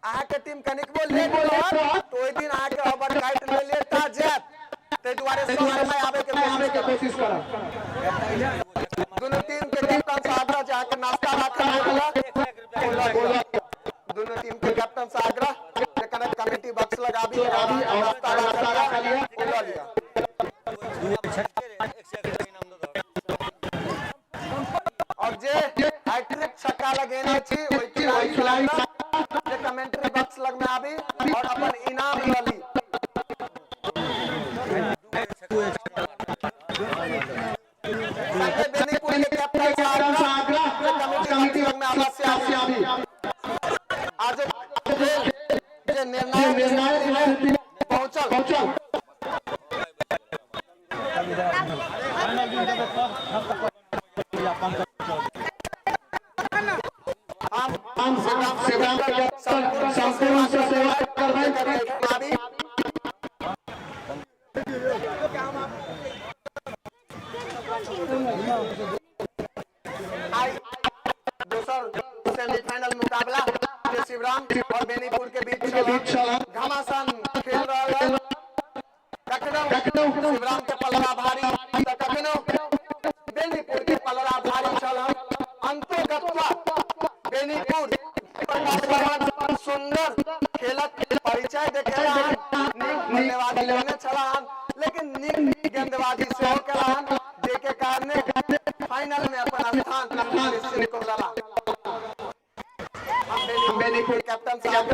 अहाँ के टीम कनिकबो लेट रहत तो ओइ दिन अहाँ के ओवर काइट ले लेता जात ते दुआरे समय आवे के कोशिश करब। दोनों टीम के कैप्टन से आग्रह जे अहाँ के नाश्ता राखल होला दोनों टीम के कैप्टन से आग्रह जे कनेक्ट कमेटी बॉक्स लगाबी और नाश्ता रख लिया बोला लिया। और जे हैट्रिक छक्का लगेने छी ओइ खिलाड़ी जे कमेंट्री बॉक्स लग में आबी और अपन इनाम लली। बेनीपुर के कैप्टन से आग्रह कमेटी लग में अवश्य आबी। आज जे निर्णायक पहुंचल हम शिवराम का संपूर्ण सेवा करबै दोसर सेमीफाइनल मुकाबला जे शिवराम और बेनीपुर के बीच घमासान खेल रहल है। कखनो शिवराम के पलड़ा भारी त कखनो बेनीपुर के पलड़ा भारी छल। अंतोगत्वा बेनीपुर सुंदर खेलक परिचय देखेलान बल्लेबाजी करने छलान लेकिन नीक गेंदबाजी सेहो केलान जेके कारणे फाइनल में अपन स्थान निश्चित करला। हम बेनीपुर कैप्टन साहब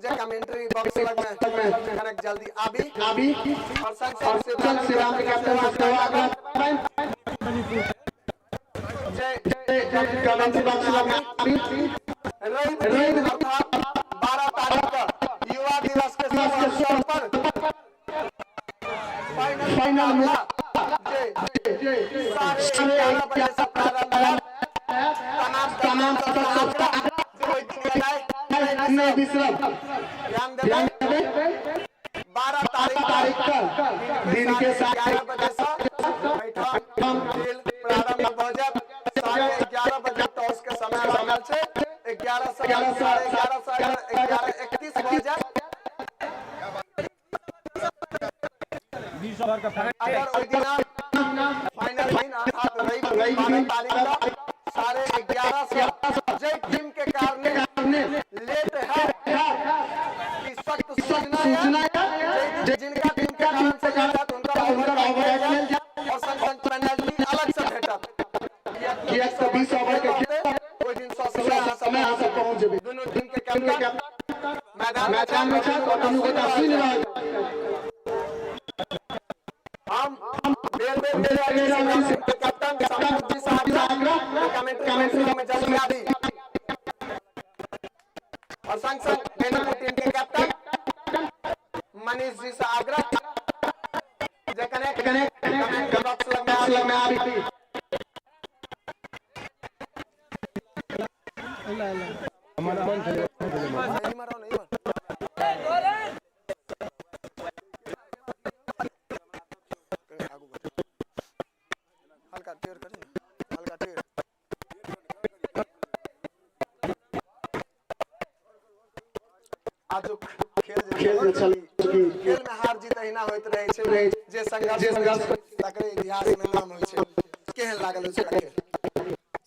जे कमेंट्री बॉक्स लग में कनेक्ट जल्दी आबी और संग शिवराम के कैप्टन सेवा कमेंट्री बॉक्स लग में अर्थात 12 तारीख को युवा दिवस के अवसर पर फाइनल में साढ़े 11 बजे से प्रारंभ है। तमाम ध्यान दें 12 तारीख को दिन के 11 बजे से खेल प्रारंभ हो जाए। 11:30 बजे टॉस के समय रहल छे 11 से 11:31 हो जाए। अगर ओइ दिन फाइनल दिन अर्थात रविवार तारीख को 11:30 से जे टीम के कारणे लेट है कि सख्त सूचना जिनका टीम के कारण से जाता उनका ओवर और संग पेनल्टी अलग से भेटत कि 120 ओवर के खेल ओइ दिन समय से पहुंच जेबे। दोनों टीम के कैप्टन मैदान में छल और अनुगता सीन रहल। हम बेल कैप्टन समुद्री साहब कमेंट्री में जल्दी आबी और संग बेनीपुर टीम के कैप्टन मनीष जी से आग्रह जे कनेक्ट बॉक्स लग में आबी। हमारा मन नहीं मारो नहीं हल्का टेर करें हल्का टेर आज खेल में हार जीत अहिना होइत रहे छै जे संघर्ष तकरे इतिहास में नाम होय छै। केहन लागल छै खेल?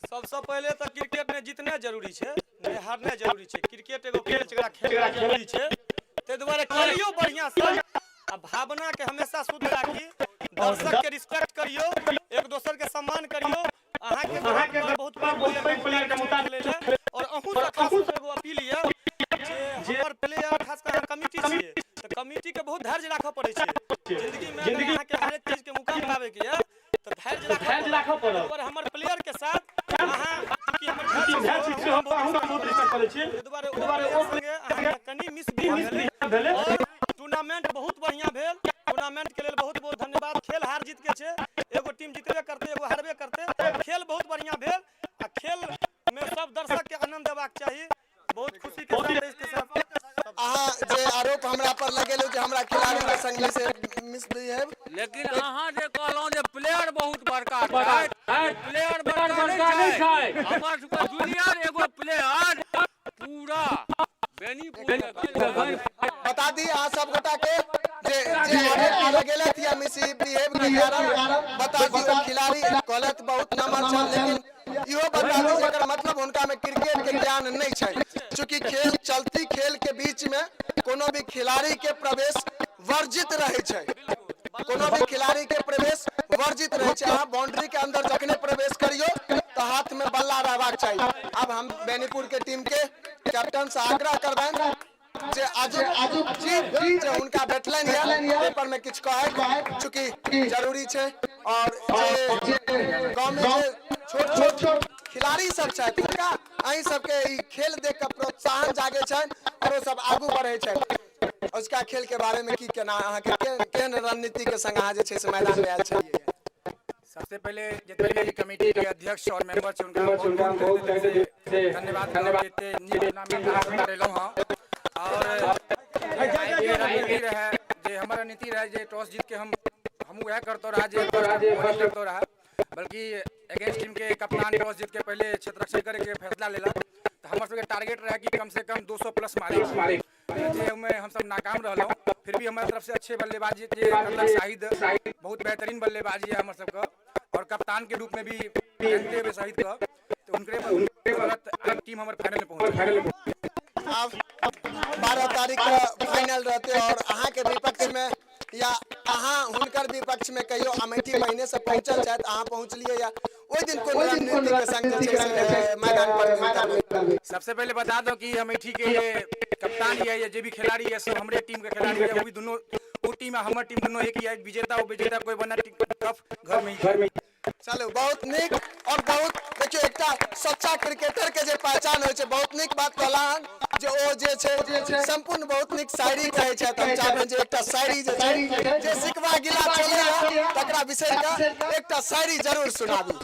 सबसे पहले तो क्रिकेट में जीतना जरूरी है नहीं हारना जरूरी है। क्रिकेट एगो खेल जकरा खेलना जरूरी है ते दुआरे खेलियो बढ़िया से आ भावना के हमेशा शुद्ध राखी दर्शक के रिस्पेक्ट करियो एक दूसर के सम्मान करियो। अहाँ के बहुत प्लेयर के मुताबिक और अहू से खास एगो अपील है जे हमर प्लेयर खास कर कमिटी छिए तो कमिटी के बहुत धैर्य राखऽ पड़ै छै। जिंदगी में अहाँ के हर एक चीज के मुकाम पावे के है तो धैर्य राखऽ पड़त और हमर प्लेयर के साथ अहाँ की हमर धैर्य बहुत रिस्पेक्ट करै छी ताहि दुआरे ओ संगे अहाँके कनि मिस भी भेलै और टूर्नामेंट बहुत बढ़िया भेल टूर्नामेंट के लेल बहुत बहुत धन्यवाद खेल हार जीत के छै एगो टीम जीतबे करते एगो हारबे करते खेल बहुत बढ़िया भेल आ खेल में सब दर्शक के आनंद देबाक चाही बहुत खुशी के साथ इसके साथ अहाँ जे आरोप हमरा पर लगेलहुँ जे हमरा खिलाड़ी के संगे से मिसबिहेव लेकिन अहाँ जे कहलहुँ जे प्लेयर बहुत बड़का छै प्लेयर बड़का नहीं छै हमर सबके जूनियर एगो प्लेयर पूरा बेनीपुर बता दी अहाँ सब गोटा के जे आगे गेले या मिसबिहेव के कारण बता दी ओ खिलाड़ी गलत बहुत नंबर छल लेकिन इहो बता दी जेकर मतलब उनका में क्रिकेट के ज्ञान नहीं छै चूंकि खेल चलती खेल के बीच में कोनो भी खिलाड़ी के प्रवेश वर्जित रहे छै कोनो भी खिलाड़ी के प्रवेश वर्जित रहे छै अहाँ बाउंड्री के अंदर जखने प्रवेश करियो तो हाथ में बल्ला रहबाक चाहिए अब हम बेनीपुर के टीम के कैप्टन से आग्रह करबैन जे आज जे उनका बैठलाइन है पेपर में किछ कहे चूंकि जरूरी छै और जे गांव में जे छोट छोट खिलाड़ी सब छै उनका अहीं सबके ई खेल देख के प्रोत्साहन जागे छै और वो सब आगू बढ़े छै उसका खेल के बारे में की कहना अहाँ के केहन रणनीति के संग अहाँ जे छै से मैदान में आयल छलिए सबसे पहले जितने भी कमेटी के अध्यक्ष और मेंबर छै उनका बहुत धन्यवाद देते और ये रणनीति रहे जे हमारा नीति रहे जे टॉस जीत के हम वह करतो रहा जे करतो रहा बल्कि अगेंस्ट टीम के कप्तान टॉस जीत के पहले क्षेत्ररक्षण करे के फैसला लेला तो हमारे सबके टारगेट रहा कि कम से कम 200 प्लस मारे में हम सब नाकाम रहलो फिर भी हमारे तरफ से अच्छे बल्लेबाजी शाहिद बहुत बेहतरीन बल्लेबाजी है हमारे सबका और कप्तान के रूप में भी जानते हुए शाहिद का तो उनके टीम हमारे फाइनल में पहुंची अब 12 तारीख का फाइनल रहते और अहाँ के विपक्ष में या अहाँ हुनकर विपक्ष में कहियो अमेठी महीने से पहुंचल चाहे अहाँ पहुंचलिए या ओई दिन कोन रणनीति के संग जे छै मैदान पर सबसे पहले बता दो कि अमेठी के ये कप्तान है ये जो भी खिलाड़ी है सब हमारे टीम के खिलाड़ी है वो भी दोनों वो टीम है हमारी टीम दोनों एक ही है विजेता और विजेता कोई बना टफ घर में चलो बहुत निक और बहुत देखियो एकटा सच्चा क्रिकेटर के जे पहचान होय छै बहुत निक बात कहलान जे ओ जे छै संपूर्ण बहुत निक शायरी कहै छै हम चाहबे जे एकटा शायरी जे छै जे सिकवा गिला चलिया तकरा विषय का एकटा शायरी जरूर सुनाबी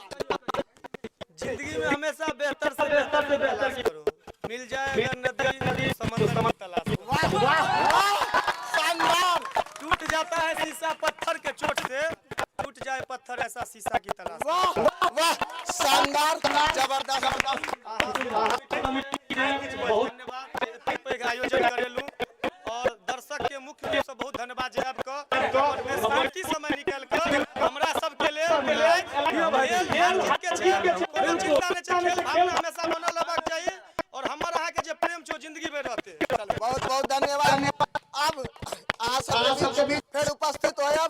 जिंदगी में हमेशा बेहतर से बेहतर करो मिल जाए अगर नदी समंदर में तलाश वाह वाह शानदार टूट जाता है शीशा पत्थर के चोट से टूट जाए पत्थर ऐसा शीशा की तलाश वाह वाह शानदार जबरदस्त बहुत धन्यवाद आयोजन करेलू और दर्शक के मुख्य रूप से बहुत धन्यवाद जे आपको शांति समय निकाल कर हमरा सब के लिए कोनो चिंता नहीं छै खेल भावना हमेशा बनल रहबाक चाहिए और हमर अहाँ के जे प्रेम छो जिंदगी भर रहते बहुत बहुत धन्यवाद अब अहाँ सब के बीच फिर उपस्थित होयब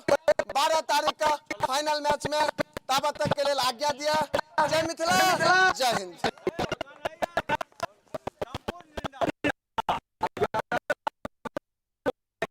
12 तारीख का फाइनल मैच में तब तक के लिए आज्ञा दिया जय मिथिला जय हिंद।